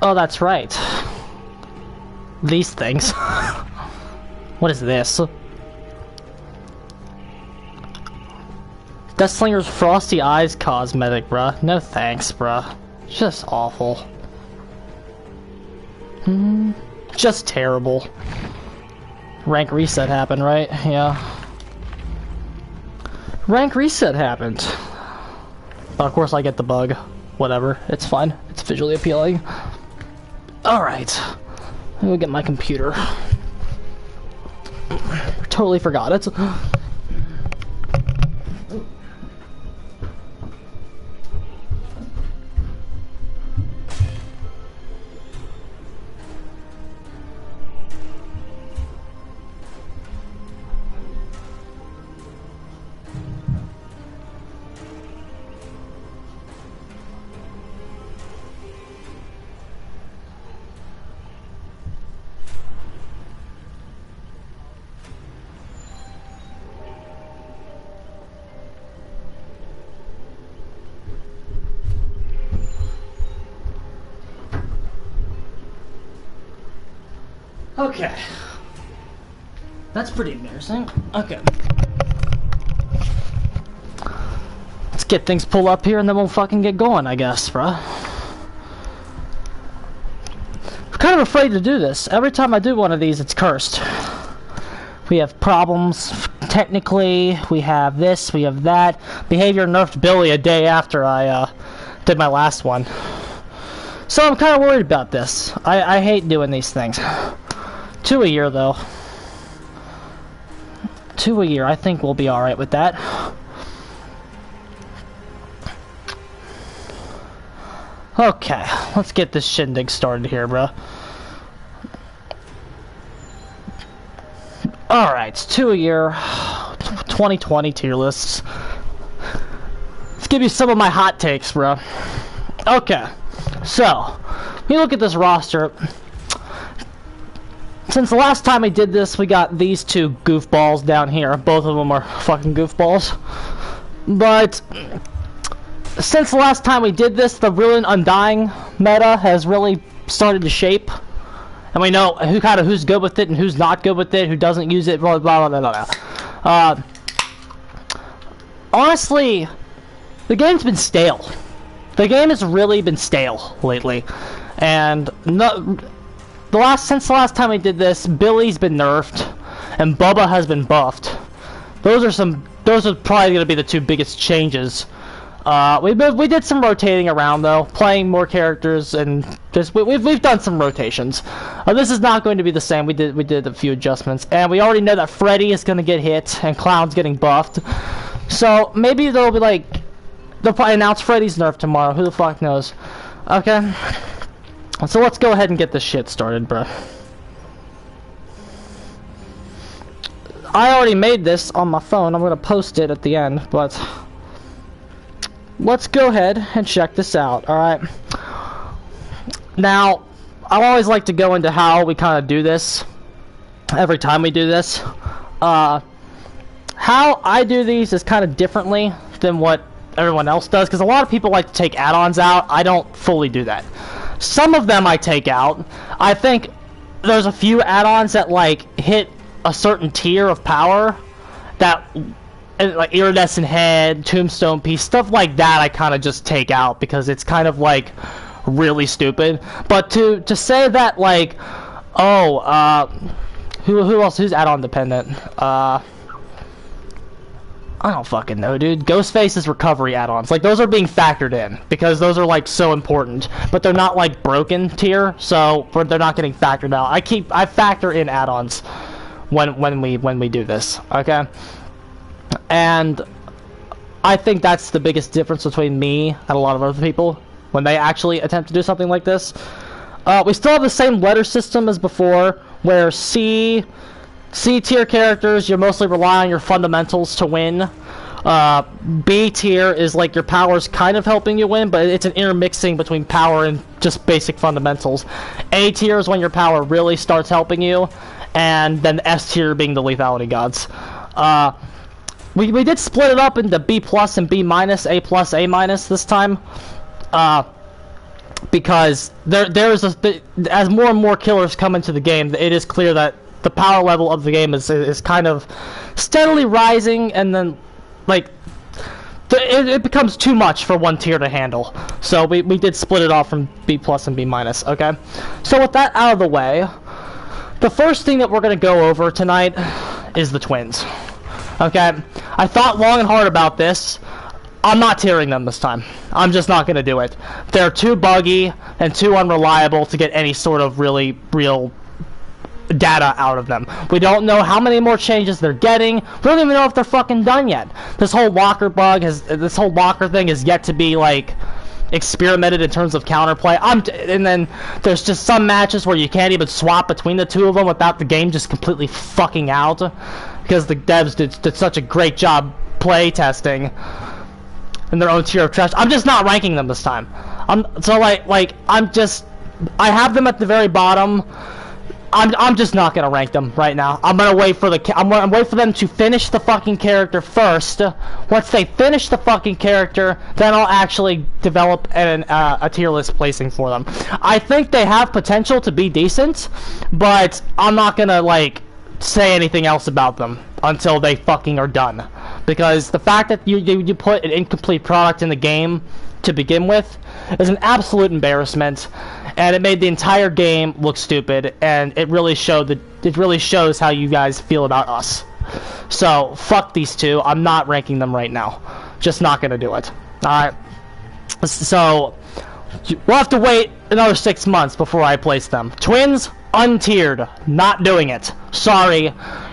Oh, that's right. These things. What is this? Deathslinger's Frosty Eyes cosmetic, bruh. No thanks, bruh. Just awful. Just terrible. Rank reset happened, right? Yeah. Rank reset happened. But of course I get the bug. Whatever. It's fine. It's visually appealing. Alright. Let me get my computer. Totally forgot it. Okay. That's pretty embarrassing. Okay. Let's get things pulled up here and then we'll fucking get going, I guess, bruh. I'm kind of afraid to do this. Every time I do one of these, it's cursed. We have problems, technically. We have this, we have that. Behavior nerfed Billy a day after I did my last one. So I'm kind of worried about this. I hate doing these things. 2 a year, though. 2 a year. I think we'll be alright with that. Okay, let's get this shindig started here, bro. Alright, 2 a year. 2020 tier lists. Let's give you some of my hot takes, bro. Okay, so, you look at this roster. Since the last time we did this, we got these two goofballs down here. Both of them are fucking goofballs. But since the last time we did this, the real and undying meta has really started to shape. And we know who's good with it and who's not good with it, who doesn't use it, blah, blah, blah, blah, blah. Honestly, the game's been stale. The game has really been stale lately. And since the last time we did this, Billy's been nerfed, and Bubba has been buffed. Those are probably going to be the two biggest changes. We did some rotating around though, playing more characters, and just we've done some rotations. This is not going to be the same. We did a few adjustments, and we already know that Freddy is going to get hit and Clown's getting buffed. So maybe they'll probably announce Freddy's nerf tomorrow. Who the fuck knows? Okay. So let's go ahead and get this shit started, bro. I already made this on my phone. I'm gonna post it at the end, but let's go ahead and check this out, alright? Now, I always like to go into how we kind of do this every time we do this. How I do these is kind of differently than what everyone else does, because a lot of people like to take add-ons out. I don't fully do that. Some of them I take out. I think there's a few add-ons that like hit a certain tier of power, that like iridescent head, tombstone piece, stuff like that I kind of just take out because it's kind of like really stupid. But to say that like, who else, who's add-on dependent? I don't fucking know, dude. Ghostface's recovery add-ons, like, those are being factored in because those are like so important, but they're not like broken tier, so they're not getting factored out. I factor in add-ons when we do this, okay? And I think that's the biggest difference between me and a lot of other people when they actually attempt to do something like this. We still have the same letter system as before, where C tier characters, you mostly rely on your fundamentals to win. B tier is like your powers kind of helping you win, but it's an intermixing between power and just basic fundamentals. A tier is when your power really starts helping you, and then S tier being the lethality gods. We did split it up into B plus and B minus, A plus, A minus this time. because as more and more killers come into the game, it is clear that the power level of the game is kind of steadily rising, and then like it becomes too much for one tier to handle. So we did split it off from B+ and B-. Okay, so with that out of the way, the first thing that we're going to go over tonight is the twins. Okay, I thought long and hard about this. I'm not tiering them this time. I'm just not going to do it. They're too buggy and too unreliable to get any sort of really real data out of them. We don't know how many more changes they're getting. We don't even know if they're fucking done yet. This whole locker thing is yet to be like experimented in terms of counterplay. And then there's just some matches where you can't even swap between the two of them without the game just completely fucking out, because the devs did such a great job play testing in their own tier of trash. I'm just not ranking them this time. I have them at the very bottom. I'm just not gonna rank them right now. I'm gonna wait for them to finish the fucking character first. Once they finish the fucking character, then I'll actually develop a tier list placing for them. I think they have potential to be decent, but I'm not gonna like say anything else about them until they fucking are done. Because the fact that you put an incomplete product in the game to begin with is an absolute embarrassment, and it made the entire game look stupid, and it really shows how you guys feel about us. So fuck these two. I'm not ranking them right now. Just not gonna do it. Alright. So we'll have to wait another 6 months before I place them. Twins, untiered. Not doing it. Sorry.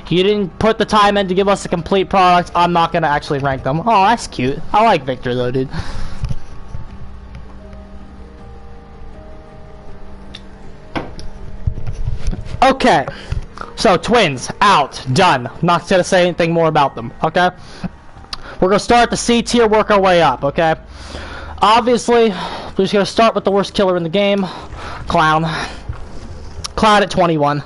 You didn't put the time in to give us a complete product. I'm not gonna actually rank them. Oh, that's cute. I like Victor though, dude. Okay, so twins, out, done. Not gonna say anything more about them, okay? We're gonna start the C tier, work our way up, okay? Obviously, we're just gonna start with the worst killer in the game, Clown. Clown at 21.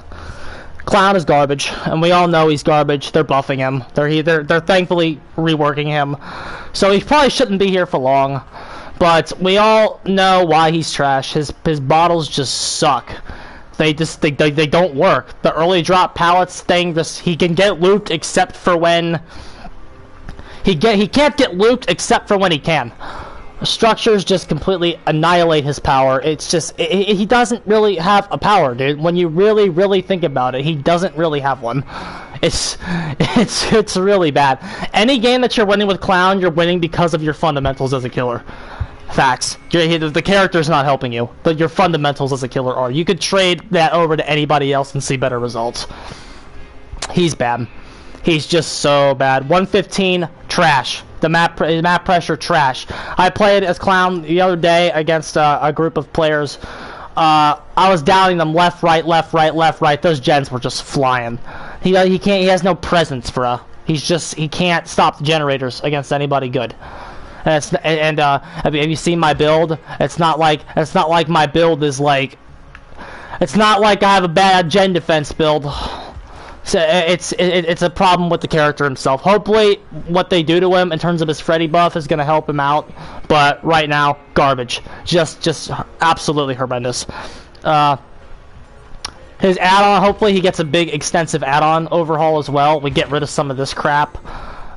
Clown is garbage, and we all know he's garbage. They're buffing him. They're thankfully reworking him, so he probably shouldn't be here for long. But we all know why he's trash. His bottles just suck. They don't work. The early drop pallets thing, he can get looped except for when he can't get looped except for when he can. Structures just completely annihilate his power. It's just he doesn't really have a power, dude. When you really think about it, he doesn't really have one. It's really bad. Any game that you're winning with Clown, you're winning because of your fundamentals as a killer. Facts. The character's not helping you, but your fundamentals as a killer are. You could trade that over to anybody else and see better results. He's bad. He's just so bad. 115, trash. The map pressure, trash. I played as Clown the other day against a group of players. I was downing them left, right. Those gens were just flying. He has no presence, bruh. He can't stop the generators against anybody good. And have you seen my build? It's not like my build is like. It's not like I have a bad gen defense build. So it's a problem with the character himself. Hopefully, what they do to him in terms of his Freddy buff is gonna help him out. But right now, garbage. Just absolutely horrendous. His add-on. Hopefully, he gets a big, extensive add-on overhaul as well. We get rid of some of this crap.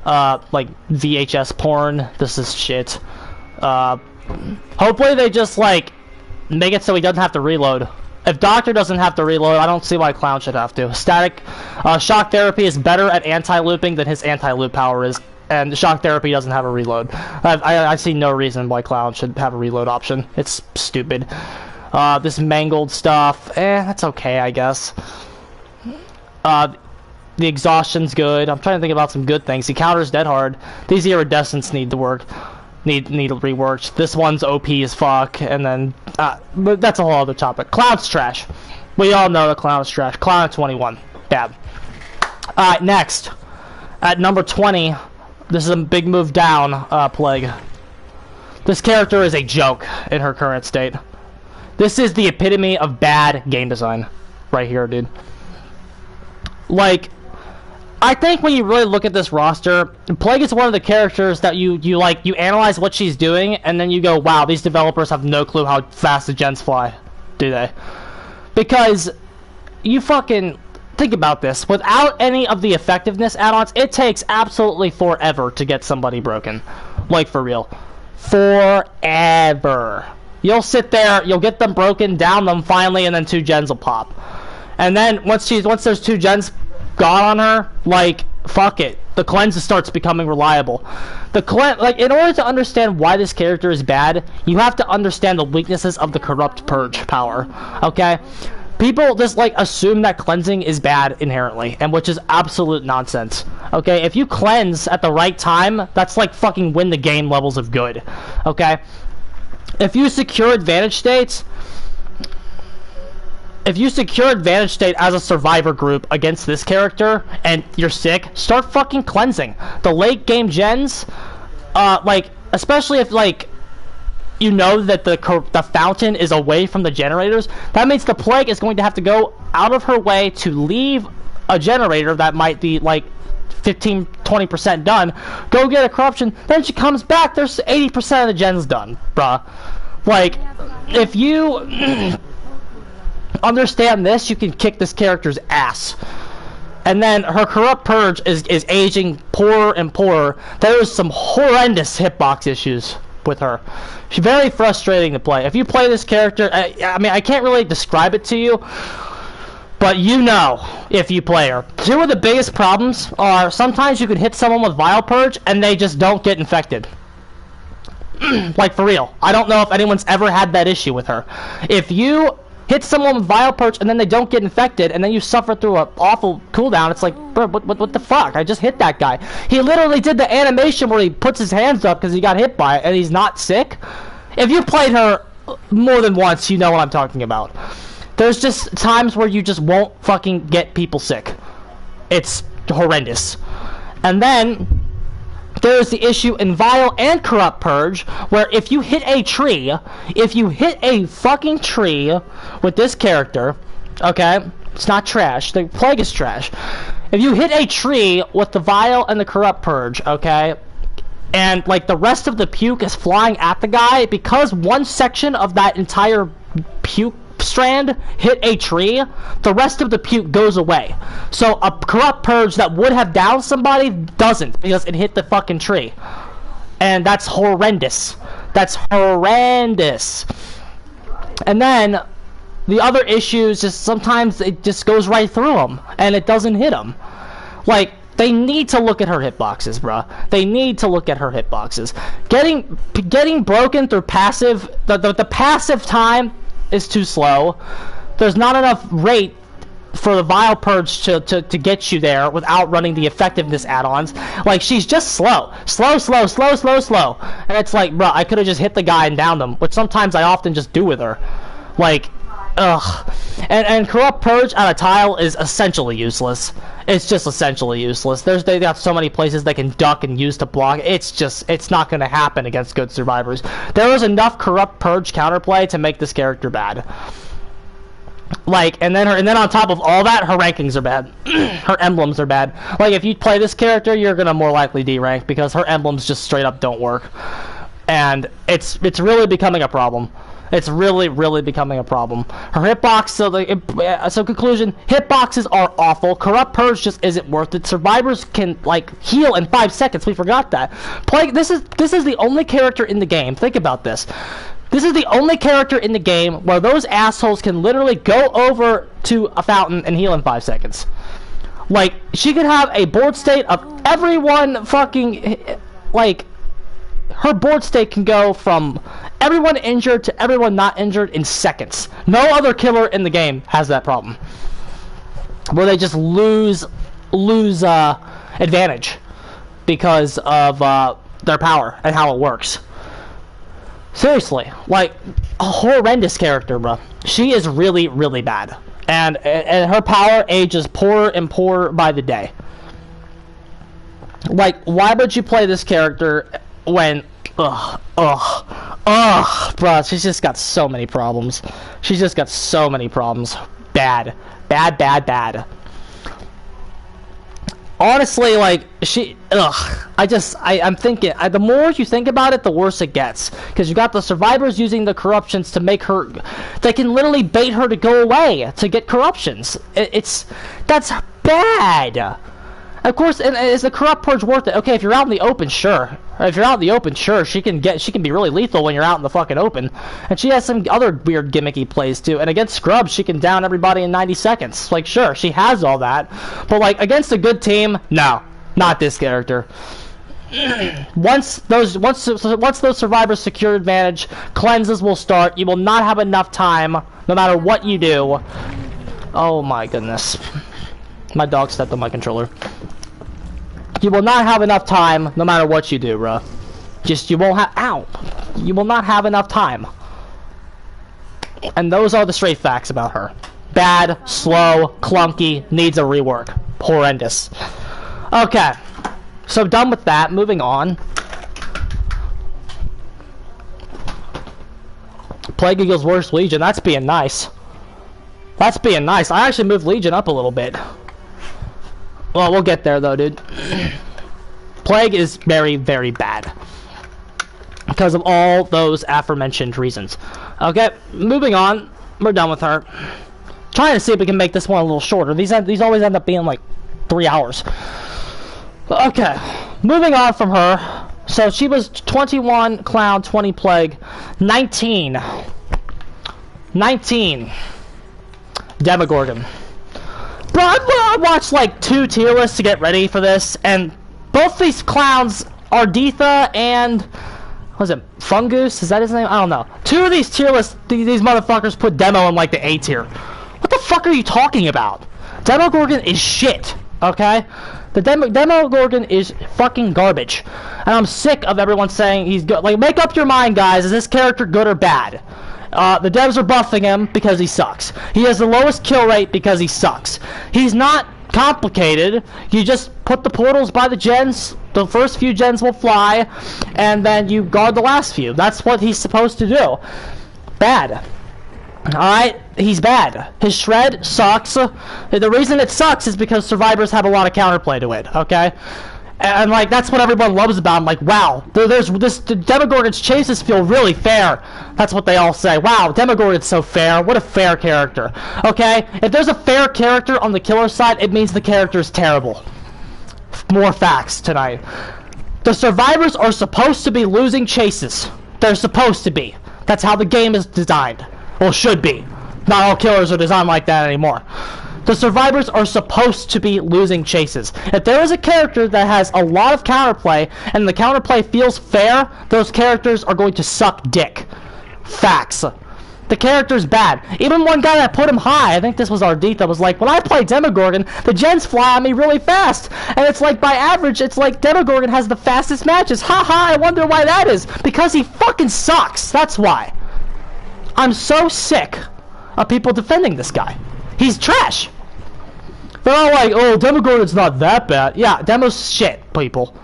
Like VHS porn. This is shit. Hopefully they just like make it so he doesn't have to reload. If Doctor doesn't have to reload, I don't see why Clown should have to. Static shock therapy is better at anti-looping than his anti-loop power is, and shock therapy doesn't have a reload. I see no reason why Clown should have a reload option. It's stupid. This mangled stuff, that's okay, I guess. The exhaustion's good. I'm trying to think about some good things. He counters dead hard. These iridescents need to work. Need reworked. This one's OP as fuck. And then, but that's a whole other topic. Clown's trash. We all know that Clown's trash. Clown at 21. Bad. Alright, next. At number 20, this is a big move down, Plague. This character is a joke in her current state. This is the epitome of bad game design. Right here, dude. Like, I think when you really look at this roster, Plague is one of the characters that you analyze what she's doing, and then you go, wow, these developers have no clue how fast the gens fly, do they? Because you fucking think about this. Without any of the effectiveness add-ons, it takes absolutely forever to get somebody broken. Like, for real. Forever. You'll sit there, you'll get them broken, down them finally, and then 2 gens will pop. And then once there's 2 gens gone on her, like, fuck it. The cleanse starts becoming reliable. In order to understand why this character is bad, you have to understand the weaknesses of the corrupt purge power. Okay? People just, like, assume that cleansing is bad inherently, and which is absolute nonsense. Okay? If you cleanse at the right time, that's like fucking win the game levels of good. Okay? If you secure advantage states, as a survivor group against this character and you're sick, start fucking cleansing. The late game gens, especially if, like, you know that the fountain is away from the generators, that means the Plague is going to have to go out of her way to leave a generator that might be, like, 15-20% done, go get a corruption, then she comes back, there's 80% of the gens done, bruh. Like, if you understand this, you can kick this character's ass. And then her corrupt purge is aging poorer and poorer. There's some horrendous hitbox issues with her. She's very frustrating to play. If you play this character, I mean, I can't really describe it to you, but you know if you play her. 2 of the biggest problems are sometimes you could hit someone with Vile Purge and they just don't get infected. Like, for real. I don't know if anyone's ever had that issue with her. If you hit someone with Vile Purge and then they don't get infected and then you suffer through an awful cooldown, it's like, bro, what the fuck? I just hit that guy. He literally did the animation where he puts his hands up because he got hit by it and he's not sick. If you played her more than once, you know what I'm talking about. There's just times where you just won't fucking get people sick. It's horrendous. And then there's the issue in Vile and Corrupt Purge, where if you hit a fucking tree with this character, okay, it's not trash, the Plague is trash. If you hit a tree with the Vile and the Corrupt Purge, okay, and, like, the rest of the puke is flying at the guy, because one section of that entire puke strand hit a tree, the rest of the puke goes away. So a corrupt purge that would have downed somebody doesn't, because it hit the fucking tree. And that's horrendous. That's horrendous. And then the other issue is just sometimes it just goes right through them and it doesn't hit them. Like, they need to look at her hitboxes, bruh. They need to look at her hitboxes. Getting broken through passive, the passive time is too slow. There's not enough rate for the Vile Purge to get you there without running the effectiveness add-ons. Like, she's just slow. Slow. And it's like, bro, I could have just hit the guy and downed him, which sometimes I often just do with her. Like, ugh. And Corrupt Purge on a tile is essentially useless. It's just essentially useless. They got so many places they can duck and use to block. It's not going to happen against good survivors. There is enough Corrupt Purge counterplay to make this character bad. Like, and then on top of all that, her rankings are bad. Her emblems are bad. Like, if you play this character, you're gonna more likely D-rank because her emblems just straight up don't work. And it's really becoming a problem. It's really becoming a problem. Her hitbox, so conclusion, hitboxes are awful. Corrupt Purge just isn't worth it. Survivors can, like, heal in 5 seconds. We forgot that. This is the only character in the game. Think about this. This is the only character in the game where those assholes can literally go over to a fountain and heal in 5 seconds. Like, she could have a board state of everyone fucking, like, her board state can go from everyone injured to everyone not injured in seconds. No other killer in the game has that problem. Where they just lose advantage because of their power and how it works. Seriously, like, a horrendous character, bro. She is really bad. And her power ages poorer and poorer by the day. Like, why would you play this character when... bro, she's just got so many problems. She's just got so many problems. Bad. Honestly, like, I'm thinking, the more you think about it, the worse it gets. Because you got the survivors using the corruptions to make her, they can literally bait her to go away to get corruptions. That's bad. Of course, and is the corrupt purge worth it? Okay, if you're out in the open, sure. If you're out in the open, sure, she can be really lethal when you're out in the fucking open. And she has some other weird gimmicky plays too. And against scrubs, she can down everybody in 90 seconds. Like, sure, she has all that. But like, against a good team, no. Not this character. Once those survivors secure advantage, cleanses will start. You will not have enough time, no matter what you do. Oh my goodness. My dog stepped on my controller. You will not have enough time, no matter what you do, bro. You won't have. Ow! You will not have enough time. And those are the straight facts about her. Bad, slow, clunky, needs a rework. Horrendous. Okay. So done with that. Moving on. Plague Eagle's worst Legion. That's being nice. That's being nice. I actually moved Legion up a little bit. Well, we'll get there though, dude. Plague is very, very bad. Because of all those aforementioned reasons. Okay, moving on. We're done with her. Trying to see if we can make this one a little shorter. These always end up being like 3 hours. Okay, moving on from her. So she was 21 Clown, 20 Plague, 19 Demogorgon. Bro, I watched like 2 tier lists to get ready for this, and both these clowns, Arditha and, was it Fungus? Is that his name? I don't know. 2 of these tier lists, these motherfuckers put Demo in like the A tier. What the fuck are you talking about? Demogorgon is shit, okay? The Demogorgon is fucking garbage. And I'm sick of everyone saying he's good. Like, make up your mind, guys. Is this character good or bad? The devs are buffing him because he sucks. He has the lowest kill rate because he sucks. He's not complicated. You just put the portals by the gens. The first few gens will fly, and then you guard the last few. That's what he's supposed to do. Bad. Alright? He's bad. His shred sucks. The reason it sucks is because survivors have a lot of counterplay to it, okay? And like, that's what everyone loves about him. Like, wow, the Demogorgon's chases feel really fair. That's what they all say. Wow, Demogorgon's so fair. What a fair character. Okay? If there's a fair character on the killer side, it means the character is terrible. More facts tonight. The survivors are supposed to be losing chases. They're supposed to be. That's how the game is designed. Well, should be. Not all killers are designed like that anymore. The survivors are supposed to be losing chases. If there is a character that has a lot of counterplay, and the counterplay feels fair, those characters are going to suck dick. Facts. The character's bad. Even one guy that put him high, I think this was Arditha, was like, when I play Demogorgon, the gens fly on me really fast. And it's like, by average, it's like Demogorgon has the fastest matches. Haha, I wonder why that is. Because he fucking sucks. That's why. I'm so sick of people defending this guy. He's trash. They're all like, oh, Demogorgon's not that bad. Yeah, Demo's shit, people.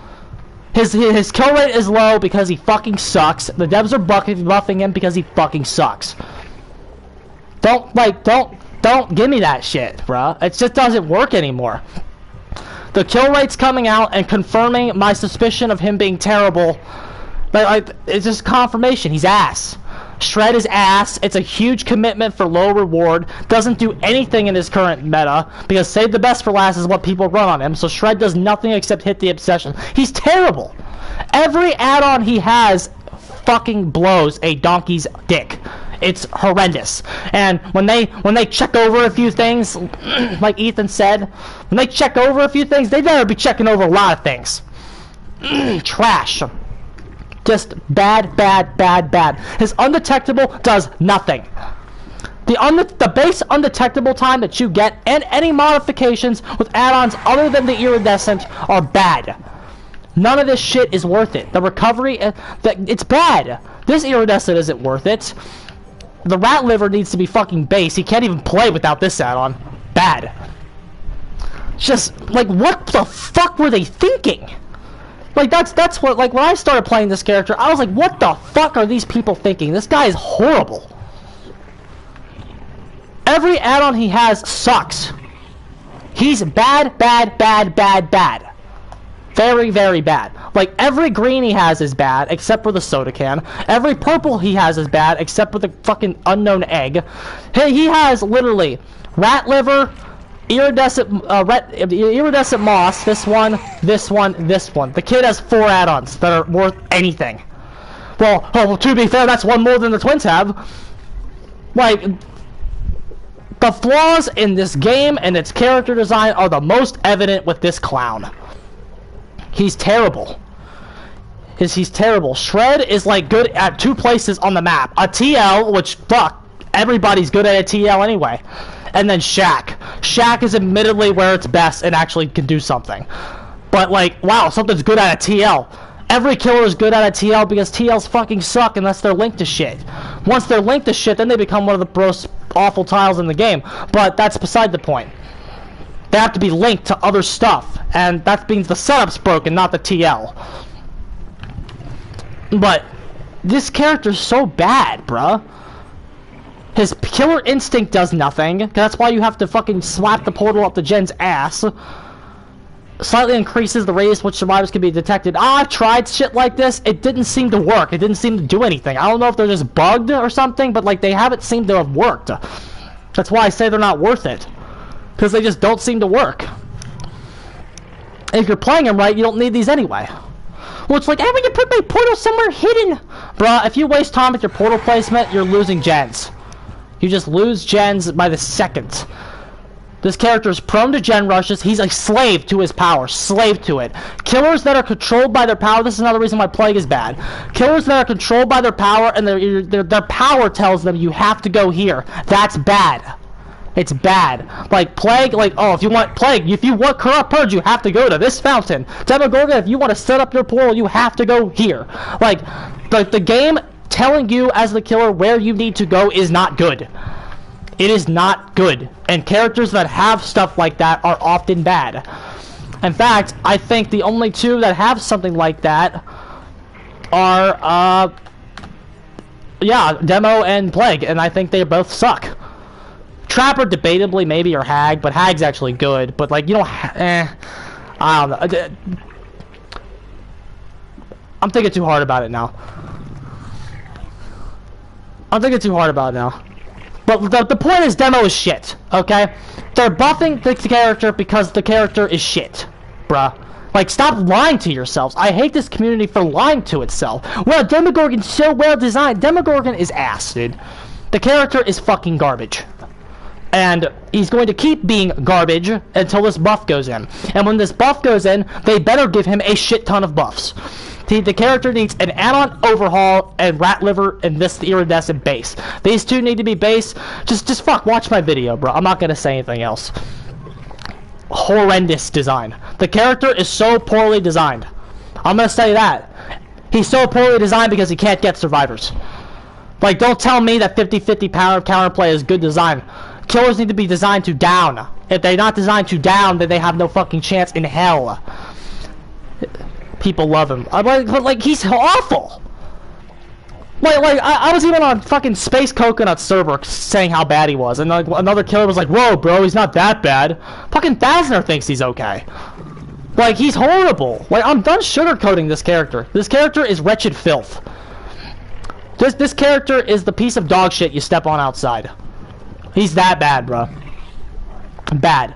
His kill rate is low because he fucking sucks. The devs are buffing him because he fucking sucks. Don't give me that shit, bruh. It just doesn't work anymore. The kill rate's coming out and confirming my suspicion of him being terrible. Like, it's just confirmation. He's ass. Shred is ass. It's a huge commitment for low reward. Doesn't do anything in his current meta, because save the best for last is what people run on him. So Shred does nothing except hit the obsession. He's terrible. Every add-on he has fucking blows a donkey's dick. It's horrendous. And when they check over a few things, like Ethan said, when they check over a few things, they better be checking over a lot of things. Trash. Just bad, bad, bad, bad. His undetectable does nothing. The base undetectable time that you get, and any modifications with add-ons other than the iridescent, are bad. None of this shit is worth it. The recovery, it's bad. This iridescent isn't worth it. The rat liver needs to be fucking base. He can't even play without this add-on. Bad. Just, like, what the fuck were they thinking? Like, that's what, like, when I started playing this character, I was like, what the fuck are these people thinking? This guy is horrible. Every add-on he has sucks. He's bad, bad, bad, bad, bad. Very, very bad. Like, every green he has is bad, except for the soda can. Every purple he has is bad, except for the fucking unknown egg. Hey, he has, literally, rat liver, iridescent moss, this one, this one, this one. The kid has 4 add-ons that are worth anything. Well, to be fair, that's one more than the twins have. Like, the flaws in this game and its character design are the most evident with this clown. He's terrible. He's terrible. Shred is like good at 2 places on the map. A TL, which fuck, everybody's good at a TL anyway. And then Shaq. Shaq is admittedly where it's best and actually can do something. But like, wow, something's good at a TL. Every killer is good at a TL because TLs fucking suck unless they're linked to shit. Once they're linked to shit, then they become one of the most awful tiles in the game. But that's beside the point. They have to be linked to other stuff, and that means the setup's broken, not the TL. But this character's so bad, bruh. His killer instinct does nothing. That's why you have to fucking slap the portal up the Jen's ass. Slightly increases the radius which survivors can be detected. I've tried shit like this. It didn't seem to work. It didn't seem to do anything. I don't know if they're just bugged or something, but like they haven't seemed to have worked. That's why I say they're not worth it. Because they just don't seem to work. And if you're playing them right, you don't need these anyway. Well, it's like, hey, we can put my portal somewhere hidden. Bruh, if you waste time with your portal placement, you're losing gens. You just lose gens by the second. This character is prone to gen rushes. He's a slave to his power. Slave to it. Killers that are controlled by their power. This is another reason why Plague is bad. Killers that are controlled by their power and their power tells them you have to go here. That's bad. It's bad. Like Plague, like, oh, if you want Plague, if you want Corrupt Purge, you have to go to this fountain. Demogorgon, if you want to set up your portal, you have to go here. Like the game telling you as the killer where you need to go is not good. It is not good. And characters that have stuff like that are often bad. In fact, I think the only 2 that have something like that are, yeah, Demo and Plague, and I think they both suck. Trapper debatably maybe, or Hag, but Hag's actually good. But like, you know, I don't know. I'm thinking too hard about it now. I'm thinking too hard about it now. But the point is, Demo is shit, okay? They're buffing the character because the character is shit, bruh. Like, stop lying to yourselves. I hate this community for lying to itself. Well, Demogorgon's so well designed. Demogorgon is ass, dude. The character is fucking garbage. And he's going to keep being garbage until this buff goes in. And when this buff goes in, they better give him a shit ton of buffs. The character needs an add-on overhaul and rat liver and this iridescent base. These 2 need to be base. Just fuck, watch my video, bro. I'm not gonna say anything else. Horrendous design. The character is so poorly designed. I'm gonna say that. He's so poorly designed because he can't get survivors. Like, don't tell me that 50-50 power counterplay is good design. Killers need to be designed to down. If they're not designed to down, then they have no fucking chance in hell. People love him. But like, he's awful. Like I was even on fucking Space Coconut server saying how bad he was, and like another killer was like, "Whoa, bro, he's not that bad." Fucking Thasner thinks he's okay. Like, he's horrible. Like, I'm done sugarcoating this character. This character is wretched filth. This character is the piece of dog shit you step on outside. He's that bad, bro. Bad.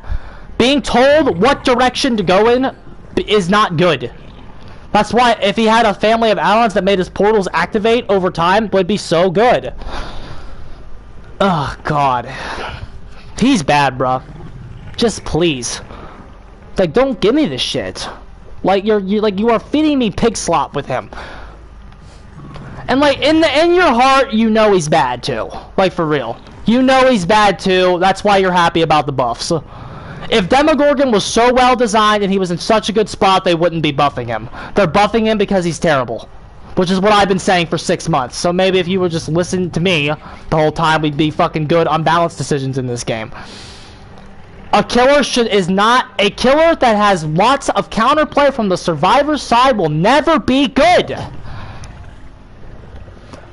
Being told what direction to go in is not good. That's why if he had a family of add-ons that made his portals activate over time, it would be so good. Oh, God. He's bad, bro. Just please. Like, don't give me this shit. Like, you are feeding me pig slop with him. And like, in your heart, you know he's bad too. Like, for real. You know he's bad too. That's why you're happy about the buffs. If Demogorgon was so well designed and he was in such a good spot, they wouldn't be buffing him. They're buffing him because he's terrible. Which is what I've been saying for 6 months. So maybe if you would just listen to me the whole time, we'd be fucking good, unbalanced decisions in this game. A killer is not a killer that has lots of counterplay from the survivor's side will never be good.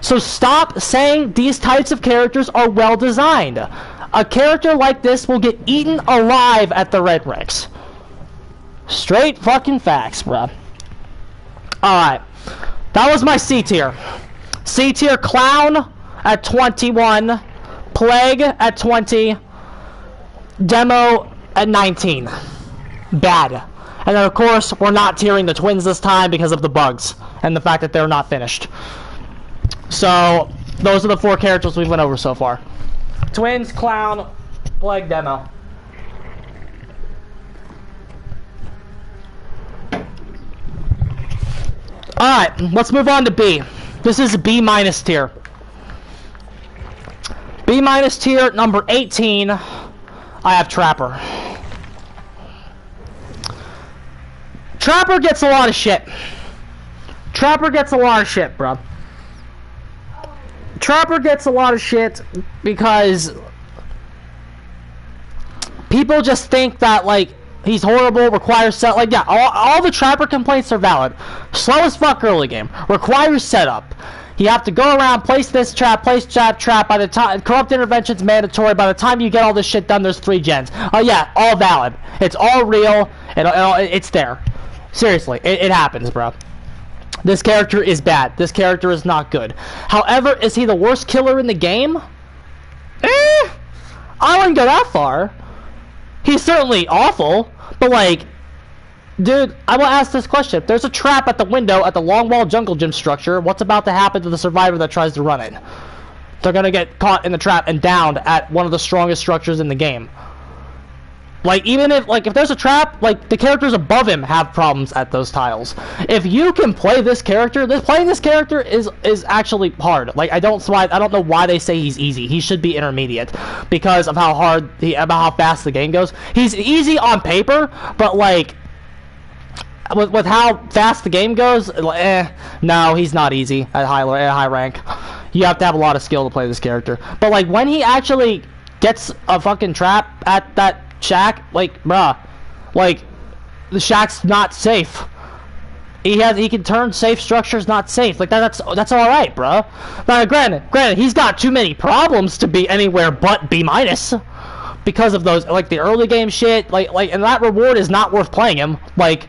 So stop saying these types of characters are well designed. a character like this will get eaten alive at the red ranks. Straight fucking facts, bruh. Alright. That was my C tier. C tier Clown at 21. Plague at 20. Demo at 19. Bad. And then, of course, we're not tiering the twins this time because of the bugs and the fact that they're not finished. So, those are the 4 characters we went over so far. Twins, Clown, Plague, Demo. Alright, let's move on to B. This is B- tier. B- tier, number 18, I have Trapper. Trapper gets a lot of shit. Trapper gets a lot of shit, bro. Trapper gets a lot of shit because people just think that, like, he's horrible, requires set, like, yeah, all the Trapper complaints are valid. Slow as fuck early game. Requires setup. You have to go around, place this trap, place trap. By the time corrupt intervention's mandatory. By the time you get all this shit done, there's 3 gens. Oh yeah, all valid. It's all real. It's there. Seriously, it happens, bro. This character is bad. This character is not good. However, is he the worst killer in the game? I wouldn't go that far. He's certainly awful, but like, dude, I will ask this question. If there's a trap at the window at the long wall jungle gym structure, what's about to happen to the survivor that tries to run it? They're gonna get caught in the trap and downed at one of the strongest structures in the game. Like, even if, like, if there's a trap, like, the characters above him have problems at those tiles. If you can play this character, playing this character is actually hard. Like, I don't know why they say he's easy. He should be intermediate because of how about how fast the game goes. He's easy on paper, but, like, with how fast the game goes, no, he's not easy at high rank. You have to have a lot of skill to play this character. But, like, when he actually gets a fucking trap at that Shaq, like, bruh, like, the Shaq's not safe. He can turn safe structures not safe. Like, that's all right, bruh. Now, granted, he's got too many problems to be anywhere but B- because of those, like, the early game shit, like, and that reward is not worth playing him. Like,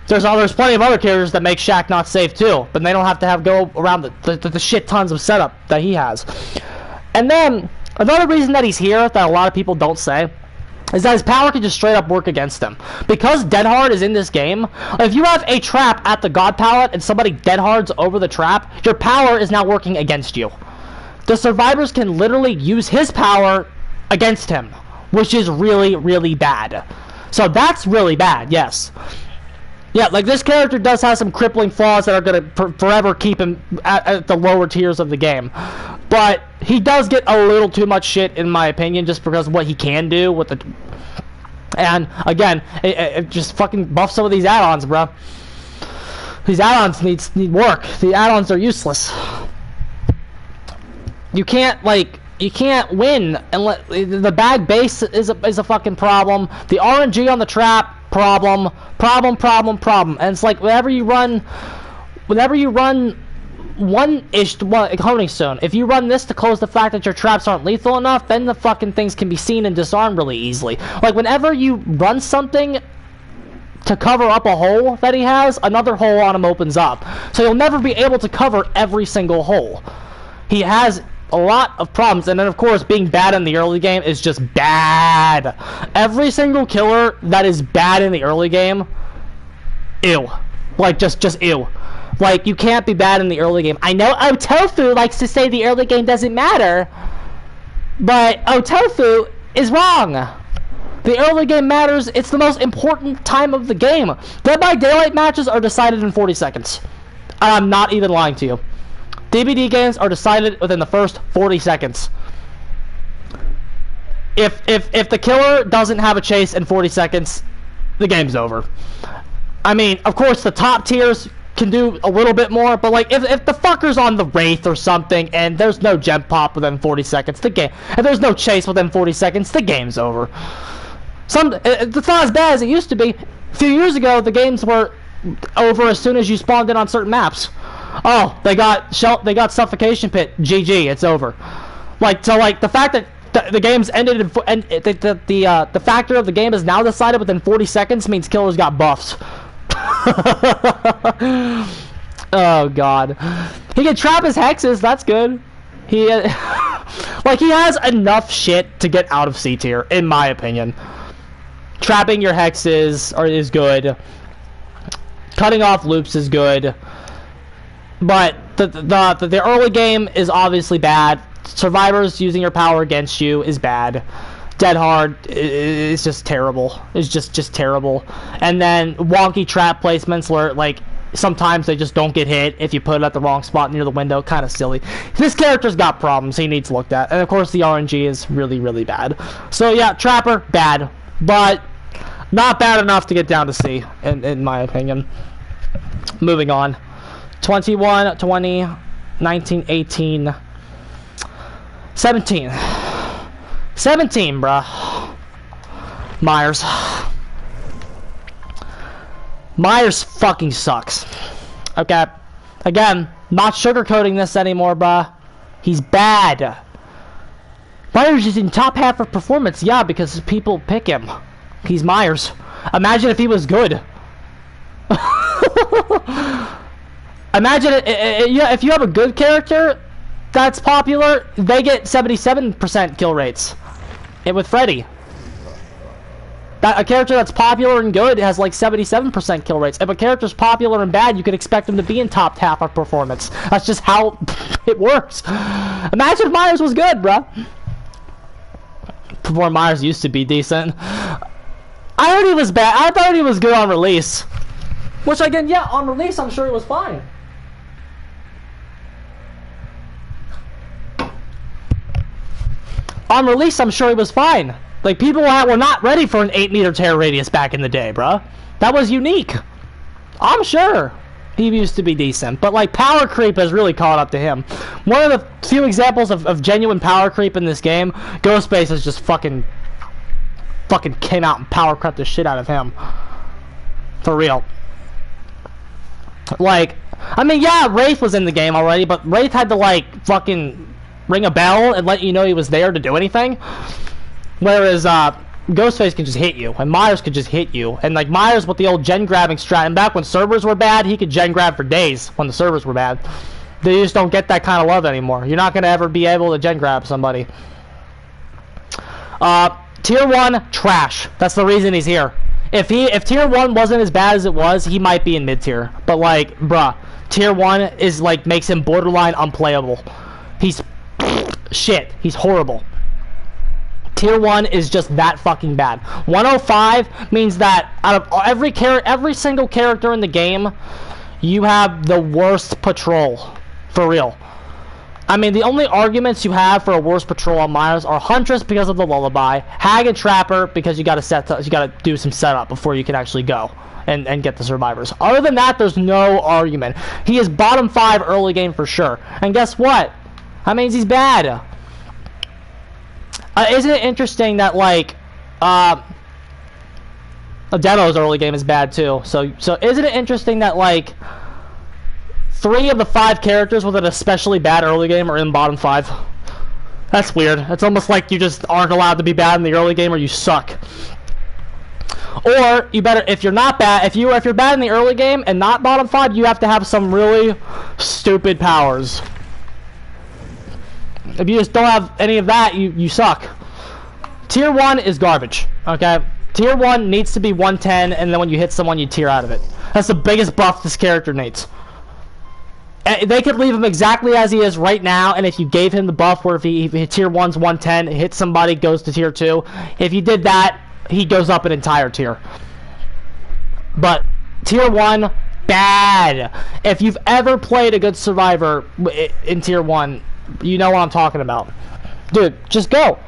there's plenty of other characters that make Shaq not safe too, but they don't have to go around the shit tons of setup that he has. And then another reason that he's here that a lot of people don't say is that his power can just straight up work against him. Because Dead Hard is in this game, if you have a trap at the God Palette and somebody Dead Hards over the trap, your power is now working against you. The survivors can literally use his power against him, which is really, really bad. So that's really bad, yes. Yeah, like, this character does have some crippling flaws that are going to forever keep him at the lower tiers of the game. But he does get a little too much shit, in my opinion, just because of what he can do with the... And, again, it just fucking buff some of these add-ons, bro. These add-ons need work. The add-ons are useless. You can't win unless... The bag base is a fucking problem. The RNG on the trap... Problem. And it's like whenever you run one-ish honing stone, if you run this to close the fact that your traps aren't lethal enough, then the fucking things can be seen and disarmed really easily. Like, whenever you run something to cover up a hole that he has, another hole on him opens up. So you'll never be able to cover every single hole. He has a lot of problems, and then of course being bad in the early game is just bad. Every single killer that is bad in the early game, ew. Like, just ew. Like, you can't be bad in the early game. I know Otofu likes to say the early game doesn't matter, but Otofu is wrong. The early game matters. It's the most important time of the game. Dead by Daylight matches are decided in 40 seconds. I'm not even lying to you. DBD games are decided within the first 40 seconds. If the killer doesn't have a chase in 40 seconds, the game's over. I mean, of course, the top tiers can do a little bit more, but like, if the fucker's on the Wraith or something and there's no gem pop within 40 seconds, and there's no chase within 40 seconds, the game's over. It's not as bad as it used to be. A few years ago, the games were over as soon as you spawned in on certain maps. Oh, they got suffocation pit. GG, it's over. Like, so, like, the fact that The game's ended, and the factor of the game is now decided within 40 seconds means killers got buffs. Oh god, he can trap his hexes. That's good. He like he has enough shit to get out of C tier, in my opinion. Trapping your hexes is good. Cutting off loops is good. But the early game is obviously bad. Survivors using your power against you is bad. Dead hard is just terrible. It's just terrible. And then wonky trap placements where like sometimes they just don't get hit if you put it at the wrong spot near the window. Kind of silly. This character's got problems. He needs looked at. And of course the RNG is really, really bad. So yeah, Trapper, bad. But not bad enough to get down to C, in my opinion. Moving on. 21, 20, 19, 18... 17, bruh. Myers. Myers fucking sucks. Okay. Again, not sugarcoating this anymore, bruh. He's bad. Myers is in top half of performance. Yeah, because people pick him. He's Myers. Imagine if he was good. Imagine if you have a good character that's popular, they get 77% kill rates. And with Freddy. A character that's popular and good has like 77% kill rates. If a character's popular and bad, you can expect them to be in top half of performance. That's just how it works. Imagine if Myers was good, bruh. Before Myers used to be decent. I heard he was bad. I thought he was good on release. Which again, yeah, on release I'm sure he was fine. On release, I'm sure he was fine. Like, people were not ready for an 8-meter tear radius back in the day, bruh. That was unique. I'm sure he used to be decent. But, like, power creep has really caught up to him. One of the few examples of genuine power creep in this game, Ghostface has just fucking came out and power crept the shit out of him. For real. Like, I mean, yeah, Wraith was in the game already, but Wraith had to, like, fucking ring a bell and let you know he was there to do anything. Whereas Ghostface can just hit you, and Myers could just hit you. And like Myers with the old gen grabbing strat, and back when servers were bad, he could gen grab for days when the servers were bad. They just don't get that kind of love anymore. You're not gonna ever be able to gen grab somebody. Tier 1, trash. That's the reason he's here. If Tier 1 wasn't as bad as it was, he might be in mid tier. But like, bruh, Tier 1 is like makes him borderline unplayable. He's shit. He's horrible. Tier 1 is just that fucking bad. 105 means that out of every single character in the game, you have the worst patrol. For real. I mean, the only arguments you have for a worse patrol on Myers are Huntress because of the lullaby, Hag and Trapper because you gotta do some setup before you can actually go and get the survivors. Other than that, there's no argument. He is bottom 5 early game for sure. And guess what? That means he's bad. Isn't it interesting that like Demo's early game is bad too? So isn't it interesting that like 3 of the 5 characters with an especially bad early game are in bottom 5? That's weird. It's almost like you just aren't allowed to be bad in the early game or you suck. Or you better, if you're not bad, if you're bad in the early game and not bottom 5, you have to have some really stupid powers. If you just don't have any of that, you suck. Tier 1 is garbage, okay? Tier 1 needs to be 110, and then when you hit someone, you tear out of it. That's the biggest buff this character needs. They could leave him exactly as he is right now, and if you gave him the buff where if he Tier 1's 110, hits somebody, goes to Tier 2. If you did that, he goes up an entire tier. But Tier 1, bad. If you've ever played a good survivor in Tier 1, you know what I'm talking about. Dude, just go.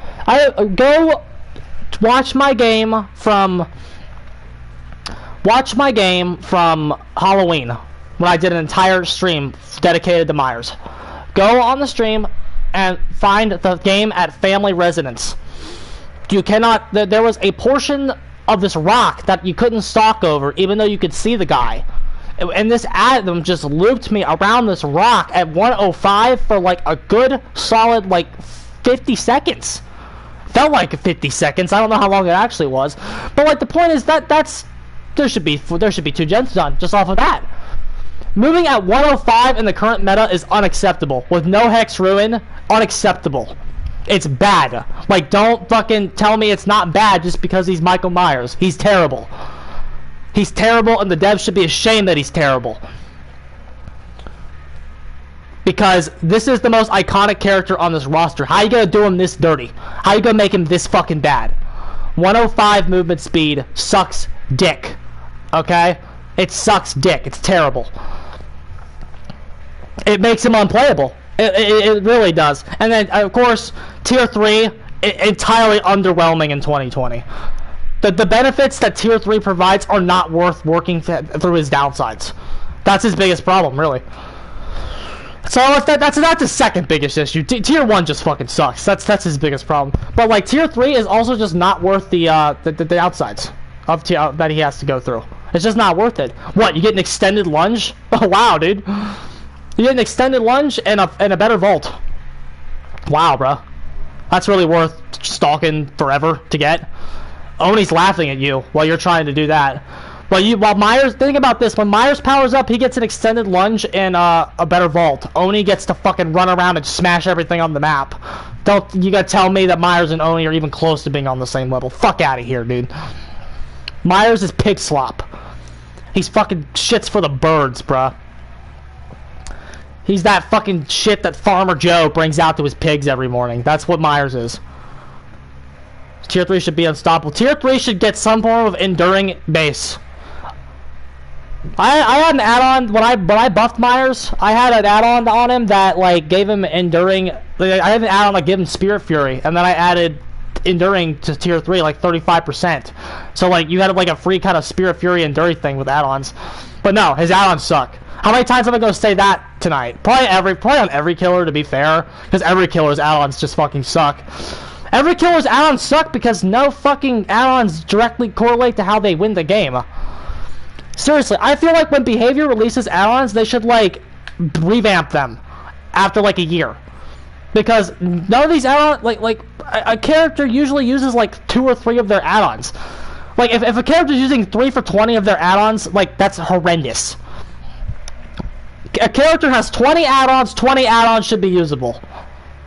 Go watch my game from Halloween when I did an entire stream dedicated to Myers. Go on the stream and find the game at Family Residence. You cannot, there was a portion of this rock that you couldn't stalk over even though you could see the guy. And this Adam just looped me around this rock at 105 for like a good solid like 50 seconds. felt like 50 seconds. I don't know how long it actually was. But like the point is that there should be 2 gens done just off of that. Moving at 105 in the current meta is unacceptable. With no Hex Ruin, unacceptable. It's bad. Like, don't fucking tell me it's not bad just because he's Michael Myers. He's terrible. He's terrible, and the devs should be ashamed that he's terrible. Because this is the most iconic character on this roster. How you gonna do him this dirty? How you gonna make him this fucking bad? 105 movement speed sucks dick. Okay? It sucks dick. It's terrible. It makes him unplayable. It really does. And then, of course, Tier 3, entirely underwhelming in 2020. The benefits that Tier 3 provides are not worth working through his downsides. That's his biggest problem, really. So that's the second biggest issue. Tier 1 just fucking sucks. That's his biggest problem. But like Tier 3 is also just not worth the outsides of that he has to go through. It's just not worth it. What, you get an extended lunge? Oh wow, dude. You get an extended lunge and a better vault. Wow, bro. That's really worth stalking forever to get. Oni's laughing at you while you're trying to do that. While Myers, think about this, when Myers powers up, he gets an extended lunge and a better vault. Oni gets to fucking run around and smash everything on the map. Don't you gotta tell me that Myers and Oni are even close to being on the same level. Fuck out of here, dude. Myers is pig slop. He's fucking shits for the birds, bruh. He's that fucking shit that Farmer Joe brings out to his pigs every morning. That's what Myers is. Tier 3 should be unstoppable. Tier 3 should get some form of enduring base. I had an add-on when I buffed Myers. I had an add-on on him that like gave him enduring. Like, I had an add-on that gave him Spirit Fury, and then I added enduring to Tier 3 like 35%. So like you had like a free kind of Spirit Fury enduring thing with add-ons. But no, his add-ons suck. How many times am I gonna say that tonight? Probably on every killer, to be fair, because every killer's add-ons just fucking suck. Every killer's add-ons suck because no fucking add-ons directly correlate to how they win the game. Seriously, I feel like when Behavior releases add-ons, they should like revamp them after like a year, because none of these add-ons, like a character usually uses like 2 or 3 of their add-ons. Like if a character's using 3 for 20 of their add-ons, like that's horrendous. A character has 20 add-ons. 20 add-ons should be usable,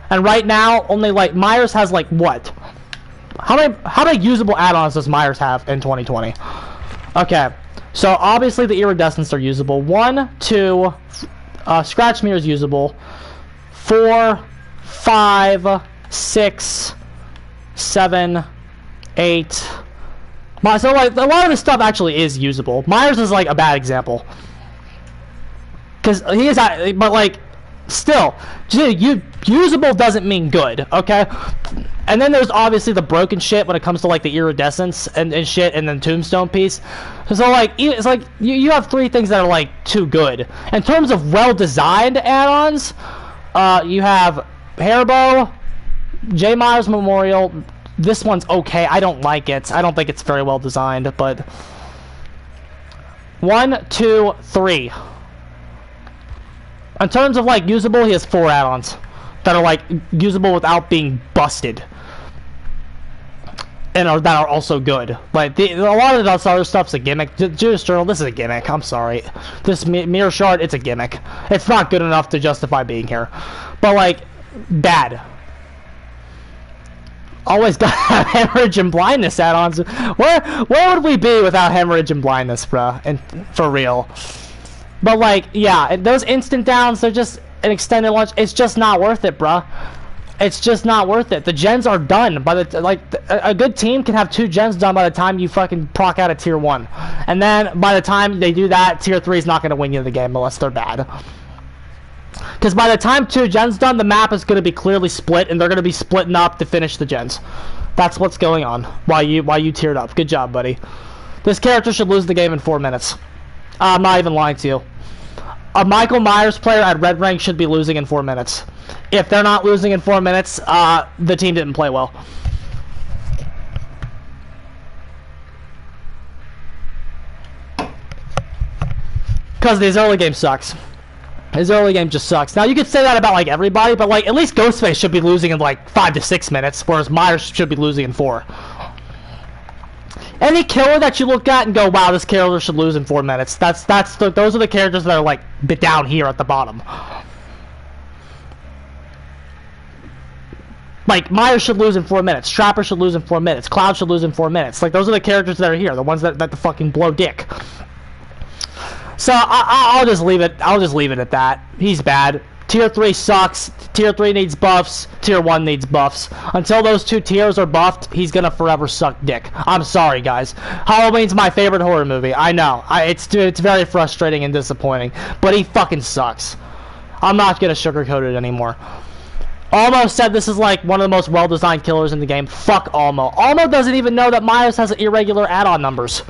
and right now only like Myers has like what? How many usable add-ons does Myers have in 2020? Okay. So obviously the iridescents are usable. 1, 2, Scratch Mirror is usable. 4, 5, 6, 7, 8. So like a lot of this stuff actually is usable. Myers is like a bad example, because he is, but like still, usable doesn't mean good, okay? And then there's obviously the broken shit when it comes to like the iridescence and shit, and then Tombstone piece. So like it's like you have 3 things that are like too good in terms of well-designed add-ons. You have Hairbow, J. Myers Memorial. This one's okay. I don't like it. I don't think it's very well designed, but 1, 2, 3. In terms of like usable, he has 4 add-ons that are like usable without being busted, and that are also good. Like a lot of this other stuff's a gimmick. Judas Journal, this is a gimmick. I'm sorry. This Mirror Shard, it's a gimmick. It's not good enough to justify being here. But like, bad. Always got hemorrhage and blindness add-ons. Where would we be without hemorrhage and blindness, bruh? And for real. But like, yeah, those instant downs, they're just an extended launch. It's just not worth it, bruh. It's just not worth it. The gens are done by a good team can have 2 gens done by the time you fucking proc out a Tier 1, and then by the time they do that, Tier 3 is not going to win you the game unless they're bad. Because by the time 2 gens done, the map is going to be clearly split, and they're going to be splitting up to finish the gens. That's what's going on. Why you tiered up? Good job, buddy. This character should lose the game in 4 minutes. I'm not even lying to you. A Michael Myers player at Red Rank should be losing in 4 minutes. If they're not losing in 4 minutes, the team didn't play well. Because this early game sucks. His early game just sucks. Now, you could say that about, like, everybody, but, like, at least Ghostface should be losing in, like, 5 to 6 minutes, whereas Myers should be losing in 4. Any killer that you look at and go, wow, this character should lose in 4 minutes. Those are the characters that are, like, down here at the bottom. Like, Myers should lose in 4 minutes. Trapper should lose in 4 minutes. Cloud should lose in 4 minutes. Like, those are the characters that are here. The ones that fucking blow dick. So, I'll just leave it. I'll just leave it at that. He's bad. Tier 3 sucks. Tier 3 needs buffs. Tier 1 needs buffs. Until those 2 tiers are buffed, he's gonna forever suck dick. I'm sorry, guys. Halloween's my favorite horror movie. I know. It's very frustrating and disappointing. But he fucking sucks. I'm not gonna sugarcoat it anymore. Almo said this is like one of the most well-designed killers in the game. Fuck Almo. Almo doesn't even know that Myers has irregular add-on numbers.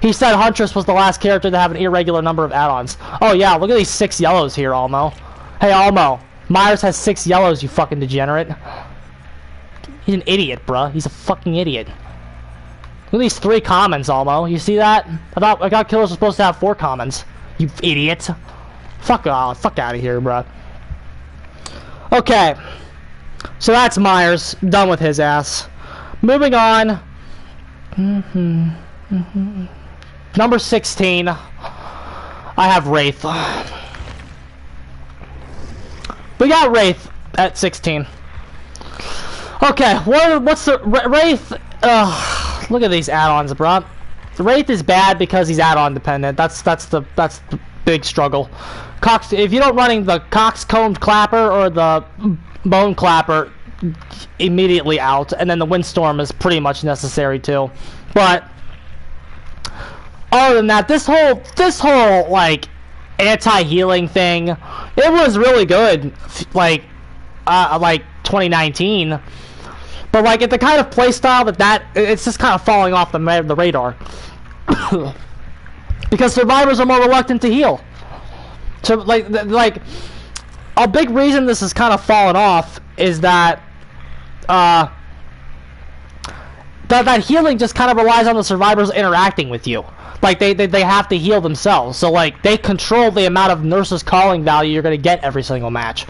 He said Huntress was the last character to have an irregular number of add-ons. Oh yeah, look at these 6 yellows here, Almo. Hey, Almo. Myers has 6 yellows, you fucking degenerate. He's an idiot, bruh. He's a fucking idiot. Look at these 3 commons, Almo. You see that? I thought killers were supposed to have 4 commons. You idiot. Fuck off. Fuck out of here, bruh. Okay. So that's Myers. Done with his ass. Moving on. Number 16. I have Wraith. We got Wraith at 16. Okay, what's the Wraith? Look at these add-ons, bro. Wraith is bad because he's add-on dependent. That's the big struggle. If you don't running the coxcomb clapper or the bone clapper, immediately out, and then the windstorm is pretty much necessary too. But other than that, this whole like anti-healing thing, it was really good, like 2019. But like, it's the kind of playstyle that it's just kind of falling off the radar because survivors are more reluctant to heal. So like a big reason this has kind of fallen off is that that healing just kind of relies on the survivors interacting with you. Like they have to heal themselves, so like they control the amount of nurse's calling value you're gonna get every single match.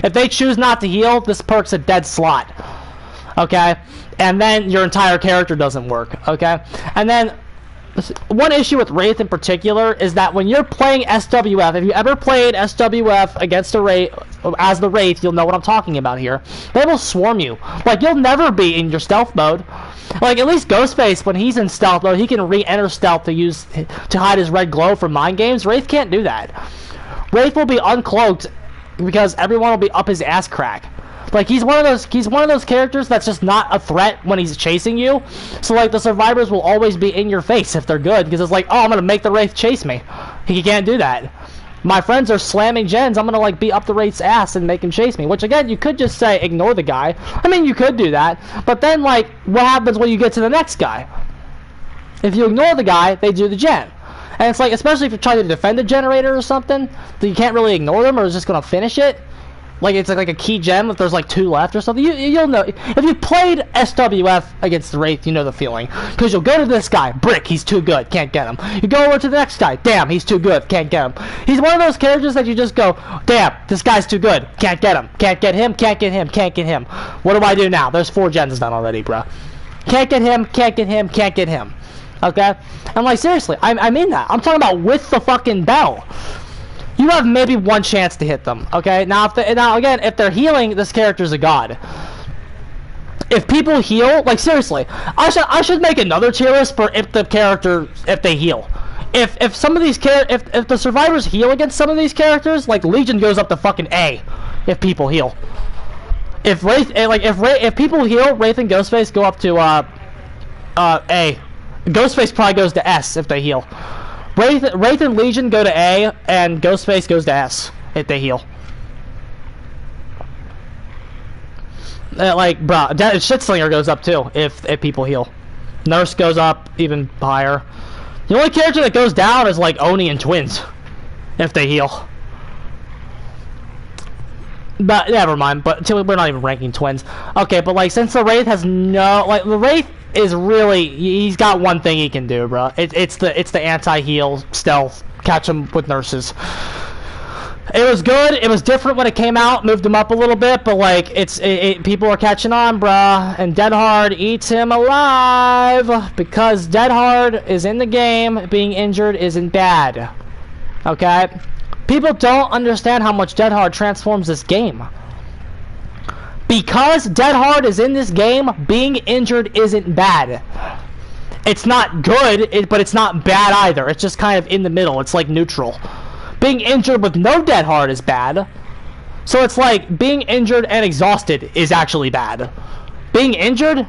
If they choose not to heal, this perk's a dead slot. Okay, and then your entire character doesn't work. Okay, and then one issue with Wraith in particular is that when you're playing SWF, if you ever played SWF against a Wraith, as the Wraith, you'll know what I'm talking about here. They will swarm you. Like, you'll never be in your stealth mode. Like, at least Ghostface, when he's in stealth mode, he can re-enter stealth to hide his red glow from mind games. Wraith can't do that. Wraith will be uncloaked because everyone will be up his ass crack. Like, he's one of those characters that's just not a threat when he's chasing you. So like, the survivors will always be in your face if they're good, because it's like, oh, I'm gonna make the Wraith chase me. He can't do that. My friends are slamming gens, I'm gonna like be up the Wraith's ass and make him chase me. Which again, you could just say ignore the guy. I mean, you could do that, but then like, what happens when you get to the next guy? If you ignore the guy, they do the gen. And it's like, especially if you're trying to defend a generator or something, you can't really ignore them, or it's just gonna finish it. Like, it's like a key gem if there's like 2 left or something. You'll know. If you played SWF against the Wraith, you know the feeling. Because you'll go to this guy, brick, he's too good, can't get him. You go over to the next guy, damn, he's too good, can't get him. He's one of those characters that you just go, damn, this guy's too good, can't get him, can't get him, can't get him, can't get him. What do I do now? There's 4 gens done already, bro. Can't get him, can't get him, can't get him. Okay? I'm like, seriously, I mean that. I'm talking about with the fucking bell. You have maybe 1 chance to hit them, okay? Now, again, if they're healing, this character's a god. If people heal, like seriously, I should make another tier list for if they heal. If some of these if the survivors heal against some of these characters, like Legion goes up to fucking A. If people heal, if people heal, Wraith and Ghostface go up to A. Ghostface probably goes to S if they heal. Wraith and Legion go to A, and Ghostface goes to S if they heal. Like, bruh, Shitslinger goes up too if people heal. Nurse goes up even higher. The only character that goes down is like Oni and Twins if they heal. But never mind. But we're not even ranking Twins. Okay, but like, since the Wraith has no, like, the Wraith is really, he's got one thing he can do, bro. It's the anti-heal stealth, catch him with nurses. It was good. It was different when it came out. Moved him up a little bit, but like people are catching on, bruh. And Dead Hard eats him alive because Dead Hard is in the game. Being injured isn't bad. Okay, people don't understand how much Dead Hard transforms this game. Because Dead Hard is in this game, being injured isn't bad. It's not good, but it's not bad either. It's just kind of in the middle. It's like neutral. Being injured with no Dead Hard is bad. So it's like being injured and exhausted is actually bad. Being injured?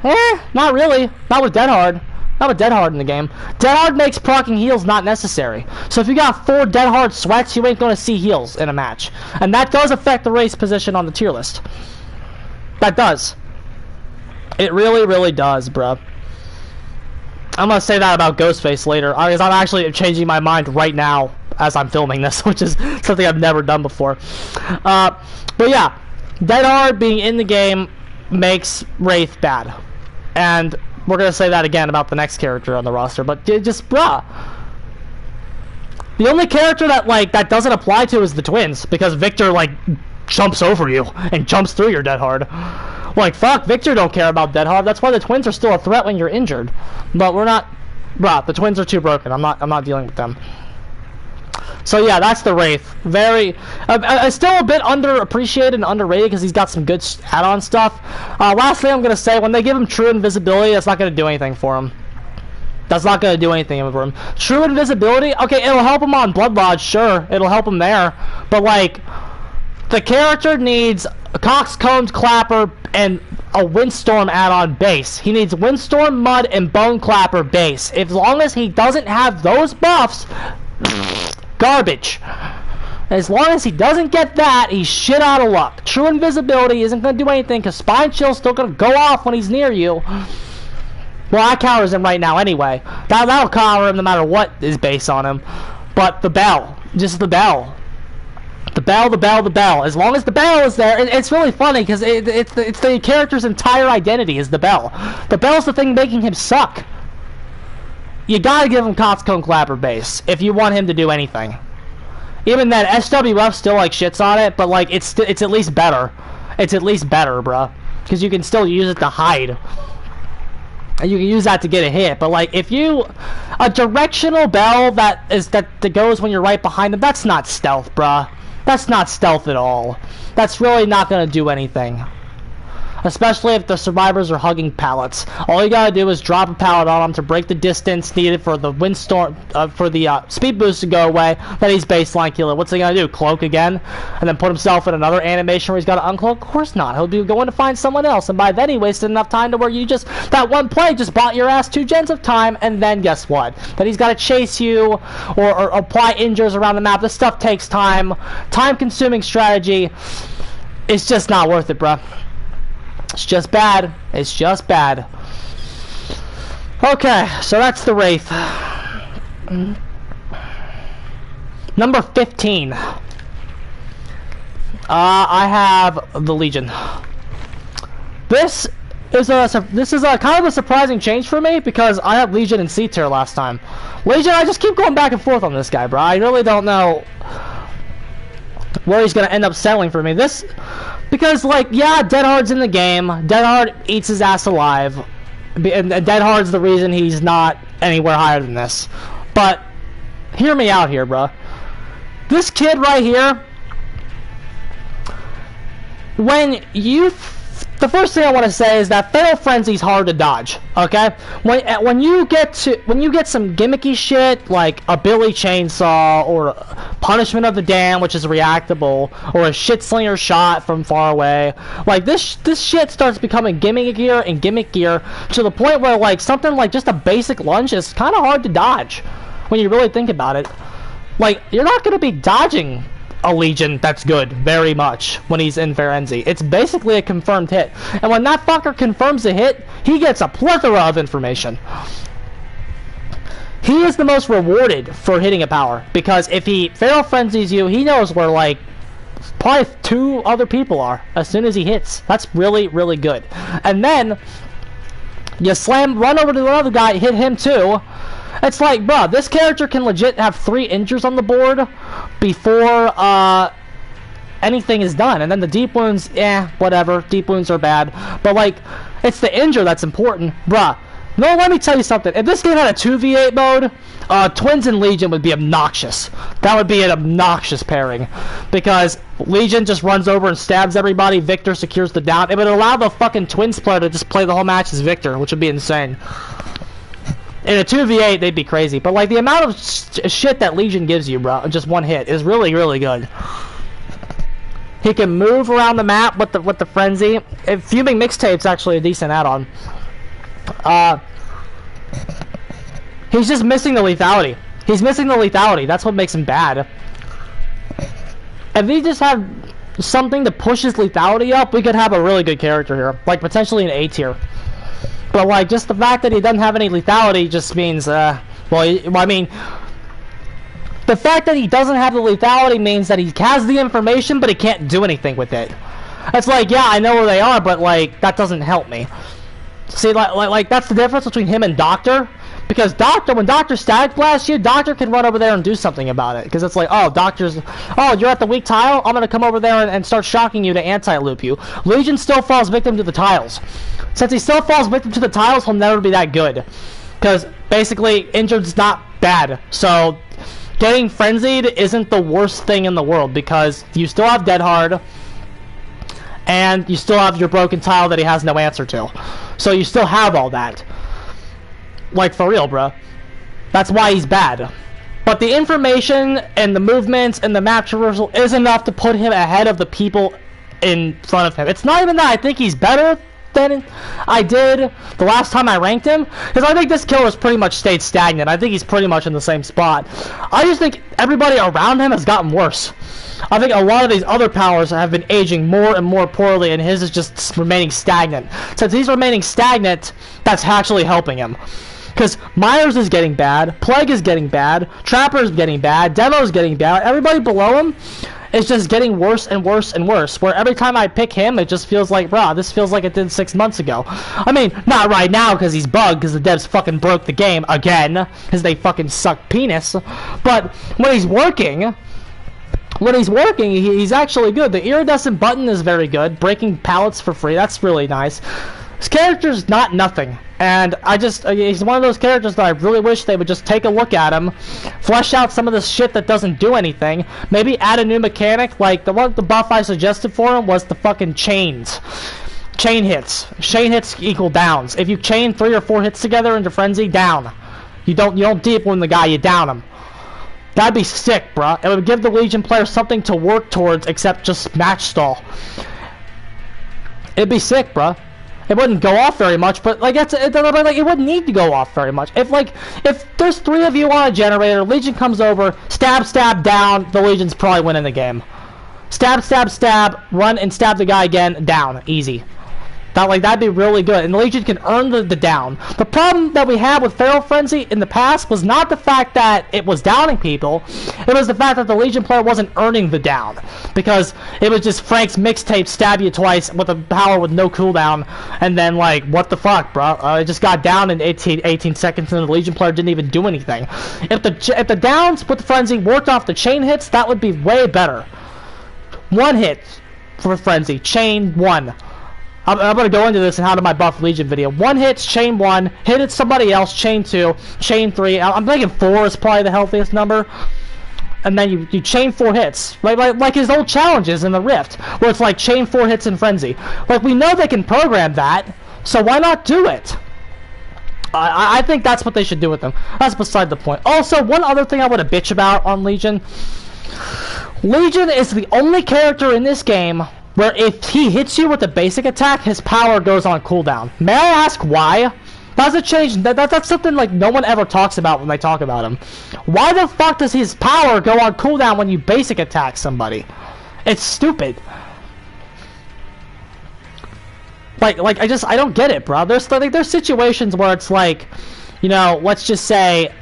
Not really. Not with Dead Hard. Not with Dead Hard in the game. Dead Hard makes proccing heals not necessary. So if you got 4 Dead Hard sweats, you ain't going to see heals in a match. And that does affect the Wraith's position on the tier list. That does. It really, really does, bro. I'm going to say that about Ghostface later. Because I'm actually changing my mind right now as I'm filming this, which is something I've never done before. But yeah, Dead Hard being in the game makes Wraith bad. And we're going to say that again about the next character on the roster. But just, bruh. The only character that doesn't apply to is the twins. Because Victor, like, jumps over you and jumps through your Dead Hard. Like, fuck, Victor don't care about Dead Hard. That's why the twins are still a threat when you're injured. But we're not... Bruh, the twins are too broken. I'm not dealing with them. So yeah, that's the Wraith. Very, still a bit underappreciated and underrated because he's got some good add-on stuff. Last thing I'm gonna say, when they give him true invisibility, that's not gonna do anything for him. That's not gonna do anything for him. True invisibility, okay, it'll help him on Blood Lodge, sure, it'll help him there. But like, the character needs a Coxcombs Clapper and a Windstorm add-on base. He needs Windstorm, Mud, and Bone Clapper base. As long as he doesn't have those buffs. Garbage. As long as he doesn't get that, he's shit out of luck. True invisibility isn't going to do anything because Spine Chill's still going to go off when he's near you. Well, that counters him right now anyway. That'll counter him no matter what is based on him. But the bell. Just the bell. The bell, the bell, the bell. As long as the bell is there, it's really funny because it's the character's entire identity is the bell. The bell's the thing making him suck. You gotta give him Coxcomb Clapper base if you want him to do anything. Even then, SWF still like shits on it, but like it's at least better. It's at least better, bruh, because you can still use it to hide, and you can use that to get a hit. But like if a directional bell that goes when you're right behind them, that's not stealth, bruh. That's not stealth at all. That's really not gonna do anything. Especially if the survivors are hugging pallets. All you gotta do is drop a pallet on them to break the distance needed for the windstorm, for the speed boost to go away. Then he's baseline killer. What's he gonna do? Cloak again? And then put himself in another animation where he's gotta uncloak? Of course not. He'll be going to find someone else. And by then he wasted enough time to where that one play just bought your ass 2 gens of time. And then guess what? Then he's gotta chase you or apply injures around the map. This stuff takes time. Time consuming strategy. It's just not worth it, bruh. It's just bad. It's just bad. Okay, so that's the Wraith. Number 15. I have the Legion. This is a kind of a surprising change for me because I had Legion in C tier last time. Legion, I just keep going back and forth on this guy, bro. I really don't know where he's gonna end up settling for me. Because like, yeah, Dead Hard's in the game. Dead Hard eats his ass alive, and Dead Hard's the reason he's not anywhere higher than this. But hear me out here, bro. This kid right here, the first thing I want to say is that Fatal Frenzy's hard to dodge. Okay, when you get some gimmicky shit like a Billy Chainsaw or Punishment of the Damned, which is reactable, or a Shit Slinger Shot from far away, like this shit starts becoming gimmickier and gimmickier to the point where like something like just a basic lunge is kind of hard to dodge when you really think about it. Like, you're not gonna be dodging a Legion that's good very much when he's in Ferenzi. It's basically a confirmed hit, and when that fucker confirms a hit, he gets a plethora of information. He is the most rewarded for hitting a power, because if he Feral Frenzies you, he knows where like probably 2 other people are as soon as he hits. That's really, really good. And then you run over to the other guy, hit him too. It's like, bruh, this character can legit have 3 injures on the board before anything is done. And then the deep wounds, whatever. Deep wounds are bad. But, like, it's the injure that's important. Bruh. No, let me tell you something. If this game had a 2v8 mode, Twins and Legion would be obnoxious. That would be an obnoxious pairing. Because Legion just runs over and stabs everybody, Victor secures the down. It would allow the fucking Twins player to just play the whole match as Victor, which would be insane. In a 2v8, they'd be crazy. But, like, the amount of shit that Legion gives you, bro, just one hit, is really, really good. He can move around the map with the Frenzy. Fuming Mixtape's actually a decent add-on. He's just missing the lethality. He's missing the lethality. That's what makes him bad. If he just had something to push his lethality up, we could have a really good character here. Like, potentially an A tier. But, like, just the fact that he doesn't have any lethality just means, well, I mean, the fact that he doesn't have the lethality means that he has the information, but he can't do anything with it. It's like, yeah, I know where they are, but, like, that doesn't help me. See, like that's the difference between him and Doctor. Because Doctor, when Doctor Static blasts you, Doctor can run over there and do something about it. Because it's like, oh, you're at the weak tile? I'm going to come over there and start shocking you to anti-loop you. Legion still falls victim to the tiles. Since he still falls victim to the tiles, he'll never be that good. Because, basically, injured's not bad. So, getting frenzied isn't the worst thing in the world. Because you still have Dead Hard. And you still have your broken tile that he has no answer to. So you still have all that. Like, for real, bro. That's why he's bad. But the information and the movements and the map traversal is enough to put him ahead of the people in front of him. It's not even that I think he's better than I did the last time I ranked him. Because I think this killer's pretty much stayed stagnant. I think he's pretty much in the same spot. I just think everybody around him has gotten worse. I think a lot of these other powers have been aging more and more poorly, and his is just remaining stagnant. Since he's remaining stagnant, that's actually helping him. Because Myers is getting bad, Plague is getting bad, Trapper is getting bad, Demo is getting bad, everybody below him is just getting worse and worse and worse, where every time I pick him, it just feels like, bruh, this feels like it did 6 months ago. I mean, not right now because he's bugged, because the devs fucking broke the game again, because they fucking suck penis, but when he's working... he's actually good. The iridescent button is very good. Breaking pallets for free, that's really nice. His character's not nothing. And he's one of those characters that I really wish they would just take a look at him, flesh out some of this shit that doesn't do anything, maybe add a new mechanic, like the buff I suggested for him was the fucking chains. Chain hits. Chain hits equal downs. If you chain 3 or 4 hits together into frenzy, down. You don't deep wound the guy, you down him. That'd be sick, bruh. It would give the Legion player something to work towards except just match stall. It'd be sick, bruh. It wouldn't go off very much, but like it wouldn't need to go off very much. If there's 3 of you on a generator, Legion comes over, stab, down, the Legion's probably winning the game. Stab, run and stab the guy again, down, easy. That'd be really good, and the Legion can earn the down. The problem that we had with Feral Frenzy in the past was not the fact that it was downing people, it was the fact that the Legion player wasn't earning the down. Because it was just Frank's Mixtape stab you twice with a power with no cooldown, and then like, what the fuck, bro? It just got down in 18 seconds and the Legion player didn't even do anything. If the downs with the Frenzy worked off the chain hits, that would be way better. 1 hit for Frenzy, chain 1. I'm going to go into this in How to My Buff Legion video. 1 hit, chain 1, hit it somebody else, chain 2, chain 3. I'm thinking 4 is probably the healthiest number. And then you chain 4 hits. Like his old challenges in the Rift, where it's like chain 4 hits in Frenzy. Like, we know they can program that, so why not do it? I think that's what they should do with them. That's beside the point. Also, one other thing I want to bitch about on Legion. Legion is the only character in this game where if he hits you with a basic attack, his power goes on cooldown. May I ask why? That's a change. That's something like no one ever talks about when they talk about him. Why the fuck does his power go on cooldown when you basic attack somebody? It's stupid. I don't get it, bro. There's situations where it's like, you know, let's just say,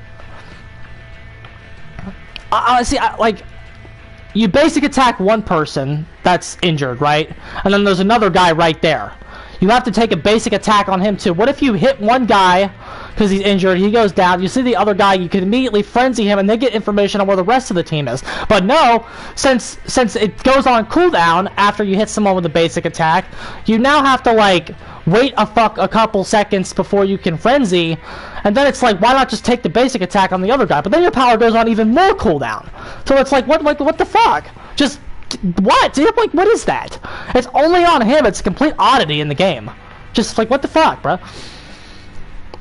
you basic attack one person that's injured, right? And then there's another guy right there. You have to take a basic attack on him too. What if you hit one guy, because he's injured. He goes down. You see the other guy, you can immediately frenzy him and then get information on where the rest of the team is. But no, since it goes on cooldown after you hit someone with a basic attack, you now have to like wait a couple seconds before you can frenzy, and then it's like, why not just take the basic attack on the other guy? But then your power goes on even more cooldown. So it's like, what the fuck? Just what? Like, what is that? It's only on him. It's a complete oddity in the game. Just like, what the fuck, bro?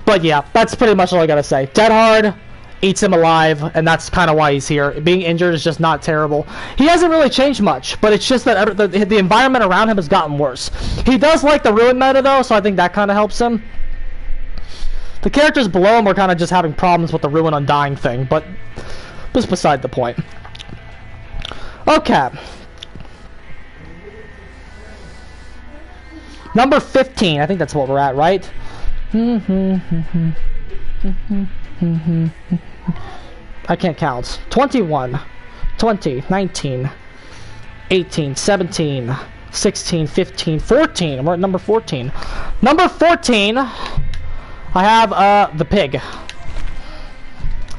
But yeah, that's pretty much all I gotta say. Dead Hard eats him alive, and that's kind of why he's here. Being injured is just not terrible. He hasn't really changed much, but it's just that the environment around him has gotten worse. He does like the Ruin meta, though, so I think that kind of helps him. The characters below him are kind of just having problems with the Ruin Undying thing, but that's beside the point. Okay. Number 15, I think that's what we're at, right? I can't count. 21, 20, 19, 18, 17, 16, 15, 14. We're at number 14. Number 14, I have the pig.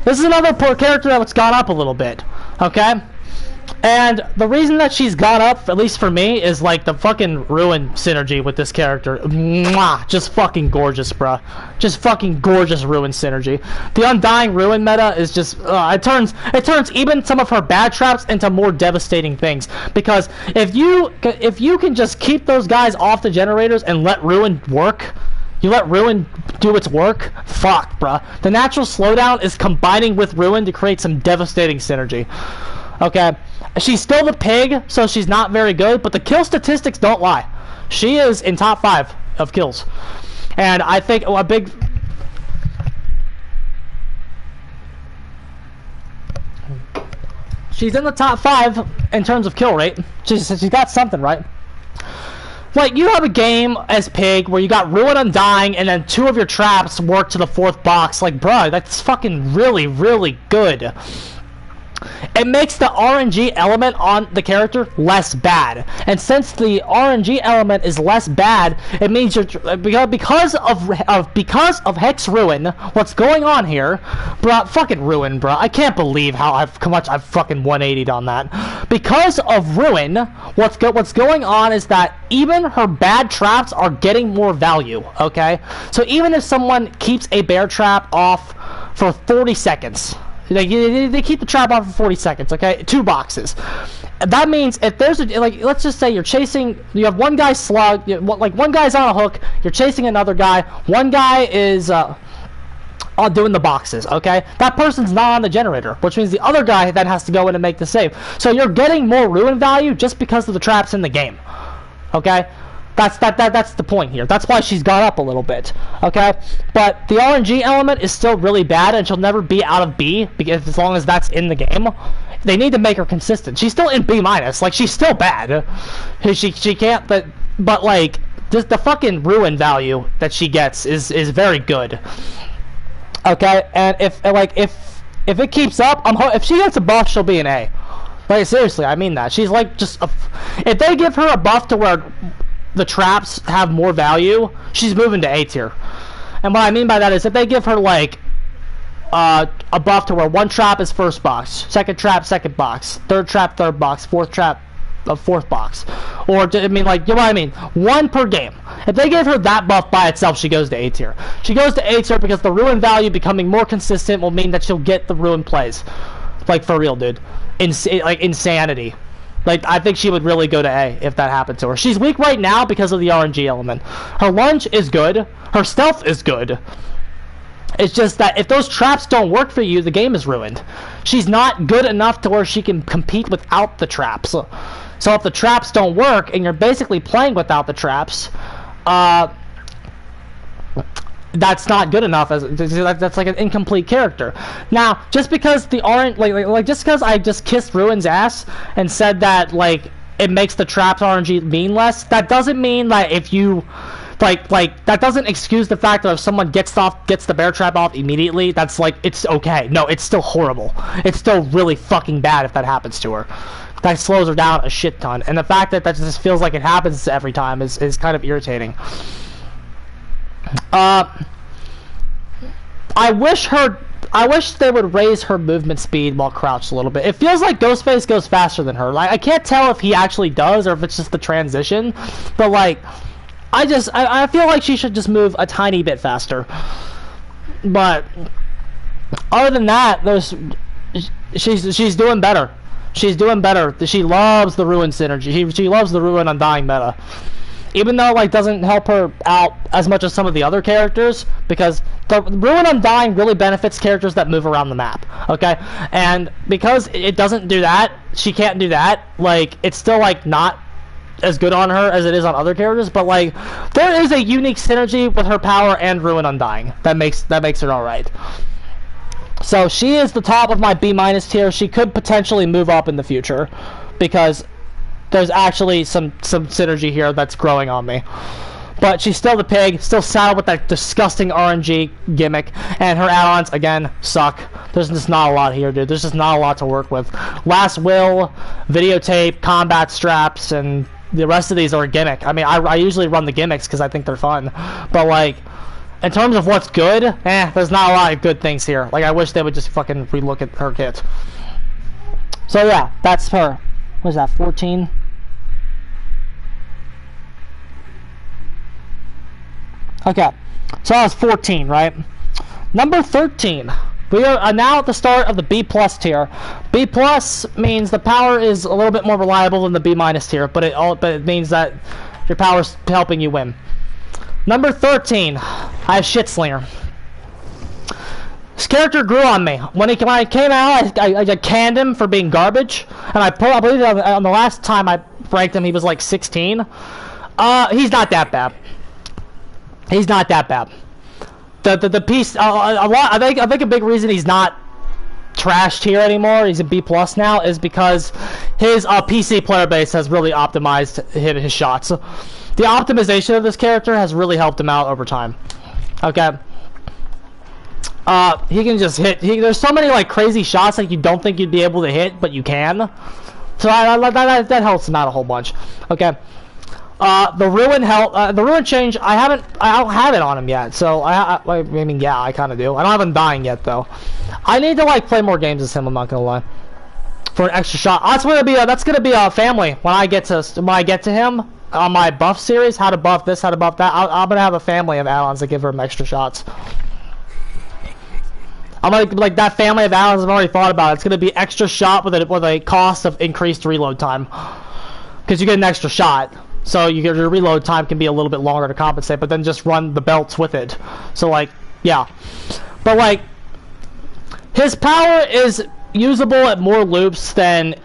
This is another poor character that's gone up a little bit, okay? And the reason that she's gone up, at least for me, is like the fucking Ruin synergy with this character. Mwah! Just fucking gorgeous, bruh. Just fucking gorgeous Ruin synergy. The Undying Ruin meta is just it turns even some of her bad traps into more devastating things. Because if you can just keep those guys off the generators and let Ruin work, you let Ruin do its work, fuck, bruh. The natural slowdown is combining with Ruin to create some devastating synergy. Okay, she's still the pig, so she's not very good, but the kill statistics don't lie. She is in top 5 of kills. And I think a big... She's in the top 5 in terms of kill rate. She's got something, right? Like, you have a game as pig where you got Ruin Undying and then 2 of your traps work to the 4th box. Like, bruh, that's fucking really, really good. It makes the RNG element on the character less bad, and since the RNG element is less bad, it means you're because of Hex Ruin. What's going on here, bruh? Fucking Ruin, bruh. I can't believe how much I've fucking 180'd on that. Because of Ruin, what's going on is that even her bad traps are getting more value. Okay, so even if someone keeps a bear trap off for 40 seconds. They keep the trap on for 40 seconds, okay? 2 boxes. That means if there's a, like, let's just say you have one guy slug, like one guy's on a hook, you're chasing another guy, one guy is doing the boxes, okay? That person's not on the generator, which means the other guy then has to go in and make the save. So you're getting more Ruin value just because of the traps in the game, okay? That's the point here. That's why she's gone up a little bit, okay? But the RNG element is still really bad, and she'll never be out of B because as long as that's in the game. They need to make her consistent. She's still in B-, like she's still bad. She can't, but like the fucking Ruin value that she gets is very good, okay? And if it keeps up, if she gets a buff, she'll be an A. Like seriously, I mean that. She's like if they give her a buff to where the traps have more value, she's moving to A tier. And what I mean by that is if they give her like a buff to where 1 trap is 1st box, 2nd trap 2nd box, 3rd trap 3rd box, 4th trap 4th box, or I mean, like, you know what I mean, 1 per game. If they gave her that buff by itself, she goes to A tier. She goes to A tier because the Ruin value becoming more consistent will mean that she'll get the Ruin plays. Like, for real, dude. Like insanity. Like, I think she would really go to A if that happened to her. She's weak right now because of the RNG element. Her lunge is good. Her stealth is good. It's just that if those traps don't work for you, the game is ruined. She's not good enough to where she can compete without the traps. So if the traps don't work and you're basically playing without the traps, that's not good enough. That's like an incomplete character. Now, just because the just because I just kissed Ruin's ass and said that like it makes the traps RNG mean less, that doesn't mean that if you like that doesn't excuse the fact that if someone gets the bear trap off immediately, that's like it's okay. No, it's still horrible. It's still really fucking bad if that happens to her. That slows her down a shit ton, and the fact that just feels like it happens every time is kind of irritating. I wish they would raise her movement speed while crouched a little bit. It feels like Ghostface goes faster than her. Like, I can't tell if he actually does or if it's just the transition, but like, I feel like she should just move a tiny bit faster. But other than that, she's doing better. She's doing better. She loves the Ruin synergy. She loves the Ruin Undying meta. Even though, like, doesn't help her out as much as some of the other characters, because the Ruin Undying really benefits characters that move around the map, okay? And because it doesn't do that, she can't do that, like, it's still, like, not as good on her as it is on other characters, but, like, there is a unique synergy with her power and Ruin Undying that makes it alright. So she is the top of my B- tier. She could potentially move up in the future, because there's actually some synergy here that's growing on me. But she's still the pig, still saddled with that disgusting RNG gimmick, and her add-ons, again, suck. There's just not a lot here, dude. There's just not a lot to work with. Last Will, videotape, combat straps, and the rest of these are a gimmick. I mean, I usually run the gimmicks because I think they're fun. But, like, in terms of what's good, there's not a lot of good things here. Like, I wish they would just fucking relook at her kit. So, yeah, that's her. What is that, 14? Okay, so that was 14, right? Number 13. We are now at the start of the B+ tier. B+ means the power is a little bit more reliable than the B- tier, but it means that your power's helping you win. Number 13, I have Shitslinger. This character grew on me. When I came out, I canned him for being garbage, and I believe on the last time I ranked him, he was like 16. He's not that bad. He's not that bad. The piece, I think a big reason he's not trashed here anymore, he's a B+ now, is because his PC player base has really optimized his shots. The optimization of this character has really helped him out over time. Okay. He can just hit. There's so many like crazy shots that you don't think you'd be able to hit, but you can. So that helps him out a whole bunch. Okay. The Ruin change, I don't have it on him yet, so I mean, yeah, I kind of do. I don't have him dying yet, though. I need to, like, play more games as him, I'm not gonna lie. For an extra shot. That's gonna be a family when I get to him on my buff series, how to buff this, how to buff that. I'm gonna have a family of add-ons that give him extra shots. I'm like that family of add-ons I've already thought about. It's gonna be extra shot with a cost of increased reload time. Because you get an extra shot. So your reload time can be a little bit longer to compensate, but then just run the belts with it. So, like, yeah. But, like, his power is usable at more loops than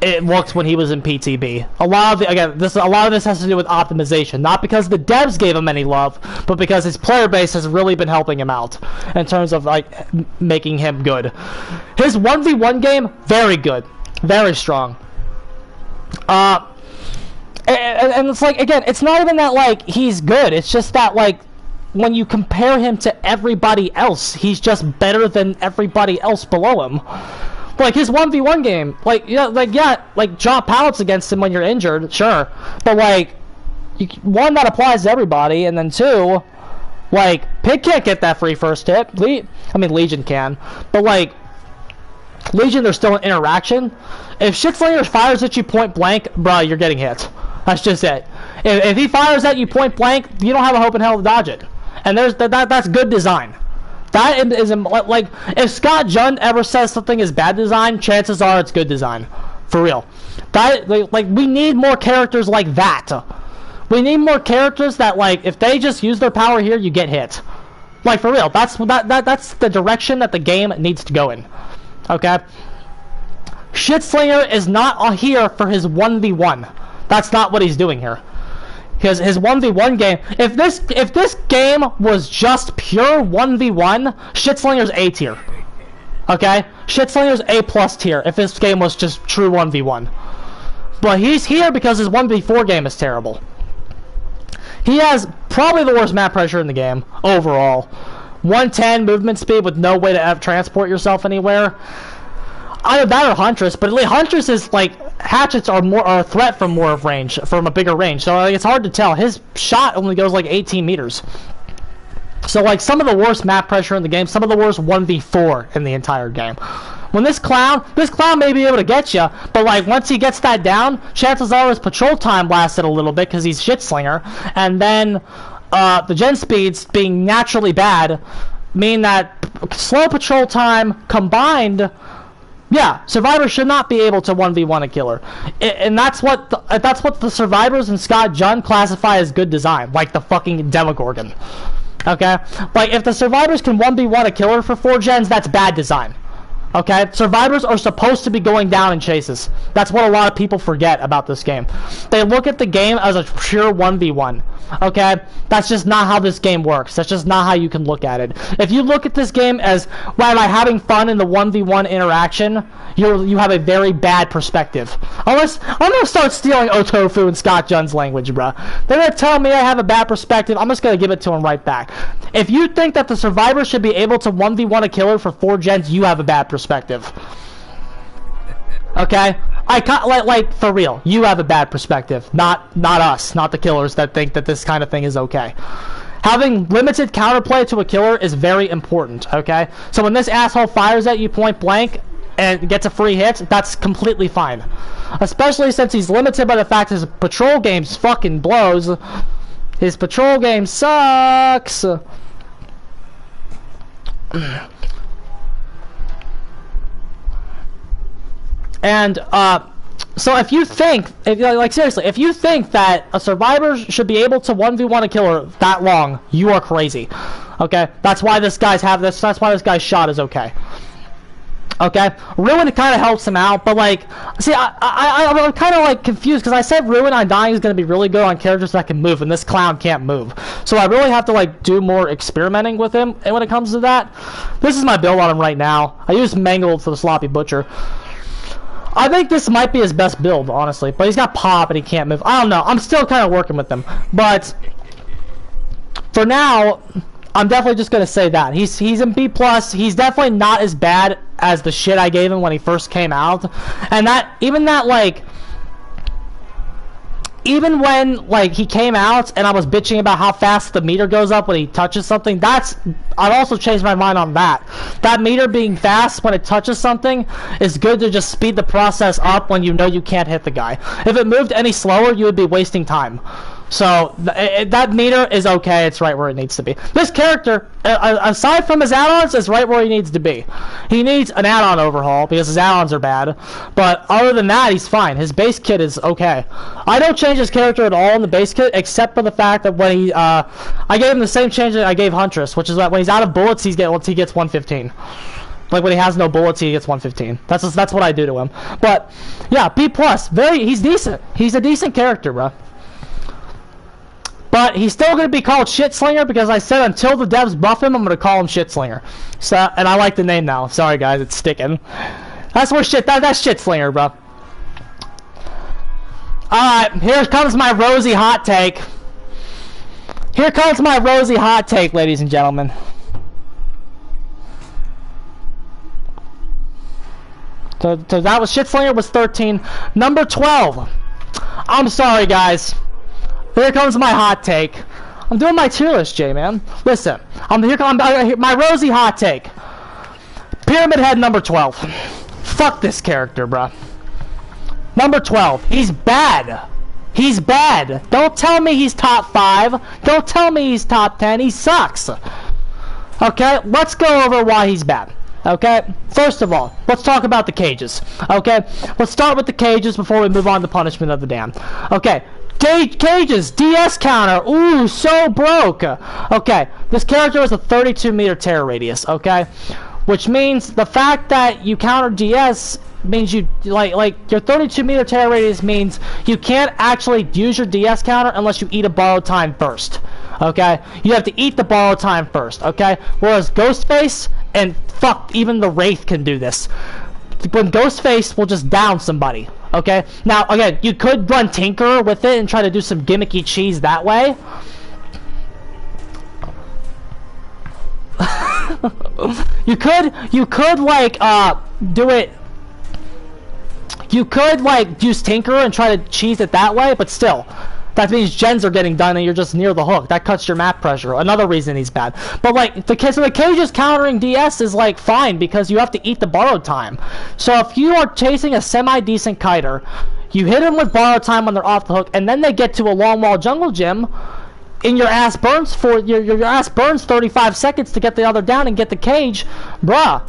it looked when he was in PTB. A lot of this has to do with optimization. Not because the devs gave him any love, but because his player base has really been helping him out in terms of, like, making him good. His 1v1 game, very good. Very strong. And it's like, again, it's not even that, like, he's good. It's just that, like, when you compare him to everybody else, he's just better than everybody else below him. Like, his 1v1 game, like, drop pallets against him when you're injured, sure. But, like, one, that applies to everybody, and then two, like, Pig can't get that free first hit. Legion can. But, like, Legion, there's still an interaction. If Shitslinger fires at you point blank, bruh, you're getting hit. That's just it. If he fires at you point blank, you don't have a hope in hell to dodge it. And that's good design. That is, like, if Scott Jund ever says something is bad design, chances are it's good design. For real. Like, we need more characters like that. We need more characters that, like, if they just use their power here, you get hit. Like, for real. That's the direction that the game needs to go in. Okay? Shitslinger is not here for his 1v1. That's not what he's doing here. Because his 1v1 game, if this game was just pure 1v1, Shitslinger's A tier. Okay? Shitslinger's A+ tier if this game was just true 1v1. But he's here because his 1v4 game is terrible. He has probably the worst map pressure in the game, overall. 110 movement speed with no way to transport yourself anywhere. Either that or Huntress, but at least Huntress is, like, hatchets are a threat from from a bigger range, so, like, it's hard to tell. His shot only goes like 18 meters. So like some of the worst map pressure in the game, some of the worst 1v4 in the entire game. When this clown may be able to get you, but like once he gets that down, chances are his patrol time lasted a little bit because he's shit slinger, and then the gen speeds being naturally bad mean that slow patrol time combined, yeah, survivors should not be able to 1v1 a killer, and that's what the survivors and Scott Junn classify as good design, like the fucking Demogorgon. Okay, like if the survivors can 1v1 a killer for 4 gens, that's bad design. Okay, survivors are supposed to be going down in chases. That's what a lot of people forget about this game. They look at the game as a pure 1v1. Okay, that's just not how this game works. That's just not how you can look at it. If you look at this game as, well, am I having fun in the 1v1 interaction, you have a very bad perspective. I'm gonna start stealing Otofu and Scott Junn's language, bruh. They're gonna tell me I have a bad perspective. I'm just gonna give it to them right back. If you think that the survivors should be able to 1v1 a killer for 4 gens, you have a bad perspective. Okay? Like for real, you have a bad perspective, not us, not the killers that think that this kind of thing is okay. Having limited counterplay to a killer is very important, okay? So when this asshole fires at you point blank and gets a free hit, that's completely fine. Especially since he's limited by the fact his patrol game fucking blows. His patrol game sucks. And so if you think, seriously, if you think that a survivor should be able to 1v1 a killer that long, you are crazy. Okay, that's why this guy's that's why this guy's shot is okay. Okay, Ruin kind of helps him out, but like, see, I'm kind of like confused because I said Ruin Undying is going to be really good on characters that can move, and this clown can't move. So I really have to like do more experimenting with him, and when it comes to that, this is my build on him right now. I use Mangled for the Sloppy Butcher. I think this might be his best build, honestly, but he's got pop and he can't move. I don't know. I'm still kind of working with him, but for now, I'm definitely just gonna say that he's in B+. He's definitely not as bad as the shit I gave him when he first came out, and even when like he came out and I was bitching about how fast the meter goes up when he touches something, I've also changed my mind on that. That meter being fast when it touches something is good to just speed the process up when you know you can't hit the guy. If it moved any slower, you would be wasting time. So that meter is okay. It's right where it needs to be. This character, aside from his add-ons, is right where he needs to be. He needs an add-on overhaul because his add-ons are bad. But other than that, he's fine. His base kit is okay. I don't change his character at all in the base kit, except for the fact that when he, I gave him the same change that I gave Huntress, which is that when he's out of bullets, he gets 115. Like when he has no bullets, he gets 115. That's what I do to him. But yeah, B+. He's decent. He's a decent character, bro. But he's still going to be called Shitslinger because I said until the devs buff him, I'm going to call him Shitslinger. So, and I like the name now. Sorry, guys, it's sticking. That's where that's Shitslinger, bro. Alright, here comes my rosy hot take. Here comes my rosy hot take, ladies and gentlemen. So that was Shitslinger was 13. Number 12. I'm sorry, guys. Here comes my hot take. I'm doing my tier list, J-Man. Listen, my rosy hot take. Pyramid Head number 12. Fuck this character, bruh. Number 12. He's bad. He's bad. Don't tell me he's top 5. Don't tell me he's top 10. He sucks. Okay, let's go over why he's bad. Okay, first of all, let's talk about the cages. Okay, let's start with the cages before we move on to Punishment of the Damned. Okay. Cages, DS counter, ooh, so broke. Okay, this character has a 32-meter terror radius, okay? Which means the fact that you counter DS means you, like your 32-meter terror radius means you can't actually use your DS counter unless you eat a borrowed time first, okay? You have to eat the borrowed time first, okay? Whereas Ghostface, and fuck, even the Wraith can do this. When Ghostface will just down somebody, okay? Now, again, you could run Tinker with it and try to do some gimmicky cheese that way. you could like, do it... You could, like, use Tinker and try to cheese it that way, but still. That means gens are getting done and you're just near the hook. That cuts your map pressure. Another reason he's bad. But like so the cages countering DS is like fine because you have to eat the borrowed time. So if you are chasing a semi-decent kiter, you hit them with borrowed time when they're off the hook, and then they get to a long wall jungle gym, and your ass burns for your ass burns 35 seconds to get the other down and get the cage, bruh.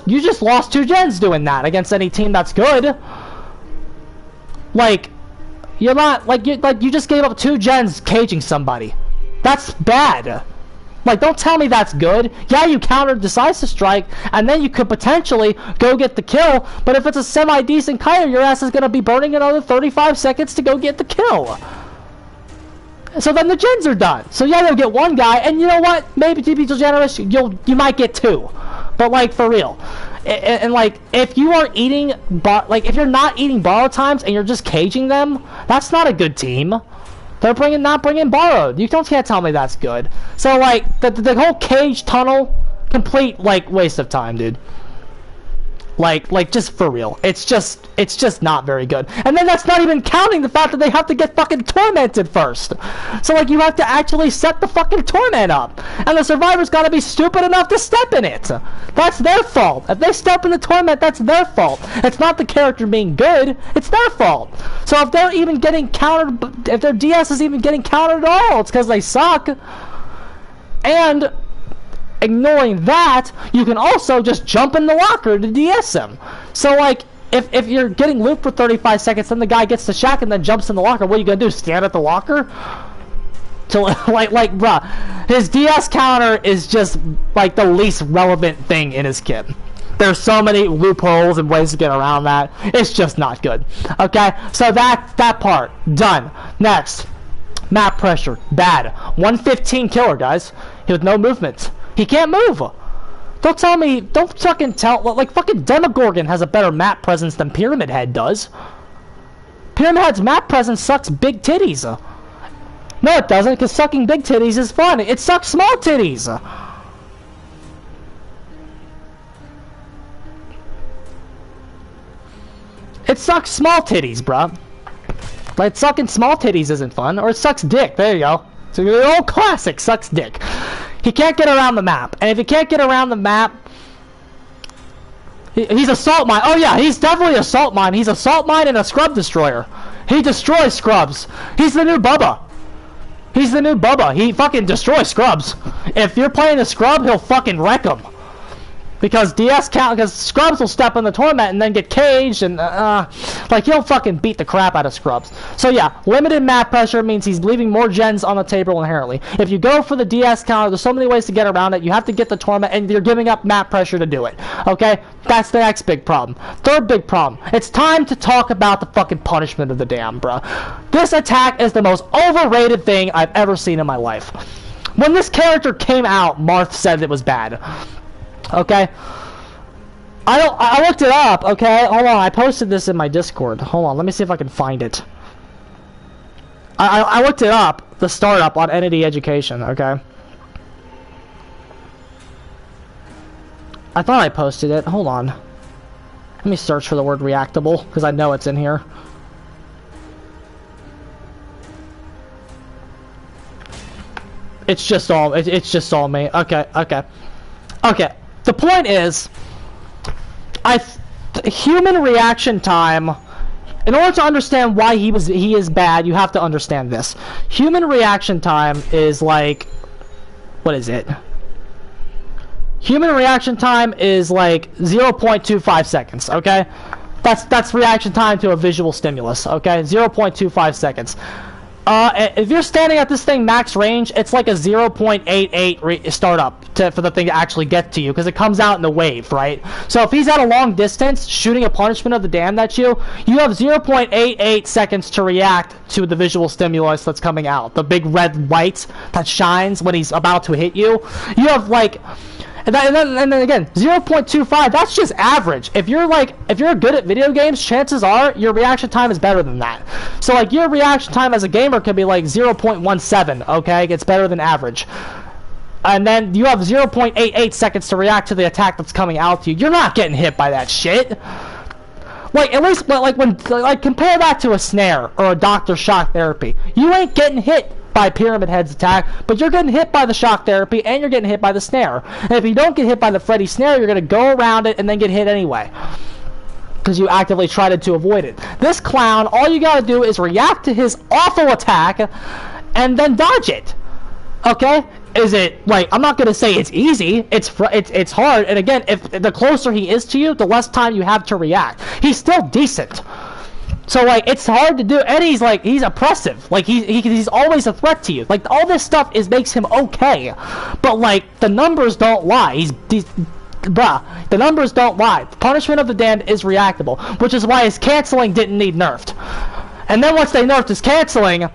You just lost 2 gens doing that against any team that's good. Like. You're not, you just gave up 2 gens caging somebody. That's bad. Like, don't tell me that's good. Yeah, you countered Decisive Strike, and then you could potentially go get the kill, but if it's a semi-decent kiter, your ass is going to be burning another 35 seconds to go get the kill. So then the gens are done. So yeah, you'll get 1 guy, and you know what? Maybe to be generous, you might get 2. But like, for real. And like, if you are eating, if you're not eating borrowed times and you're just caging them, that's not a good team. They're not bringing borrowed. You can't tell me that's good. So like, the whole cage tunnel, complete like waste of time, dude. Like just for real, it's just not very good. And then that's not even counting the fact that they have to get fucking tormented first. So like, you have to actually set the fucking torment up, and the survivor's got to be stupid enough to step in it. That's their fault. If they step in the torment, that's their fault. It's not the character being good. It's their fault. So if they're even getting countered, if their DS is even getting countered at all, it's because they suck. And ignoring that, you can also just jump in the locker to DS him. So like, if you're getting looped for 35 seconds, then the guy gets the Shaq and then jumps in the locker, what are you gonna do, stand at the locker? To like bruh, his DS counter is just like the least relevant thing in his kit. There's so many loopholes and ways to get around that. It's just not good. Okay, so that part done. Next, map pressure, bad. 115 killer, guys. He with no movement. He can't move. Don't tell me, don't fucking tell, like fucking Demogorgon has a better map presence than Pyramid Head does. Pyramid Head's map presence sucks big titties. No, it doesn't, because sucking big titties is fun. It sucks small titties. It sucks small titties, bruh. Like, sucking small titties isn't fun, or it sucks dick. There you go. So the old classic, sucks dick. He can't get around the map, and if he can't get around the map, he's a salt mine. Oh yeah, he's definitely a salt mine. He's a salt mine and a scrub destroyer. He destroys scrubs. He's the new Bubba. He's the new Bubba. He fucking destroys scrubs. If you're playing a scrub, he'll fucking wreck them. Because because scrubs will step in the torment and then get caged, and like, he'll fucking beat the crap out of scrubs. So yeah, limited map pressure means he's leaving more gens on the table inherently. If you go for the DS counter, there's so many ways to get around it. You have to get the torment, and you're giving up map pressure to do it. Okay, that's the next big problem. Third big problem. It's time to talk about the fucking punishment of the dam, bruh. This attack is the most overrated thing I've ever seen in my life. When this character came out, Marth said it was bad. Okay, I looked it up. Okay, hold on, I posted this in my Discord. Hold on, let me see if I can find it. I looked it up, the startup on Entity Education. Okay, I thought I posted it. Hold on, let me search for the word reactable because I know it's in here. It's just all me. Okay. The point is, human reaction time. In order to understand why he is bad, you have to understand this. Human reaction time is like, what is it? Human reaction time is like 0.25 seconds. Okay, that's reaction time to a visual stimulus. Okay, 0.25 seconds. If you're standing at this thing max range, it's like a 0.88 startup for the thing to actually get to you, because it comes out in a wave, right? So if he's at a long distance, shooting a punishment of the damned at you, you have 0.88 seconds to react to the visual stimulus that's coming out. The big red light that shines when he's about to hit you. You have like... And then again, 0.25, that's just average. If you're good at video games, chances are your reaction time is better than that. So like, your reaction time as a gamer could be like 0.17, okay? It's better than average. And then you have 0.88 seconds to react to the attack that's coming out to you. You're not getting hit by that shit. Like, at least, like, when, like, compare that to a snare or a Dr. Shock therapy. You ain't getting hit by Pyramid Head's attack, but you're getting hit by the shock therapy, and you're getting hit by the snare. And if you don't get hit by the Freddy snare, you're going to go around it and then get hit anyway, because you actively tried to avoid it. This clown, all you got to do is react to his awful attack, and then dodge it. Okay? Is it, like, I'm not going to say it's easy, it's hard, and again, if the closer he is to you, the less time you have to react. He's still decent. So, like, it's hard to do, and he's, like, he's oppressive. Like, he's always a threat to you. Like, all this stuff makes him okay. But, like, the numbers don't lie. Bruh, the numbers don't lie. Punishment of the Damned is reactable, which is why his canceling didn't need nerfed. And then once they nerfed his canceling,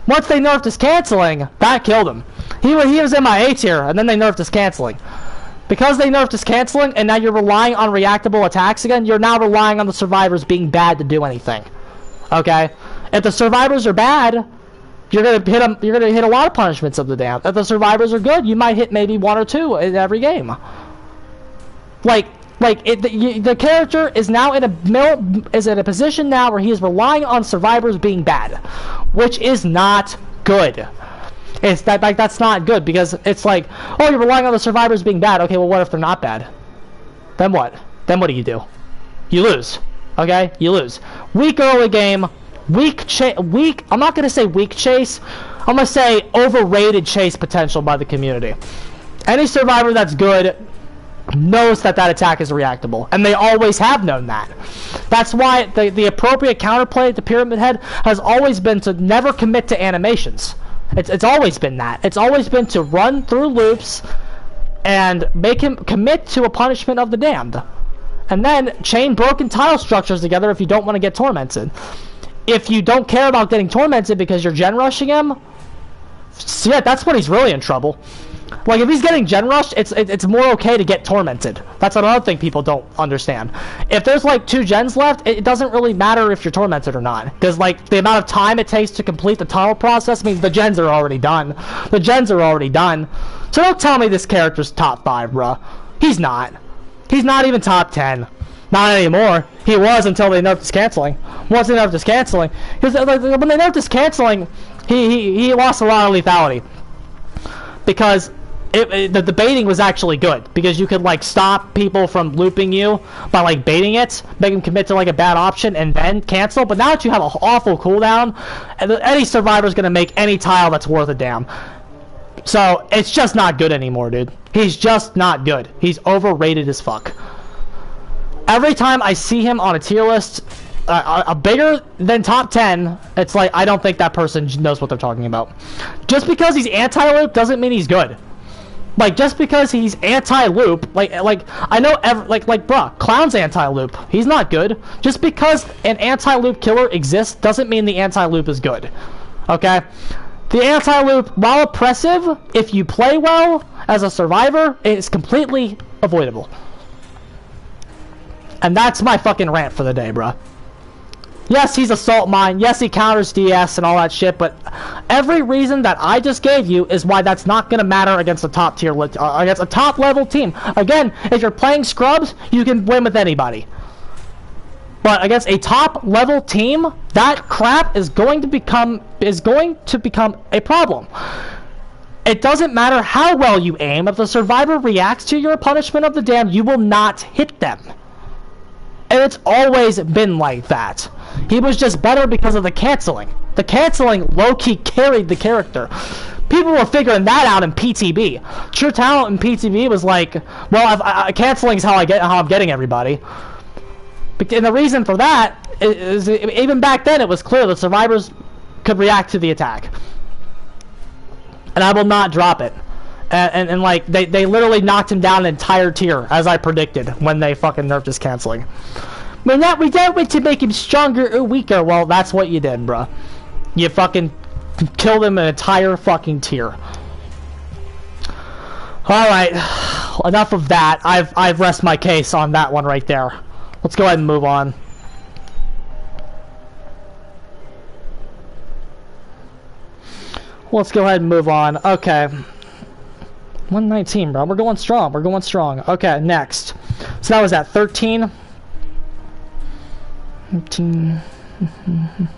that killed him. He was in my A tier, and then they nerfed his canceling. Because they nerfed his canceling, and now you're relying on reactable attacks again, you're now relying on the survivors being bad to do anything. Okay? If the survivors are bad, you're gonna hit a lot of punishments of the Damned. If the survivors are good, you might hit maybe 1 or 2 in every game. The character is now in a position now where he is relying on survivors being bad, which is not good. It's that, like, that's not good, because it's like, oh, you're relying on the survivors being bad. Okay, well, what if they're not bad? Then what? Then what do? You lose. Okay? You lose. Weak early game. I'm not gonna say weak chase. I'm gonna say overrated chase potential by the community. Any survivor that's good knows that attack is reactable, and they always have known that. That's why the appropriate counterplay to Pyramid Head has always been to never commit to animations. It's always been that. It's always been to run through loops and make him commit to a punishment of the Damned. And then chain broken tile structures together if you don't want to get tormented. If you don't care about getting tormented because you're gen rushing him, yeah, that's when he's really in trouble. Like, if he's getting gen rushed, it's more okay to get tormented. That's another thing people don't understand. If there's, like, 2 gens left, it doesn't really matter if you're tormented or not. Because, like, the amount of time it takes to complete the tunnel process means the gens are already done. The gens are already done. So don't tell me this character's top 5, bruh. He's not. He's not even top 10. Not anymore. He was until they nerfed his canceling. Once they nerfed his canceling, because like, when they nerfed his canceling, he lost a lot of lethality. Because the baiting was actually good, because you could, like, stop people from looping you by, like, baiting it, make them commit to, like, a bad option and then cancel. But now that you have an awful cooldown, any survivor's gonna make any tile that's worth a damn. So it's just not good anymore, dude. He's just not good. He's overrated as fuck. Every time I see him on a tier list, bigger than top 10, it's like, I don't think that person knows what they're talking about. Just because he's anti-loop doesn't mean he's good. Like, just because he's anti-loop, like I know, bruh, Clown's anti-loop. He's not good. Just because an anti-loop killer exists doesn't mean the anti-loop is good. Okay? The anti-loop, while oppressive, if you play well as a survivor, is completely avoidable. And that's my fucking rant for the day, bruh. Yes, he's Assault Mine. Yes, he counters DS and all that shit, but every reason that I just gave you is why that's not going to matter against a top tier, against a top level team. Again, if you're playing Scrubs, you can win with anybody. But against a top level team, that crap is going to become a problem. It doesn't matter how well you aim. If the survivor reacts to your punishment of the Damned, you will not hit them. And it's always been like that. He was just better because of the canceling. The canceling low-key carried the character. People were figuring that out in PTB. True talent in PTB was like, well, canceling is how I'm getting everybody. And the reason for that is even back then it was clear the survivors could react to the attack. And I will not drop it. And like, they literally knocked him down an entire tier, as I predicted, when they fucking nerfed his canceling. We don't want to make him stronger or weaker. Well, that's what you did, bruh. You fucking killed him an entire fucking tier. Alright, enough of that. I've rest my case on that one right there. Let's go ahead and move on. Let's go ahead and move on. Okay. 119, bro. We're going strong. We're going strong. Okay, next. So that was at 13. 13. That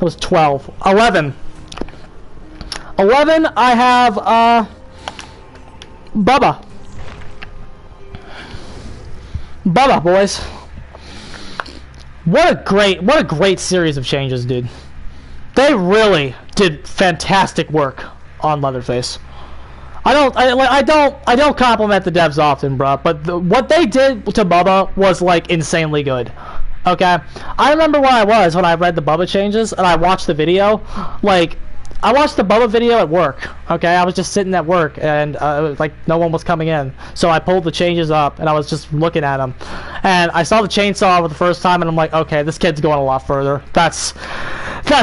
was 12. 11. 11, I have, Bubba. Bubba, boys. What a great series of changes, dude. They really did fantastic work on Leatherface. I don't compliment the devs often, bro, but what they did to Bubba was like insanely good. Okay, I remember where I was when I read the Bubba changes and I watched the video. Like, I watched the Bubba video at work. Okay, I was just sitting at work and like no one was coming in, so I pulled the changes up and I was just looking at them, and I saw the chainsaw for the first time and I'm like, okay, this kid's going a lot further. That's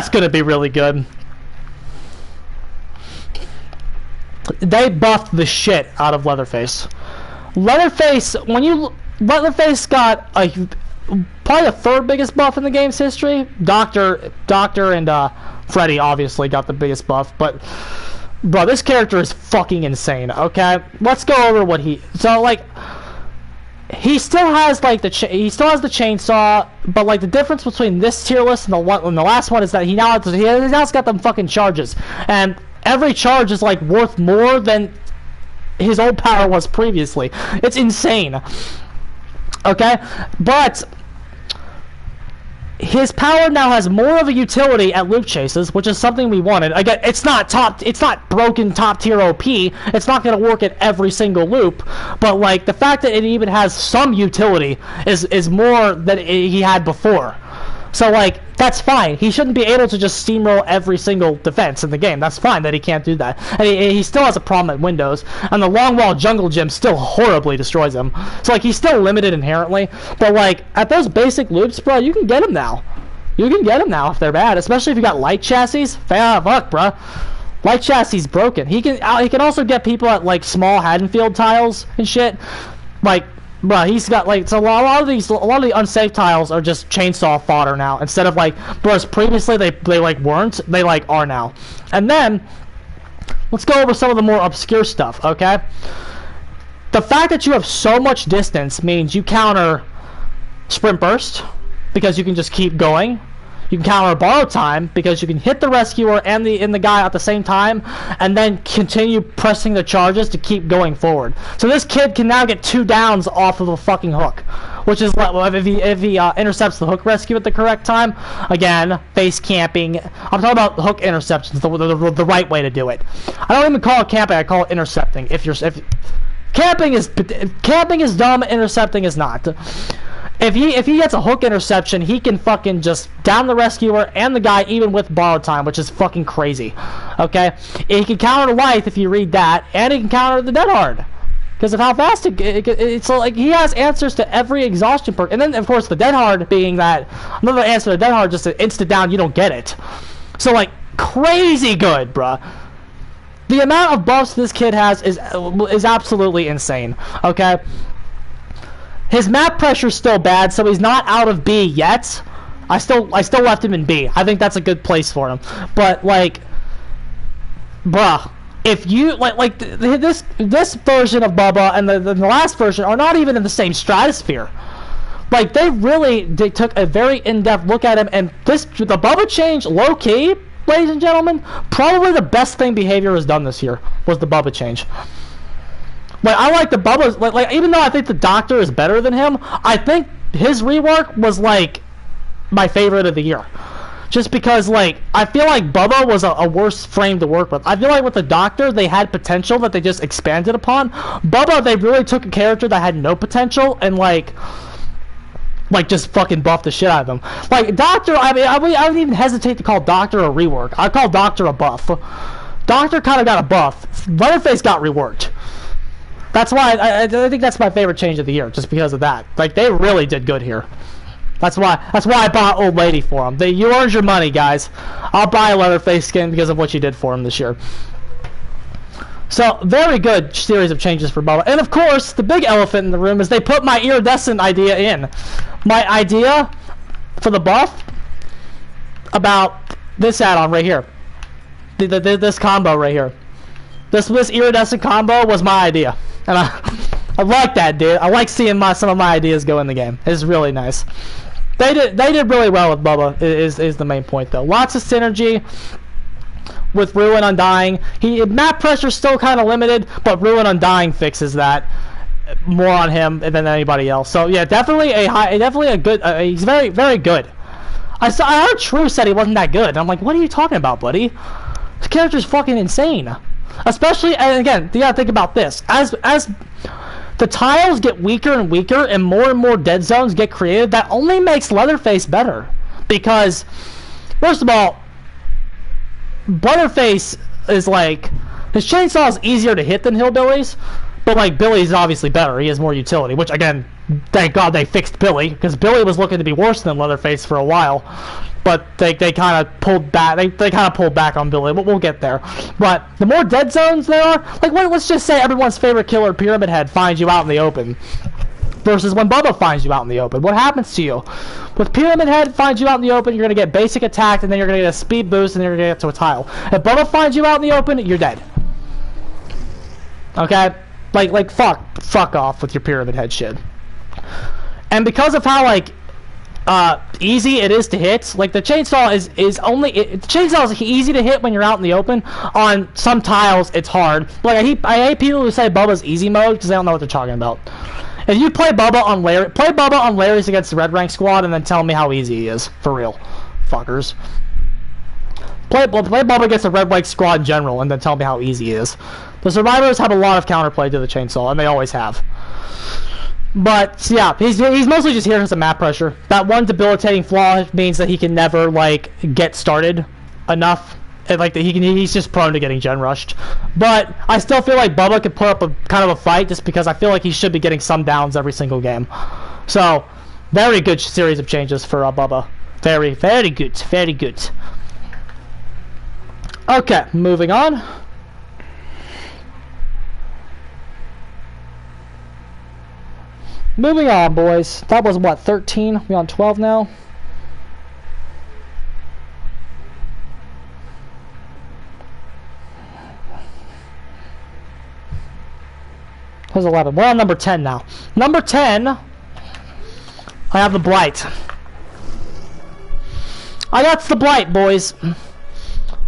gonna be really good. They buffed the shit out of Leatherface. Leatherface got probably the third biggest buff in the game's history. Doctor and Freddy obviously got the biggest buff, but bro, this character is fucking insane. Okay, let's go over what he still has like the chainsaw, but like the difference between this tier list and the last one is that he now's got them fucking charges, and every charge is like worth more than his old power was previously. It's insane. Okay, but his power now has more of a utility at loop chases, which is something we wanted. Again, it's not broken top tier OP. It's not going to work at every single loop, but like the fact that it even has some utility is more than he had before. So like that's fine. He shouldn't be able to just steamroll every single defense in the game. That's fine that he can't do that. And he still has a problem at windows, and the long wall jungle gym still horribly destroys him. So like he's still limited inherently, but like at those basic loops, bro, you can get him now. You can get him now if they're bad, especially if you got light chassis. Fuck, bro. Light chassis broken. He can also get people at like small Haddonfield tiles and shit. Like, bro, he's got like, so a lot of the unsafe tiles are just chainsaw fodder now, instead of like, bros, previously they like weren't, they like are now. And then let's go over some of the more obscure stuff. Okay, the fact that you have so much distance means you counter sprint burst because you can just keep going. You can counter borrow time because you can hit the rescuer and the guy at the same time, and then continue pressing the charges to keep going forward. So this kid can now get 2 downs off of a fucking hook, which is if he intercepts the hook rescue at the correct time. Again, face camping. I'm talking about hook interceptions, the right way to do it. I don't even call it camping. I call it intercepting. If camping is dumb, intercepting is not. If he gets a hook interception, he can fucking just down the rescuer and the guy even with borrowed time, which is fucking crazy. Okay? He can counter Wraith if you read that, and he can counter the Dead Hard because of how fast it's like he has answers to every exhaustion perk. And then, of course, the Dead Hard being that another answer to Dead Hard, just an instant down, you don't get it. So, like, crazy good, bruh. The amount of buffs this kid has is absolutely insane. Okay? His map pressure's still bad, so he's not out of B yet. I still left him in B. I think that's a good place for him. But like, bruh, if you this version of Bubba and the last version are not even in the same stratosphere. Like they took a very in-depth look at him, and the Bubba change, low key, ladies and gentlemen, probably the best thing Behavior has done this year was the Bubba change. Like, I like the Bubba's, like, even though I think the Doctor is better than him, I think his rework was, like, my favorite of the year. Just because, like, I feel like Bubba was a worse frame to work with. I feel like with the Doctor, they had potential that they just expanded upon. Bubba, they really took a character that had no potential and, like just fucking buffed the shit out of him. Like, Doctor, I wouldn't even hesitate to call Doctor a rework. I'd call Doctor a buff. Doctor kind of got a buff. Leatherface got reworked. That's why I think that's my favorite change of the year, just because of that. Like, they really did good here. That's why I bought Old Lady for him. You earned your money, guys. I'll buy a Leatherface skin because of what you did for him this year. So, very good series of changes for Bubba. And of course, the big elephant in the room is they put my iridescent idea in. My idea for the buff about this add-on right here. This combo right here. This iridescent combo was my idea. And I like that, dude. I like seeing some of my ideas go in the game. It's really nice. They did really well with Bubba. Is the main point though. Lots of synergy with Ruin Undying. Map pressure's still kind of limited, but Ruin Undying fixes that more on him than anybody else. So yeah, definitely a good. He's very, very good. I heard True said he wasn't that good. And I'm like, what are you talking about, buddy? This character's fucking insane. Especially, and again, you gotta think about this. As the tiles get weaker and weaker, and more dead zones get created, that only makes Leatherface better. Because, first of all, Leatherface is like, his chainsaw is easier to hit than Hillbilly's, but like Billy's obviously better. He has more utility, which again, thank God they fixed Billy, because Billy was looking to be worse than Leatherface for a while. But they kind of pulled back. They kind of pulled back on Billy, but we'll get there. But the more dead zones there are, like let's just say everyone's favorite killer, Pyramid Head, finds you out in the open, versus when Bubba finds you out in the open. What happens to you? With Pyramid Head finds you out in the open, you're gonna get basic attack, and then you're gonna get a speed boost, and then you're gonna get to a tile. If Bubba finds you out in the open, you're dead. Okay, like fuck off with your Pyramid Head shit. And because of how like easy it is to hit, like the chainsaw the chainsaw is easy to hit when you're out in the open. On some tiles it's hard. Like I hate people who say Bubba's easy mode because they don't know what they're talking about. If you play Bubba on Larry's against the Red Rank squad and then tell me how easy he is, for real, fuckers. Play Bubba against the Red Rank squad in general and then tell me how easy he is. The survivors have a lot of counterplay to the chainsaw, and they always have. But yeah, he's mostly just here because of map pressure. That one debilitating flaw means that he can never like get started enough. And, like he's just prone to getting gen rushed. But I still feel like Bubba could put up a kind of a fight just because I feel like he should be getting some downs every single game. So very good series of changes for Bubba. Very, very good, very good. Okay, moving on. Moving on, boys. That was what, 13? We on 12 now? That was 11. We're on number 10 now. Number 10, I have the Blight. I got the Blight, boys.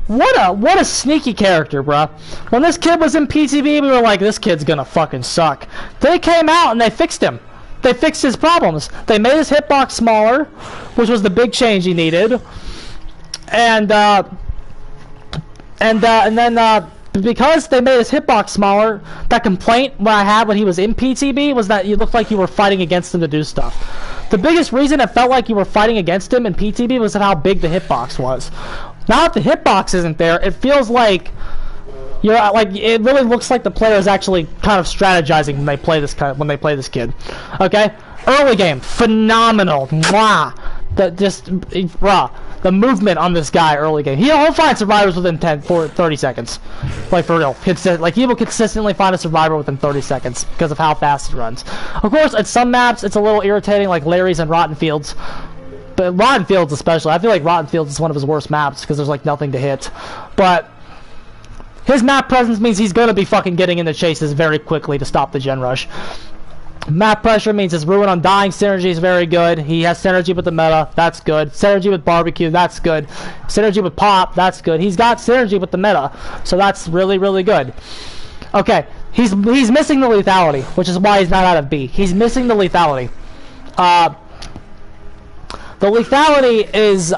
What a sneaky character, bruh. When this kid was in PTB, we were like, this kid's gonna fucking suck. They came out and they fixed him. They fixed his problems. They made his hitbox smaller, which was the big change he needed. And then because they made his hitbox smaller, that complaint I had when he was in PTB was that you looked like you were fighting against him to do stuff. The biggest reason it felt like you were fighting against him in PTB was how big the hitbox was. Now that the hitbox isn't there, it feels like you're like, it really looks like the player is actually kind of strategizing when they play this kid. Okay, early game, phenomenal. Mwah. The movement on this guy early game. He'll find survivors within 30 seconds. Like for real, like he will consistently find a survivor within 30 seconds because of how fast it runs. Of course, at some maps it's a little irritating, like Larry's and Rotten Fields. But Rotten Fields especially, I feel like Rotten Fields is one of his worst maps because there's like nothing to hit. But his map presence means he's gonna be fucking getting into chases very quickly to stop the gen rush. Map pressure means his Ruin Undying synergy is very good. He has synergy with the meta, that's good. Synergy with barbecue, that's good. Synergy with pop, that's good. He's got synergy with the meta, so that's really, really good. Okay, he's missing the lethality, which is why he's not out of B. He's missing the lethality. The lethality is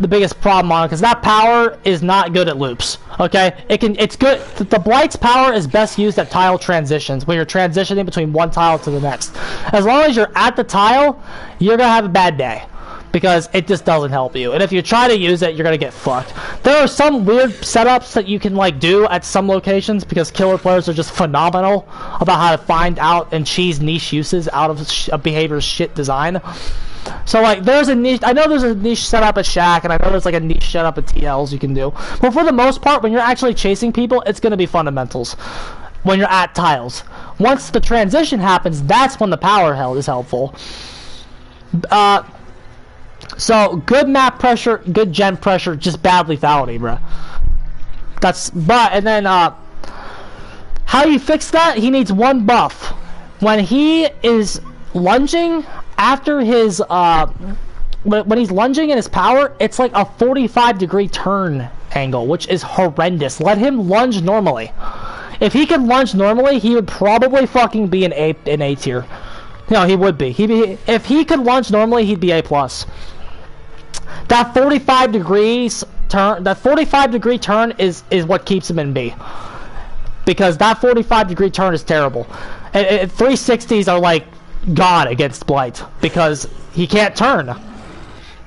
the biggest problem on it because that power is not good at loops. Okay, it's good. The Blight's power is best used at tile transitions when you're transitioning between one tile to the next. As long as you're at the tile, you're gonna have a bad day because it just doesn't help you. And if you try to use it, you're gonna get fucked. There are some weird setups that you can like do at some locations because killer players are just phenomenal about how to find out and cheese niche uses out of a behavior's shit design. So like there's a niche, I know there's a niche setup at Shaq, and I know there's like a niche setup at TLs you can do. But for the most part, when you're actually chasing people, it's going to be fundamentals. When you're at tiles. Once the transition happens, that's when the power is helpful. So good map pressure, good gen pressure, just bad lethality, bruh. And then how you fix that? He needs one buff. When he is lunging after his when he's lunging in his power, it's like a 45-degree turn angle, which is horrendous. Let him lunge normally. If he could lunge normally, he would probably fucking be an A tier. No, he would be. If he could lunge normally, he'd be A+. That 45 degrees turn, that 45-degree turn is what keeps him in B. Because that 45-degree turn is terrible. And 360s are like God against Blight because he can't turn.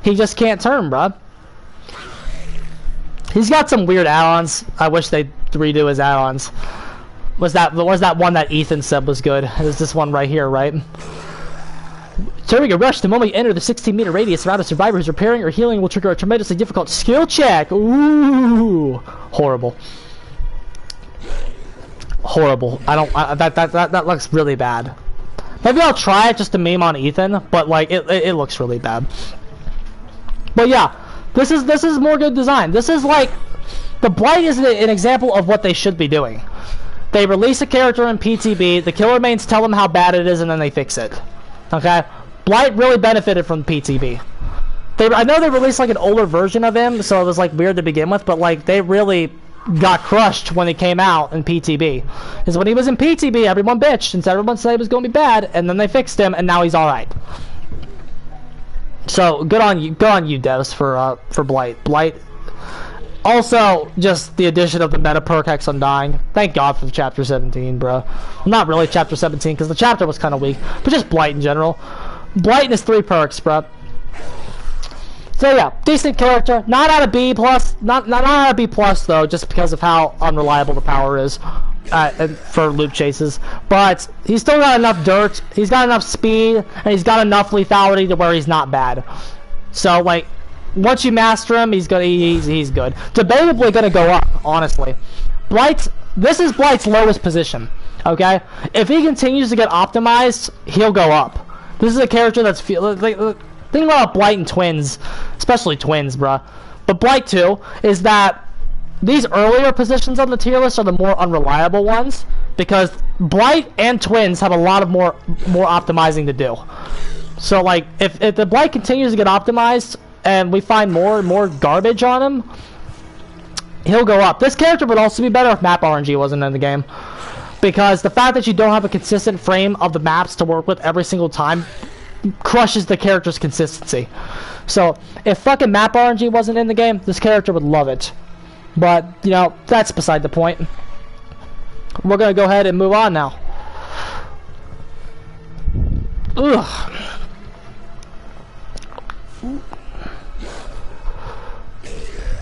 He just can't turn, bruh. He's got some weird add-ons. I wish they'd redo his add-ons. Was that one that Ethan said was good? There's this one right here, right? During a rush, the moment you enter the 16-meter radius around a survivor who's repairing or healing will trigger a tremendously difficult skill check. Ooh, horrible. Horrible. That looks really bad. Maybe I'll try it just to meme on Ethan, but like it looks really bad. But yeah, this is more good design. This is like the Blight is an example of what they should be doing. They release a character in PTB, the killer mains tell them how bad it is, and then they fix it. Okay? Blight really benefited from PTB. I know they released like an older version of him, so it was like weird to begin with, but like they really got crushed when he came out in PTB. Because when he was in PTB, everyone bitched and everyone said it was going to be bad, and then they fixed him, and now he's alright. So good on you, devs, for Blight. Blight. Also, just the addition of the meta perk Hex Undying. Thank God for Chapter 17, bro. Well, not really Chapter 17, because the chapter was kind of weak, but just Blight in general. Blight and his 3 perks, bro. So yeah, decent character. Not out of B+, not out of B+, though, just because of how unreliable the power is for loop chases. But he's still got enough dirt, he's got enough speed, and he's got enough lethality to where he's not bad. So, like, once you master him, he's good. Debatably gonna go up, honestly. This is Blight's lowest position, okay? If he continues to get optimized, he'll go up. This is a character that's think about Blight and Twins, especially Twins, bruh. But Blight 2 is that these earlier positions on the tier list are the more unreliable ones because Blight and Twins have a lot of more optimizing to do. So like if the Blight continues to get optimized and we find more and more garbage on him, he'll go up. This character would also be better if map RNG wasn't in the game, because the fact that you don't have a consistent frame of the maps to work with every single time crushes the character's consistency. So if fucking map RNG wasn't in the game, this character would love it. But you know, that's beside the point. We're gonna go ahead and move on now. Ugh.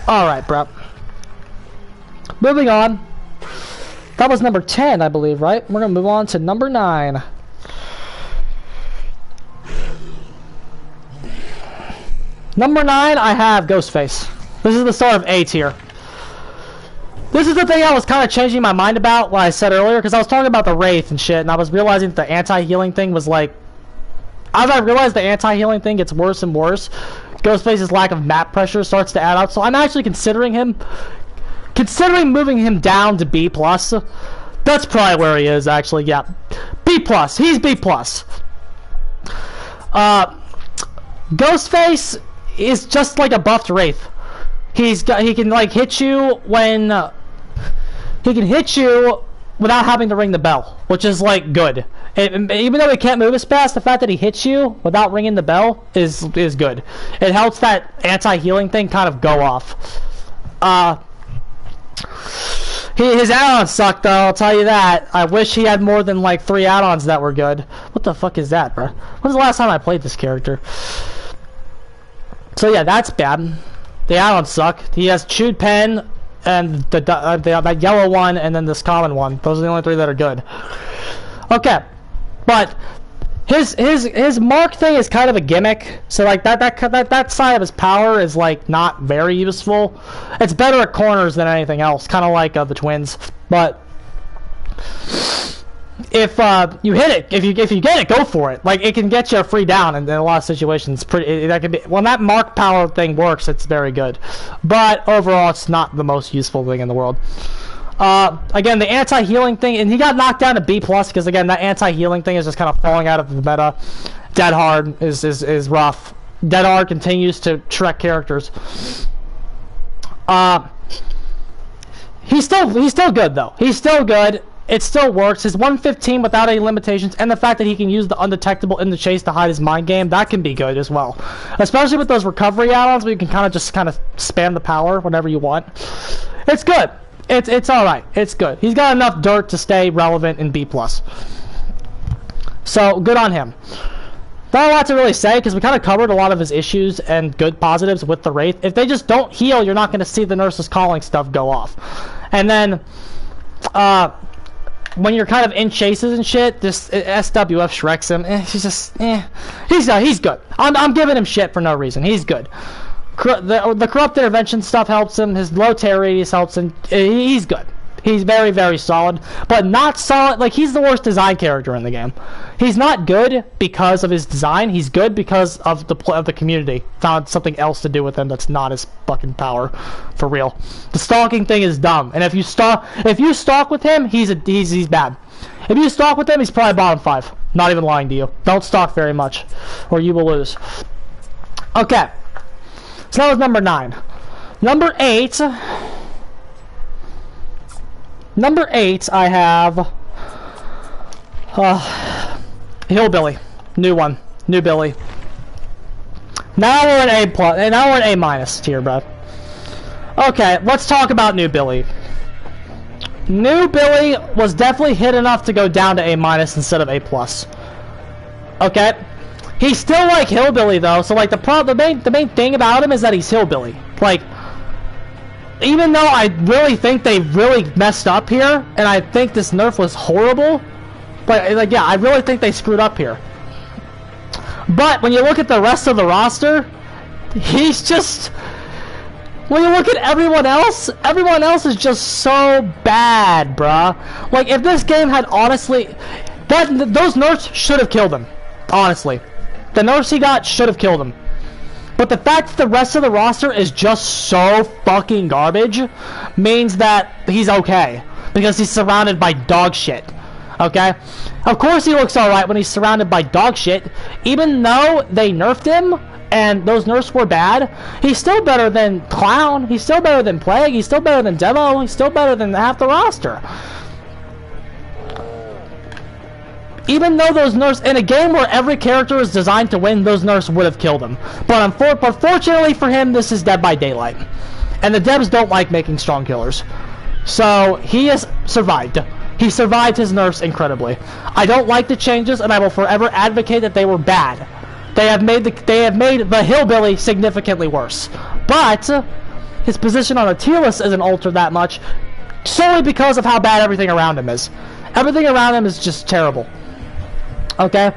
Alright, bro. Moving on. That was number 10, I believe, right? We're gonna move on to number 9. Number 9, I have Ghostface. This is the start of A tier. This is the thing I was kind of changing my mind about what I said earlier, because I was talking about the Wraith and shit, and I was realizing that the anti-healing thing was like... As I realized the anti-healing thing gets worse and worse, Ghostface's lack of map pressure starts to add up, so I'm actually considering moving him down to B+. That's probably where he is, actually, yeah. B+, he's B+. Ghostface is just like a buffed Wraith. He can like hit you when he can hit you without having to ring the bell, which is like good. Even though he can't move as fast, the fact that he hits you without ringing the bell is good. It helps that anti-healing thing kind of go off. His add-ons suck, though, I'll tell you that. I wish he had more than like 3 add-ons that were good. What the fuck is that, bro? When's the last time I played this character? So yeah, that's bad. The add-ons suck. He has Chewed Pen and that yellow one, and then this common one. Those are the only 3 that are good. Okay, but his mark thing is kind of a gimmick. So like that side of his power is like not very useful. It's better at corners than anything else, kind of like the Twins. But if you hit it, if you get it, go for it. Like it can get you a free down in a lot of situations. That can be when that mark power thing works. It's very good, but overall, it's not the most useful thing in the world. Again, the anti-healing thing, and he got knocked down to B+, because again, that anti-healing thing is just kind of falling out of the meta. Dead hard is rough. Dead R continues to Shrek characters. He's still good though. He's still good. It still works. His 115 without any limitations, and the fact that he can use the undetectable in the chase to hide his mind game, that can be good as well. Especially with those recovery add-ons where you can kind of spam the power whenever you want. It's good. It's alright. It's good. He's got enough dirt to stay relevant in B+. So, good on him. Not a lot to really say, because we kind of covered a lot of his issues and good positives with the Wraith. If they just don't heal, you're not going to see the nurse's calling stuff go off. And then, when you're kind of in chases and shit, this SWF Shreks him. He's just, he's good. I'm giving him shit for no reason. He's good. The corrupt intervention stuff helps him. His low tear radius helps him. He's good. He's very, very solid, but not solid. Like, he's the worst design character in the game. He's not good because of his design. He's good because of the community found something else to do with him that's not his fucking power, for real. The stalking thing is dumb, and if you stalk with him, he's bad. If you stalk with him, he's probably bottom 5. Not even lying to you. Don't stalk very much, or you will lose. Okay, so that was number 9. Number 8. Number 8, I have Hillbilly, new one, new Billy. Now we're an A+, now we're an A- tier, bro. Okay, let's talk about new Billy. New Billy was definitely hit enough to go down to A- instead of A+. Okay, he's still like Hillbilly though, so like the main thing about him is that he's Hillbilly. Like, even though I really think they really messed up here, and I think this nerf was horrible, but like, yeah, I really think they screwed up here. But when you look at the rest of the roster, he's just, when you look at everyone else is just so bad, bruh. Like, if this game had honestly, those nerfs should have killed him. Honestly, the nerfs he got should have killed him. But the fact that the rest of the roster is just so fucking garbage means that he's okay, because he's surrounded by dog shit. Okay? Of course he looks alright when he's surrounded by dog shit. Even though they nerfed him, and those nerfs were bad, he's still better than Clown, he's still better than Plague, he's still better than Demo, he's still better than half the roster. Even though those nerfs, in a game where every character is designed to win, those nerfs would have killed him. But fortunately for him, this is Dead by Daylight. And the devs don't like making strong killers. So, he has survived. He survived his nerfs incredibly. I don't like the changes, and I will forever advocate that they were bad. They have made the Hillbilly significantly worse. But, his position on a tier list isn't altered that much, solely because of how bad everything around him is. Everything around him is just terrible. Okay.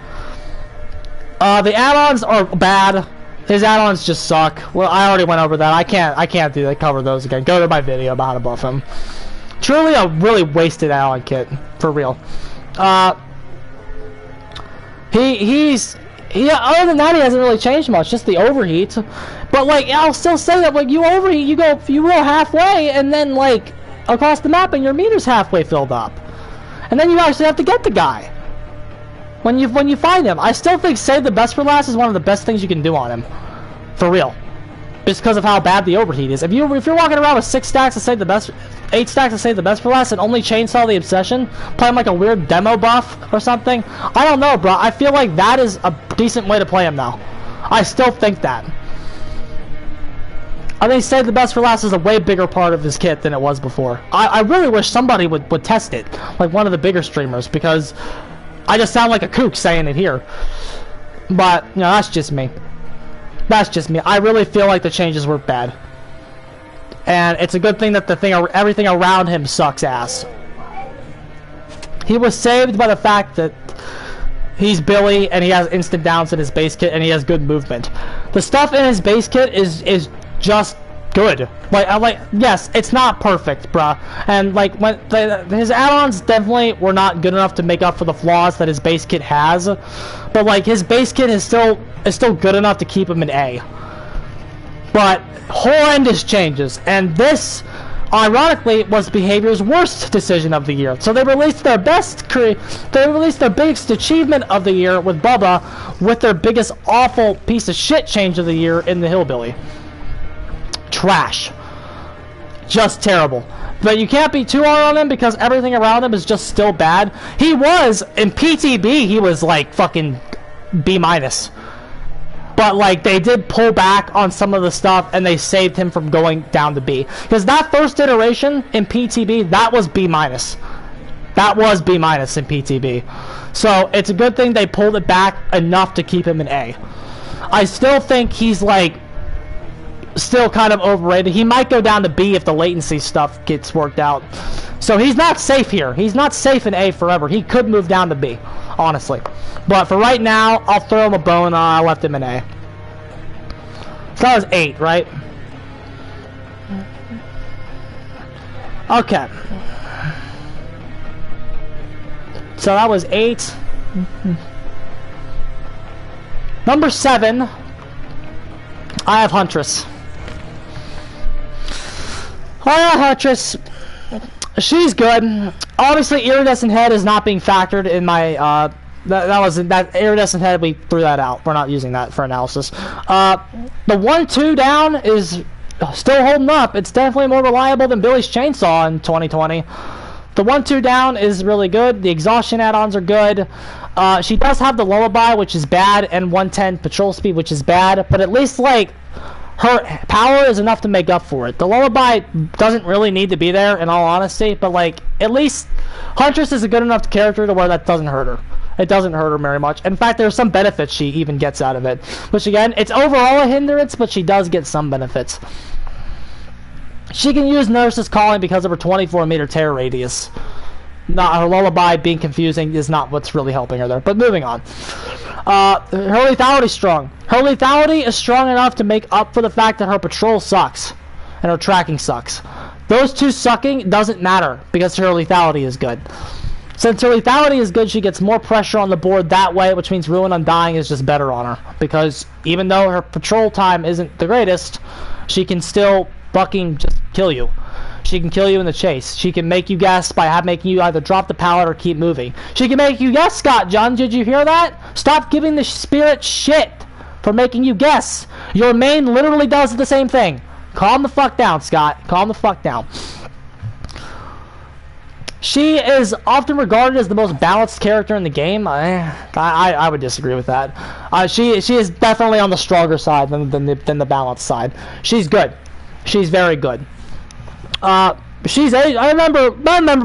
The add-ons are bad. His add-ons just suck. Well, I already went over that. I can't cover those again. Go to my video about how to buff him. Truly a really wasted add-on kit, for real. Other than that, he hasn't really changed much. Just the overheat. But like, I'll still say that like, you overheat, you roll halfway, and then like across the map, and your meter's halfway filled up, and then you actually have to get the guy. When you find him, I still think save the best for last is one of the best things you can do on him, for real. Just because of how bad the overheat is. If you're walking around with 6 stacks to save the best, 8 stacks to save the best for last, and only chainsaw the obsession, playing like a weird demo buff or something, I don't know, bro. I feel like that is a decent way to play him now. I still think that. I think save the best for last is a way bigger part of his kit than it was before. I really wish somebody would test it, like one of the bigger streamers, because I just sound like a kook saying it here. But, you know, that's just me. That's just me. I really feel like the changes were bad. And it's a good thing that everything around him sucks ass. He was saved by the fact that he's Billy and he has instant downs in his base kit and he has good movement. The stuff in his base kit is just good. Like, yes, it's not perfect, bruh. And like, when his add-ons definitely were not good enough to make up for the flaws that his base kit has. But like, his base kit is still good enough to keep him in A. But horrendous changes, and this ironically, was Behavior's worst decision of the year. So they released their biggest achievement of the year with Bubba, with their biggest awful piece of shit change of the year in the Hillbilly. Trash. Just terrible. But you can't be too hard on him because everything around him is just still bad. He was, in PTB, he was like fucking B-. But like they did pull back on some of the stuff and they saved him from going down to B. Because that first iteration in PTB, that was B-. That was B- in PTB. So it's a good thing they pulled it back enough to keep him an A. I still think he's like still kind of overrated. He might go down to B if the latency stuff gets worked out. So he's not safe here. He's not safe in A forever. He could move down to B, honestly. But for right now, I'll throw him a bone. I left him in A. So that was 8, right? Okay. So that was 8. Number 7, I have Huntress. Oh yeah, Huntress. She's good. Obviously, Iridescent Head is not being factored in my, that Iridescent Head, we threw that out. We're not using that for analysis. The 1-2 down is still holding up. It's definitely more reliable than Billy's Chainsaw in 2020. The 1-2 down is really good. The exhaustion add-ons are good. She does have the Lullaby, which is bad, and 110 patrol speed, which is bad. But at least, like, her power is enough to make up for it. The Lullaby doesn't really need to be there, in all honesty. But, like, at least Huntress is a good enough character to where that doesn't hurt her. It doesn't hurt her very much. In fact, there's some benefits she even gets out of it. Which, again, it's overall a hindrance, but she does get some benefits. She can use Nurse's Calling because of her 24-meter terror radius. Not her Lullaby being confusing is not what's really helping her there. But moving on. Her lethality is strong. Her lethality is strong enough to make up for the fact that her patrol sucks. And her tracking sucks. Those two sucking doesn't matter because her lethality is good. Since her lethality is good, she gets more pressure on the board that way, which means Ruin Undying is just better on her. Because even though her patrol time isn't the greatest, she can still fucking just kill you. She can kill you in the chase. She can make you guess by making you either drop the pallet or keep moving. She can make you guess, Scott John. Did you hear that? Stop giving the spirit shit for making you guess. Your main literally does the same thing. Calm the fuck down, Scott. Calm the fuck down. She is often regarded as the most balanced character in the game. I would disagree with that. She is definitely on the stronger side than the balanced side. She's good. She's very good. I remember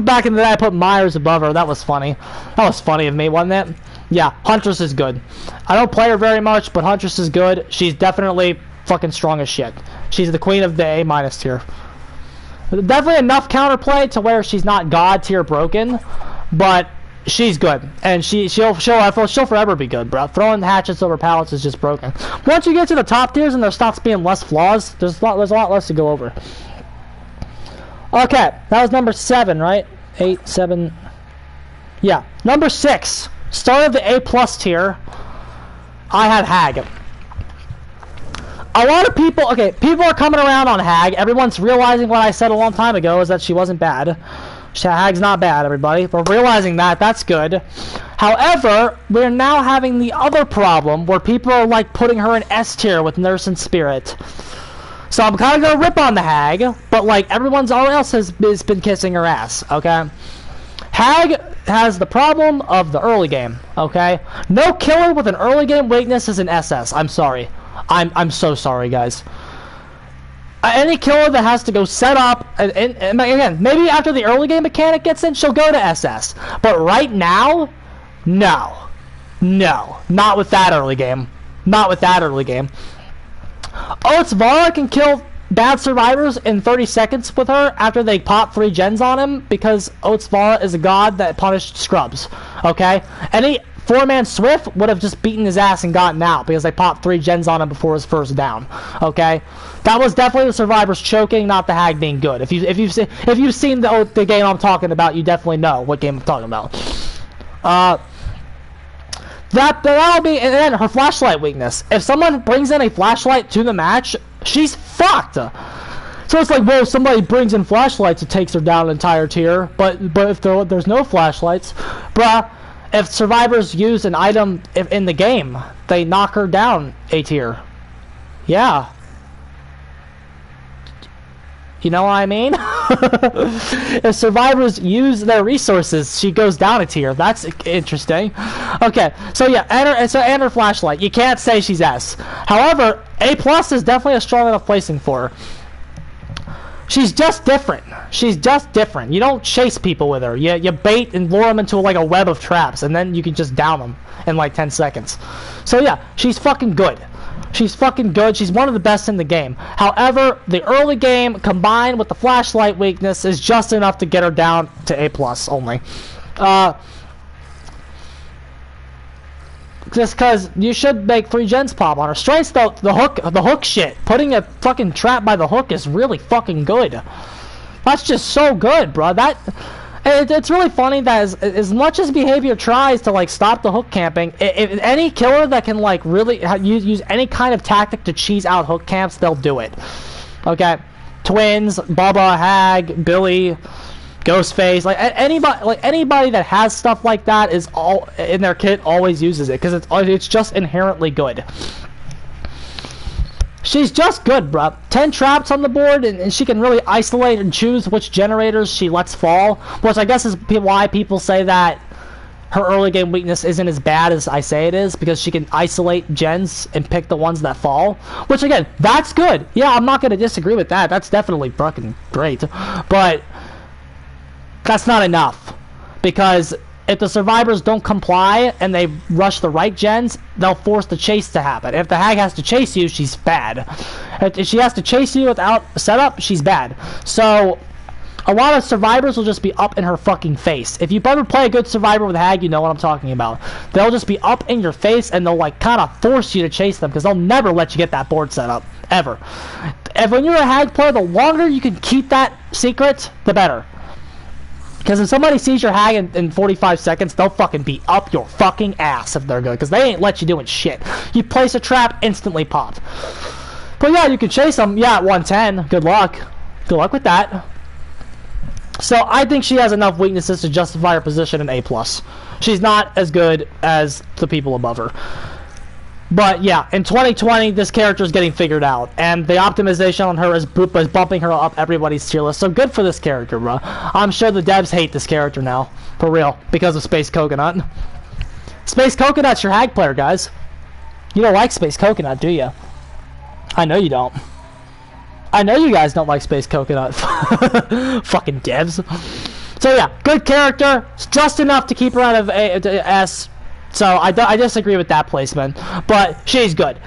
back in the day I put Myers above her. That was funny. That was funny of me, wasn't it? Yeah, Huntress is good. I don't play her very much, but Huntress is good. She's definitely fucking strong as shit. She's the queen of the A- tier. Definitely enough counterplay to where she's not God tier broken, but she's good, and she'll forever be good, bro. Throwing hatchets over pallets is just broken. Once you get to the top tiers and there stops being less flaws, there's a lot less to go over. Okay, that was number 7, right? 8, 7. Yeah, number 6. Start of the A+ tier. I had Hag. A lot of people, people are coming around on Hag. Everyone's realizing what I said a long time ago is that she wasn't bad. Hag's not bad, everybody. We're realizing that. That's good. However, we're now having the other problem where people are like putting her in S tier with Nurse and Spirit. So I'm kind of going to rip on the Hag, but like everyone else has been kissing her ass, okay? Hag has the problem of the early game, okay? No killer with an early game weakness is an SS. I'm sorry. I'm so sorry, guys. Any killer that has to go set up, and again, maybe after the early game mechanic gets in, she'll go to SS. But right now, no. No. Not with that early game. Not with that early game. Oates Vara can kill bad survivors in 30 seconds with her after they pop 3 gens on him because Oates Vara is a god that punished scrubs. Okay? Any 4-man Swift would have just beaten his ass and gotten out because they popped 3 gens on him before his first down. Okay? That was definitely the survivors choking, not the Hag being good. If you've seen the game I'm talking about, you definitely know what game I'm talking about. That'll be, and then her flashlight weakness. If someone brings in a flashlight to the match, she's fucked. So it's like, whoa, somebody brings in flashlights, it takes her down an entire tier. But if there's no flashlights, bruh, if survivors use an item in the game, they knock her down a tier. Yeah. You know what I mean? If survivors use their resources, she goes down a tier. That's interesting. Okay, so yeah, and her flashlight. You can't say she's S. However, A+ is definitely a strong enough placing for her. She's just different. She's just different. You don't chase people with her. You bait and lure them into like a web of traps, and then you can just down them in like 10 seconds. So yeah, she's fucking good. She's fucking good. She's one of the best in the game. However, the early game combined with the flashlight weakness is just enough to get her down to A+ only. Just because you should make 3 gens pop on her. Strengths, though, the hook shit. Putting a fucking trap by the hook is really fucking good. That's just so good, bro. It's really funny that as much as behavior tries to like stop the hook camping, if any killer that can like really use any kind of tactic to cheese out hook camps, they'll do it. Okay, Twins, Bubba, Hag, Billy, Ghostface, like anybody that has stuff like that is all in their kit always uses it because it's just inherently good. She's just good, bruh. 10 traps on the board, and she can really isolate and choose which generators she lets fall, which I guess is why people say that her early game weakness isn't as bad as I say it is, because she can isolate gens and pick the ones that fall, which again, that's good. Yeah, I'm not going to disagree with that. That's definitely fucking great, but that's not enough, because if the survivors don't comply and they rush the right gens, they'll force the chase to happen. If the hag has to chase you, she's bad. If she has to chase you without setup, she's bad. So a lot of survivors will just be up in her fucking face. If you've ever played a good survivor with hag, you know what I'm talking about. They'll just be up in your face and they'll like kind of force you to chase them because they'll never let you get that board set up, ever. And when you're a hag player, the longer you can keep that secret, the better. Because if somebody sees your hag in 45 seconds, they'll fucking be up your fucking ass if they're good. Because they ain't let you doing shit. You place a trap, instantly pop. But yeah, you can chase them. Yeah, at 110. Good luck. Good luck with that. So I think she has enough weaknesses to justify her position in A+. She's not as good as the people above her. But yeah, in 2020, this character is getting figured out, and the optimization on her is bumping her up everybody's tier list. So good for this character, bro. I'm sure the devs hate this character now, for real, because of Space Coconut. Space Coconut's your hag player, guys. You don't like Space Coconut, do you? I know you don't. I know you guys don't like Space Coconut. Fucking devs. So yeah, good character. It's just enough to keep her out of S. So I disagree with that placement, but she's good.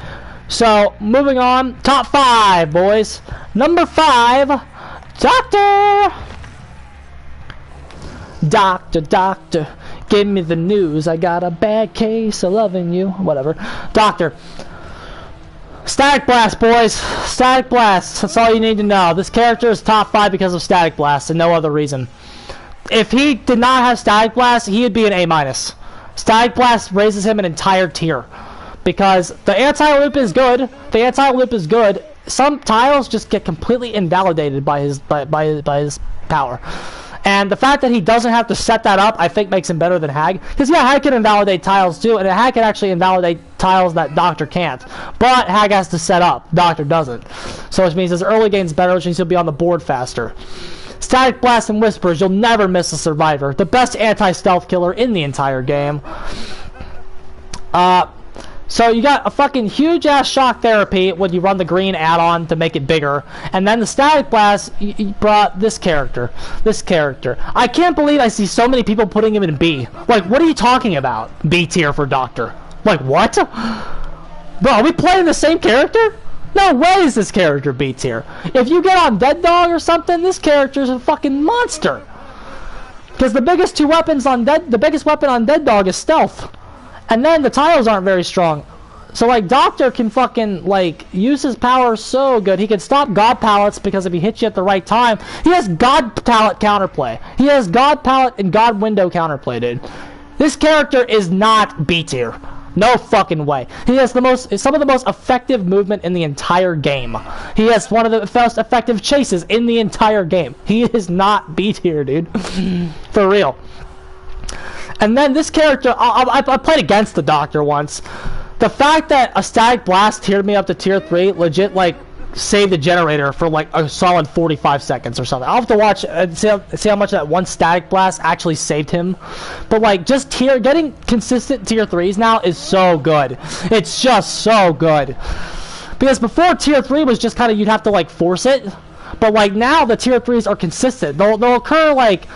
So moving on, top 5, boys. Number 5, Doctor. Doctor, give me the news. I got a bad case of loving you. Whatever. Doctor. Static Blast, boys. Static Blast. That's all you need to know. This character is top 5 because of Static Blast and no other reason. If he did not have Static Blast, he would be an A-. Static Blast raises him an entire tier. Because the anti-loop is good. The anti-loop is good. Some tiles just get completely invalidated by his power. And the fact that he doesn't have to set that up, I think makes him better than Hag. Because yeah, Hag can invalidate tiles too, and Hag can actually invalidate tiles that Doctor can't. But Hag has to set up. Doctor doesn't. So which means his early game's better, which means he'll be on the board faster. Static Blast and Whispers, you'll never miss a survivor. The best anti-stealth killer in the entire game. So you got a fucking huge-ass shock therapy when you run the green add-on to make it bigger. And then the Static Blast brought this character. This character. I can't believe I see so many people putting him in B. Like, what are you talking about? B tier for Doctor. Like, what? Bro, are we playing the same character? No way is this character B tier. If you get on Dead Dog or something, this character's a fucking monster. Because the biggest weapon on Dead Dog is stealth. And then the tiles aren't very strong. So like Doctor can fucking like use his power so good. He can stop God Pallets because if he hits you at the right time, he has God Pallet counterplay. He has God Pallet and God Window counterplay, dude. This character is not B tier. No fucking way. He has some of the most effective movement in the entire game. He has one of the most effective chases in the entire game. He is not B tier, dude. For real. And then this character, I played against the Doctor once. The fact that a Static Blast tiered me up to tier 3 legit, like, saved the generator for like a solid 45 seconds or something. I'll have to watch and see how much that one Static Blast actually saved him. But like, just getting consistent tier 3s now is so good. It's just so good. Because before tier 3 was just kind of, you'd have to like force it. But like now the tier 3s are consistent. They'll occur like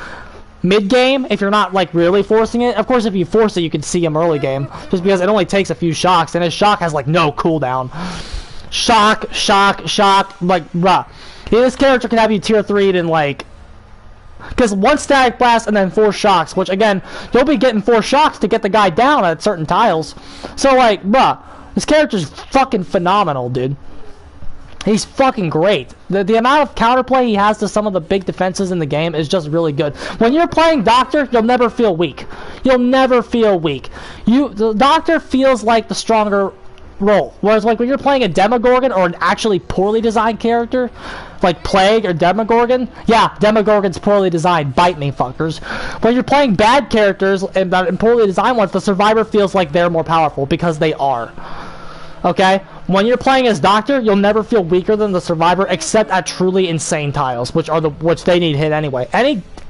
mid-game if you're not like really forcing it. Of course, if you force it, you can see him early game. Just because it only takes a few shocks, and his shock has like no cooldown. Shock, like, bruh. This character can have you tier 3'd in, like... Because one Static Blast and then 4 shocks, which, again, you'll be getting 4 shocks to get the guy down at certain tiles. So, like, bruh, this character's fucking phenomenal, dude. He's fucking great. The amount of counterplay he has to some of the big defenses in the game is just really good. When you're playing Doctor, you'll never feel weak. You'll never feel weak. The Doctor feels like the stronger role. Whereas like when you're playing a Demogorgon or an actually poorly designed character, like Plague or Demogorgon, yeah, Demogorgon's poorly designed. Bite me, fuckers. When you're playing bad characters and poorly designed ones, the Survivor feels like they're more powerful because they are. Okay? When you're playing as Doctor, you'll never feel weaker than the Survivor except at truly insane tiles, which they need hit anyway.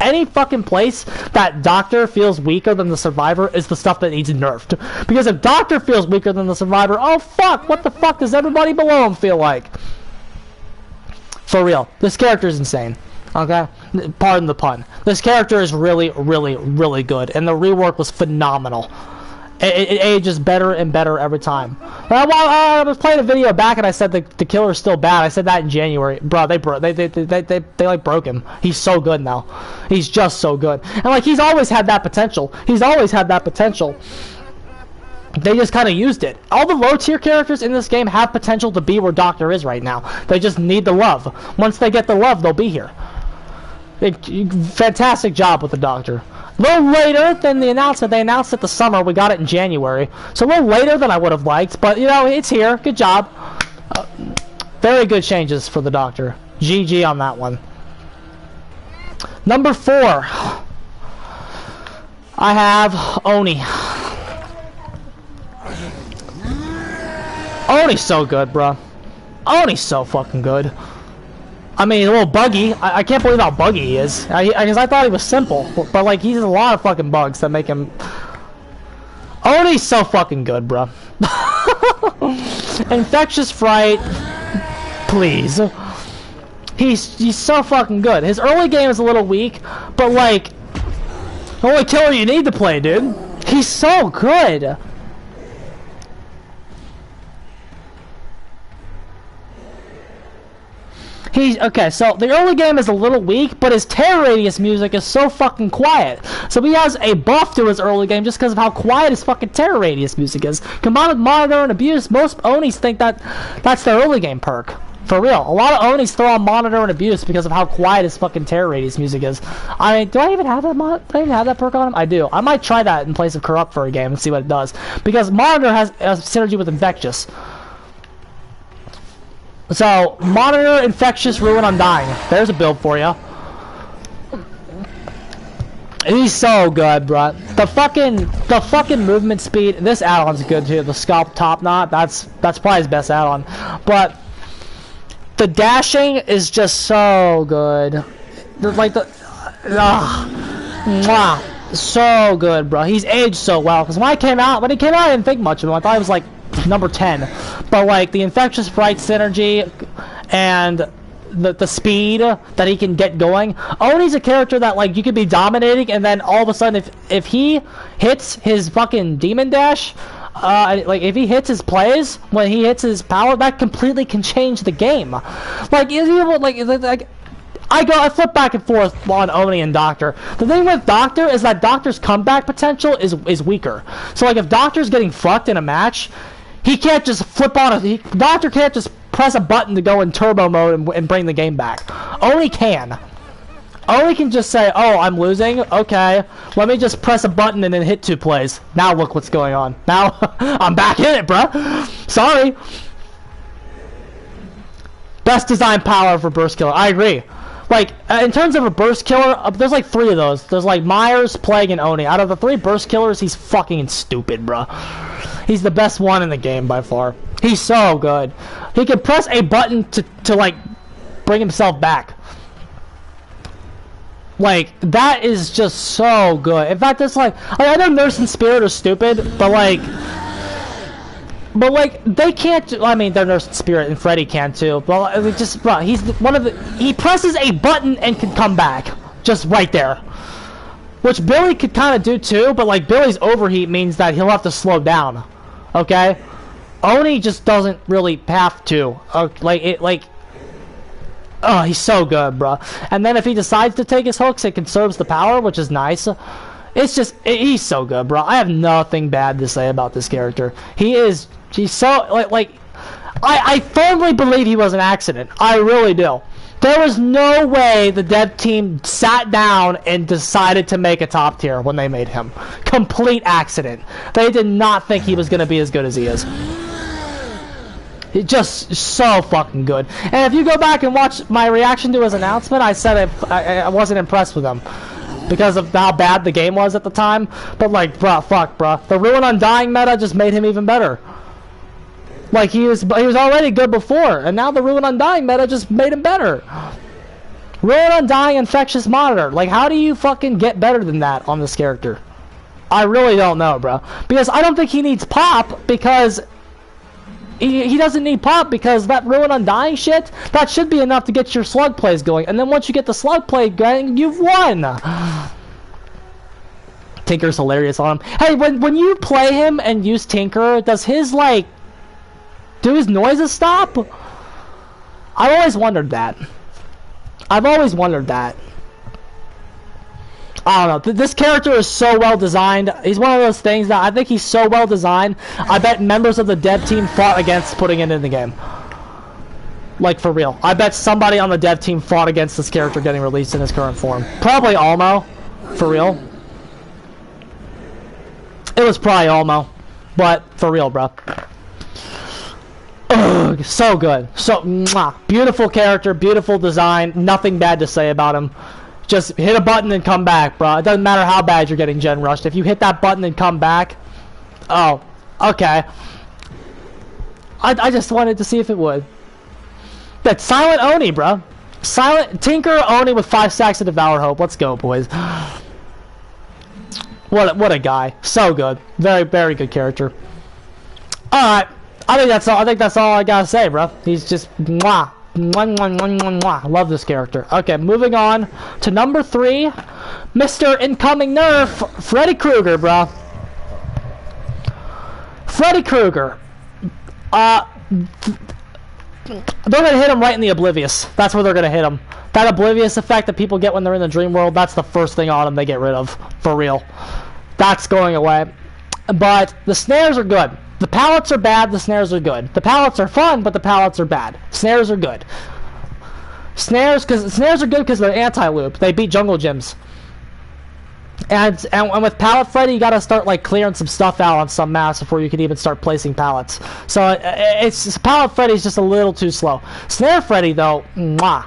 Any fucking place that Doctor feels weaker than the Survivor is the stuff that needs nerfed. Because if Doctor feels weaker than the Survivor, oh fuck, what the fuck does everybody below him feel like? For real, this character is insane. Okay? Pardon the pun. This character is really, really, really good, and the rework was phenomenal. It ages better and better every time. I was playing a video back and I said the killer's still bad. I said that in January. Bro, they like broke him. He's so good now. He's just so good. And like he's always had that potential. He's always had that potential. They just kind of used it. All the low tier characters in this game have potential to be where Doctor is right now. They just need the love. Once they get the love, they'll be here. Fantastic job with the Doctor. A little later than the announcement. They announced it the summer. We got it in January. So a little later than I would have liked. But, you know, it's here. Good job. Very good changes for the Doctor. GG on that one. Number 4. I have Oni. Oni's so good, bro. Oni's so fucking good. I mean, he's a little buggy. I can't believe how buggy he is. Because I thought he was simple. But, like, he's a lot of fucking bugs that make him... Oni's so fucking good, bro. Infectious Fright. Please. He's so fucking good. His early game is a little weak. But, like... The only killer you need to play, dude. He's so good. Okay, so the early game is a little weak, but his terror radius music is so fucking quiet. So he has a buff to his early game just because of how quiet his fucking terror radius music is. Combined with Monitor and Abuse, most Onis think that that's their early game perk. For real. A lot of Onis throw on Monitor and Abuse because of how quiet his fucking terror radius music is. I mean, do I even have that do I even have that perk on him? I do. I might try that in place of Corrupt for a game and see what it does. Because Monitor has synergy with Infectious. So, Monitor, Infectious, Ruin, Undying. There's a build for you. He's so good, bro. The fucking movement speed. This add-on's good too. The Scalp Top Knot. That's probably his best add-on. But the dashing is just so good. Like so good, bro. He's aged so well. Because when he came out, I didn't think much of him. I thought he was like number 10, but like the Infectious Fright synergy and the speed that he can get going. Oni's a character that like you could be dominating and then all of a sudden if he hits his fucking demon dash, like if he hits his plays when he hits his power, that completely can change the game. Like I flip back and forth on Oni and Doctor. The thing with Doctor is that Doctor's comeback potential is weaker. So like if Doctor's getting fucked in a match, he can't just flip on Doctor can't just press a button to go in turbo mode and bring the game back. Oni can. Oni can just say, oh, I'm losing? Okay. Let me just press a button and then hit 2 plays. Now look what's going on. Now, I'm back in it, bruh. Sorry. Best design power for Burst Killer. I agree. Like, in terms of a Burst Killer, there's like 3 of those. There's like Myers, Plague, and Oni. Out of the 3 Burst Killers, he's fucking stupid, bruh. He's the best one in the game by far. He's so good. He can press a button to like, bring himself back. Like, that is just so good. In fact, it's like I know Nurse and Spirit are stupid, but like, they can't. I mean, they're Nurse and Spirit, and Freddy can too. But just, bro, he's one of the. He presses a button and can come back, just right there. Which Billy could kind of do too, but like Billy's overheat means that he'll have to slow down. Okay, Oni just doesn't really have to. Oh, he's so good, bro. And then if he decides to take his hooks, it conserves the power, which is nice. It's just, he's so good, bro. I have nothing bad to say about this character. He's so, I firmly believe he was an accident. I really do. There was no way the dev team sat down and decided to make a top tier when they made him. Complete accident. They did not think he was going to be as good as he is. It's just so fucking good. And if you go back and watch my reaction to his announcement, I said I wasn't impressed with him because of how bad the game was at the time. But like, bruh, fuck, bruh. The Ruin Undying meta just made him even better. Like, he was already good before, and now the Ruin Undying meta just made him better. Ruin Undying Infectious Monitor. Like, how do you fucking get better than that on this character? I really don't know, bro. Because I don't think he needs pop, because he doesn't need pop, because that Ruin Undying shit, that should be enough to get your slug plays going. And then once you get the slug play going, you've won. Tinker's hilarious on him. Hey, when you play him and use Tinker, does his, like, do his noises stop? I've always wondered that. I've always wondered that. I don't know. This character is so well designed. He's one of those things that I think he's so well designed. I bet members of the dev team fought against putting it in the game. Like, for real. I bet somebody on the dev team fought against this character getting released in his current form. Probably Almo. For real. It was probably Almo. But, for real, bro. Ugh, so good. So, mwah. Beautiful character, beautiful design. Nothing bad to say about him. Just hit a button and come back, bro. It doesn't matter how bad you're getting gen rushed. If you hit that button and come back, oh, okay. I just wanted to see if it would. That's Silent Oni, bro. Silent Tinker Oni with 5 stacks of Devour Hope. Let's go, boys. What a guy. So good. Very, very good character. All right. I think that's all I gotta say, bro. He's just mwah. Mwah, mwah, mwah, mwah, mwah. Love this character. Okay, moving on to number 3, Mr. Incoming Nerf, Freddy Krueger, bro. Freddy Krueger. They're gonna hit him right in the Oblivious. That's where they're gonna hit him. That Oblivious effect that people get when they're in the dream world, that's the first thing on them they get rid of. For real. That's going away. But the snares are good. The pallets are bad, the snares are good. The pallets are fun, but the pallets are bad. Snares are good. Snares are good because they're anti-loop. They beat jungle gyms. And with Pallet Freddy, you gotta start like clearing some stuff out on some maps before you can even start placing pallets. So Pallet Freddy's just a little too slow. Snare Freddy though, mwah.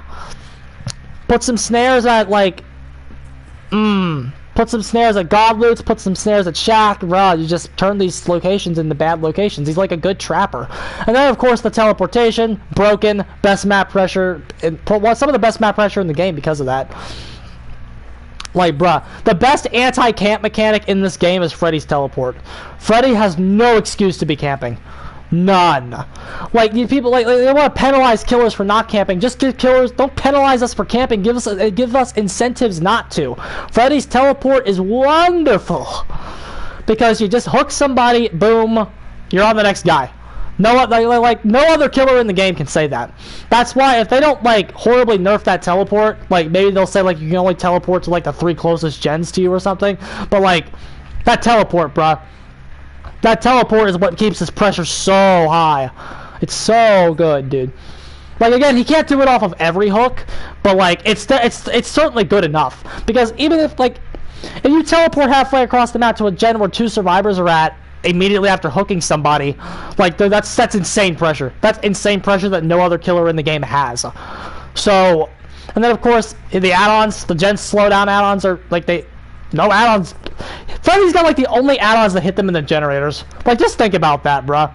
Put some snares at like, put some snares at Godloots, put some snares at Shaq, bro. You just turn these locations into bad locations. He's like a good trapper. And then, of course, the teleportation, broken, best map pressure, some of the best map pressure in the game because of that. Like, bruh, the best anti-camp mechanic in this game is Freddy's teleport. Freddy has no excuse to be camping. None. Like, you people, like they want to penalize killers for not camping. Just give killers, don't penalize us for camping. Give us incentives not to. Freddy's teleport is wonderful because you just hook somebody, boom, you're on the next guy. No other killer in the game can say that. That's why if they don't like horribly nerf that teleport, like maybe they'll say like you can only teleport to like the 3 closest gens to you or something. But like that teleport, bruh. That teleport is what keeps this pressure so high. It's so good, dude. Like, again, he can't do it off of every hook, but, like, it's certainly good enough. Because even if, like, if you teleport halfway across the map to a gen where 2 survivors are at immediately after hooking somebody, like, that's insane pressure. That's insane pressure that no other killer in the game has. So, and then, of course, the add-ons, the gen slowdown add-ons are, like, no add-ons. Freddy's got, like, the only add-ons that hit them in the generators. Like, just think about that, bruh.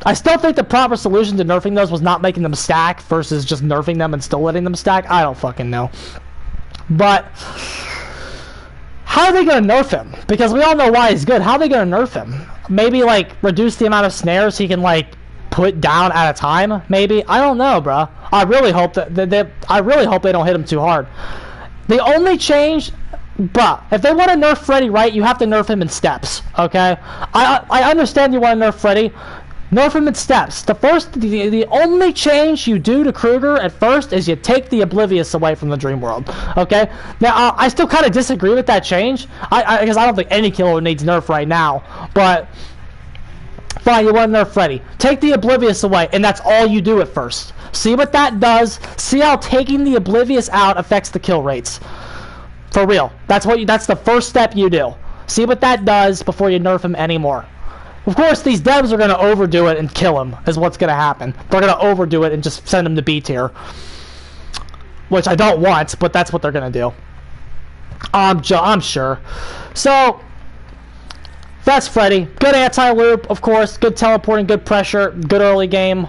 I still think the proper solution to nerfing those was not making them stack versus just nerfing them and still letting them stack. I don't fucking know. But how are they going to nerf him? Because we all know why he's good. How are they going to nerf him? Maybe, like, reduce the amount of snares he can, like, put down at a time? Maybe? I don't know, bruh. I really hope that they don't hit him too hard. The only change... But if they want to nerf Freddy right, you have to nerf him in steps, okay? I understand you want to nerf Freddy. Nerf him in steps. The only change you do to Krueger at first is you take the Oblivious away from the Dream World, okay? Now, I still kind of disagree with that change, because I don't think any killer needs nerf right now, but fine, you want to nerf Freddy. Take the Oblivious away, and that's all you do at first. See what that does. See how taking the Oblivious out affects the kill rates. For real. That's the first step you do. See what that does before you nerf him anymore. Of course, these devs are going to overdo it and kill him, is what's going to happen. They're going to overdo it and just send him to B tier. Which I don't want, but that's what they're going to do. I'm sure. So, that's Freddy. Good anti-loop, of course. Good teleporting, good pressure, good early game.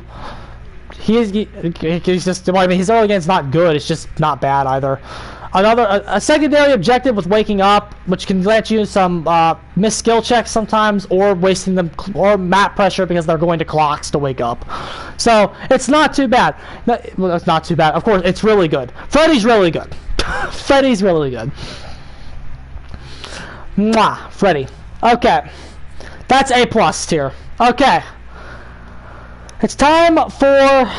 He's just, well, I mean, his early game's not good. It's just not bad either. A secondary objective with waking up, which can let you some missed skill checks sometimes, or wasting them, or map pressure because they're going to clocks to wake up. So it's not too bad. Well, it's not too bad. Of course, it's really good. Freddy's really good. Freddy's really good. Mwah, Freddy. Okay, that's A+ tier. Okay, it's time for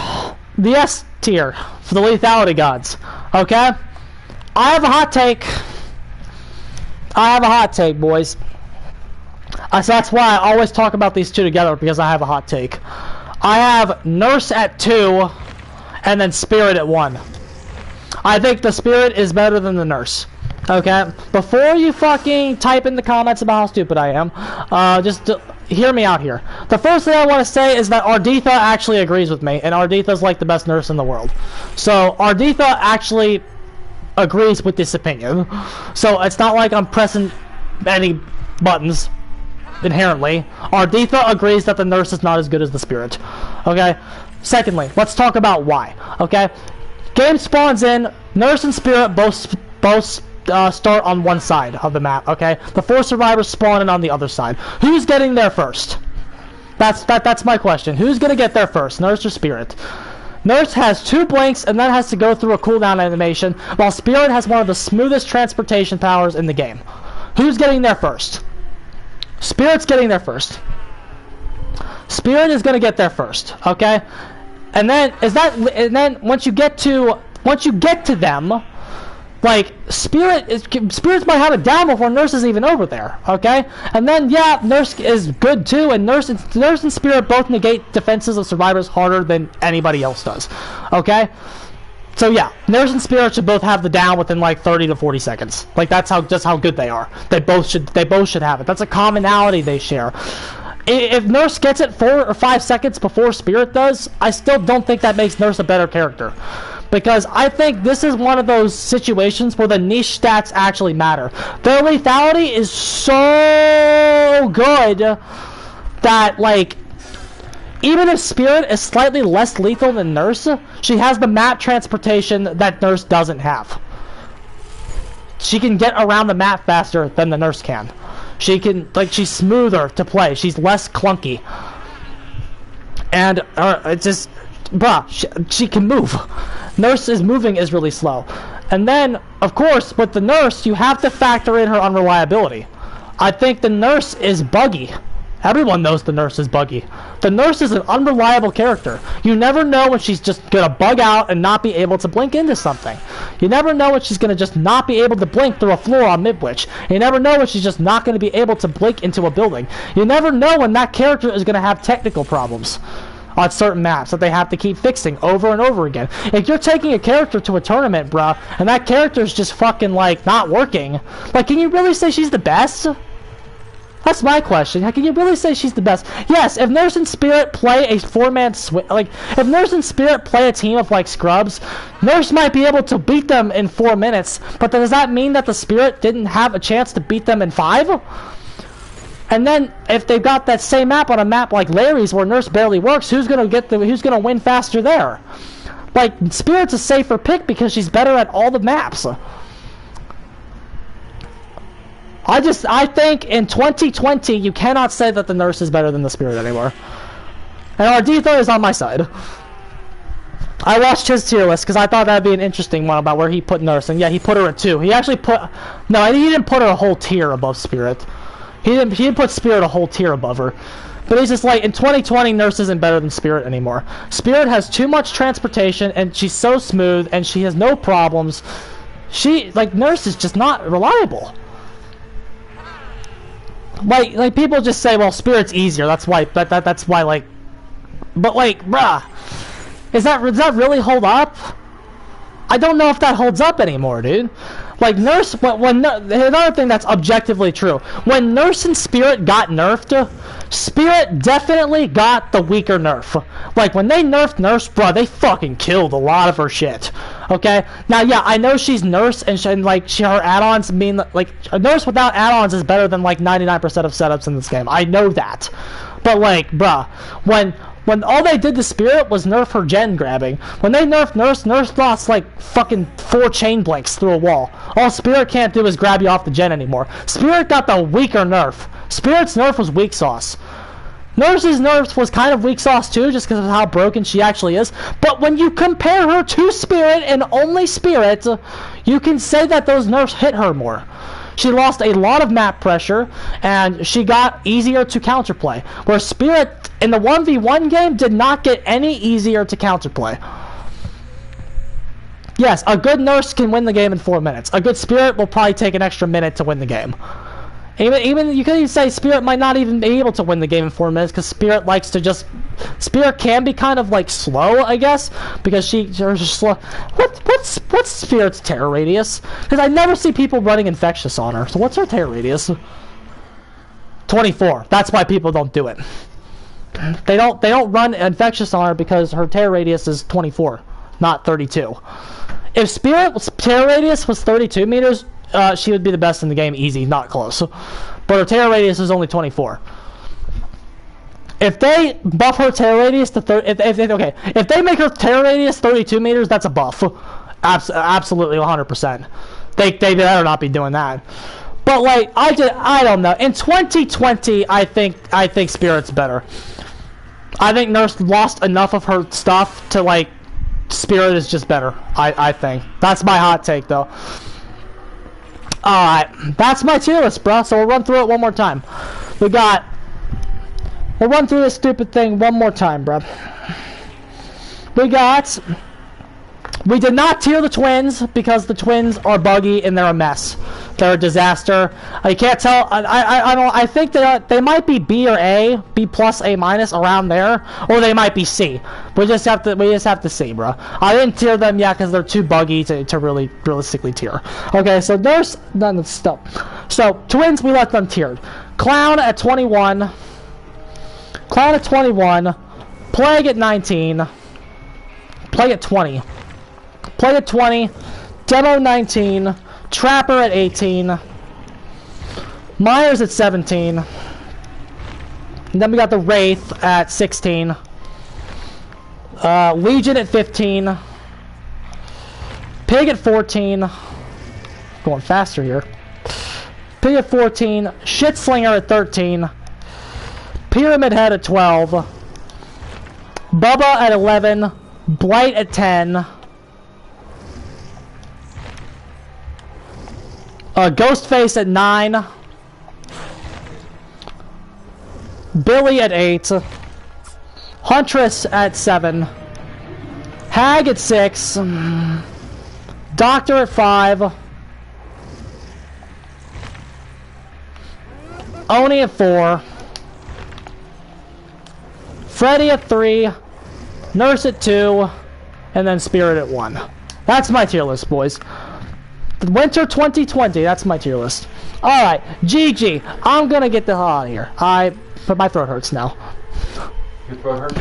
the S tier for the lethality gods. Okay. I have a hot take. I have a hot take, boys. So that's why I always talk about these two together, because I have a hot take. I have Nurse at 2, and then Spirit at 1. I think the Spirit is better than the Nurse. Okay? Before you fucking type in the comments about how stupid I am, just hear me out here. The first thing I want to say is that Arditha actually agrees with me, and Arditha's like the best nurse in the world. So Arditha actually agrees with this opinion, so it's not like I'm pressing any buttons inherently. Arditha agrees that the nurse is not as good as the Spirit. Okay, secondly, let's talk about why. Okay, game spawns in, nurse and Spirit both start on one side of the map. Okay, the 4 survivors spawn in on the other side. Who's getting there first? That's my question. Who's gonna get there first, nurse or Spirit? Nurse has 2 blinks and then has to go through a cooldown animation, while Spirit has one of the smoothest transportation powers in the game. Who's getting there first? Spirit's getting there first. Spirit is gonna get there first, okay? And then once you get to them, like, Spirits might have it down before Nurse is even over there, okay? And then, yeah, Nurse is good too, and Nurse and Spirit both negate defenses of survivors harder than anybody else does, okay? So yeah, Nurse and Spirit should both have the down within like 30 to 40 seconds. Like, that's just how good they are. They both should have it. That's a commonality they share. If Nurse gets it 4 or 5 seconds before Spirit does, I still don't think that makes Nurse a better character. Because I think this is one of those situations where the niche stats actually matter. Their lethality is so good that, like, even if Spirit is slightly less lethal than Nurse, she has the map transportation that Nurse doesn't have. She can get around the map faster than the Nurse can. She can, like, she's smoother to play. She's less clunky. And it's just, bruh, she can move. Nurse's moving is really slow. And then, of course, with the Nurse, you have to factor in her unreliability. I think the Nurse is buggy. Everyone knows the Nurse is buggy. The Nurse is an unreliable character. You never know when she's just gonna bug out and not be able to blink into something. You never know when she's gonna just not be able to blink through a floor on Midwich. You never know when she's just not gonna be able to blink into a building. You never know when that character is gonna have technical problems. on certain maps that they have to keep fixing over and over again. If you're taking a character to a tournament, bruh, and that character's just fucking, like, not working, like, can you really say she's the best? That's my question. How can you really say she's the best? Yes, if Nurse and Spirit play a four-man like, if Nurse and Spirit play a team of, like, scrubs, Nurse might be able to beat them in 4 minutes, but does that mean that the Spirit didn't have a chance to beat them in 5? And then, if they've got that same map on a map like Larry's where Nurse barely works, who's gonna win faster there? Like, Spirit's a safer pick because she's better at all the maps. I think in 2020, you cannot say that the Nurse is better than the Spirit anymore. And Arditho is on my side. I watched his tier list because I thought that'd be an interesting one about where he put Nurse. And yeah, he put her at 2. He actually put... No, he didn't put her a whole tier above Spirit. He didn't put Spirit a whole tier above her. But he's just like, in 2020, Nurse isn't better than Spirit anymore. Spirit has too much transportation, and she's so smooth, and she has no problems. Nurse is just not reliable. Like people just say, well, Spirit's easier. That's why. That's why. Like, but like, bruh, does that really hold up? I don't know if that holds up anymore, dude. Like Nurse, another thing that's objectively true. When Nurse and Spirit got nerfed, Spirit definitely got the weaker nerf. Like when they nerfed Nurse, bruh, they fucking killed a lot of her shit. Okay, now yeah, I know she's Nurse and her add-ons mean like a Nurse without add-ons is better than like 99% of setups in this game. I know that, but like, bruh, when all they did to Spirit was nerf her gen grabbing. When they nerfed Nurse, Nurse lost like fucking 4 chain blanks through a wall. All Spirit can't do is grab you off the gen anymore. Spirit got the weaker nerf. Spirit's nerf was weak sauce. Nurse's nerf was kind of weak sauce too, just because of how broken she actually is. But when you compare her to Spirit and only Spirit, you can say that those nerfs hit her more. She lost a lot of map pressure, and she got easier to counterplay. Where Spirit, in the 1v1 game, did not get any easier to counterplay. Yes, a good Nurse can win the game in 4 minutes. A good Spirit will probably take an extra minute to win the game. Even you could even say Spirit might not even be able to win the game in 4 minutes because Spirit likes to just... Spirit can be kind of like slow, I guess, because she's slow. What's Spirit's terror radius? Because I never see people running Infectious on her. So what's her terror radius? 24. That's why people don't do it. They don't run Infectious on her because her terror radius is 24, not 32. If Spirit's terror radius was 32 meters, she would be the best in the game, easy, not close. But her terror radius is only 24. If they buff her terror radius to if they make her terror radius 32 meters, that's a buff. Absolutely 100%. They better not be doing that. But like I don't know. In 2020, I think Spirit's better. I think Nurse lost enough of her stuff to like Spirit is just better. I think that's my hot take though. Alright, that's my tier list, bro. So we'll run through it one more time. We'll run through this stupid thing one more time, bro. We did not tier the twins because the twins are buggy and they're a mess. They're a disaster. I can't tell. I think that they might be B or A, B plus, A minus, around there, or they might be C. We just have to see, bro. I didn't tier them yet because they're too buggy to really realistically tier. Okay, so Nurse, none stuff. So twins, we let them tiered. Clown at 21. Clown at 21. Plague at 19. Plague at 20. Plague at 20. Demo 19. Trapper at 18. Myers at 17. And then we got the Wraith at 16. Legion at 15. Pig at 14. Going faster here. Pig at 14. Shitslinger at 13. Pyramid Head at 12. Bubba at 11. Blight at 10. Ghostface at 9. Billy at 8. Huntress at 7. Hag at 6. Doctor at 5. Oni at 4. Freddy at 3, Nurse at 2, and then Spirit at 1. That's my tier list, boys. Winter 2020, that's my tier list. Alright, GG. I'm gonna get the hell out of here. But my throat hurts now. Your throat hurts?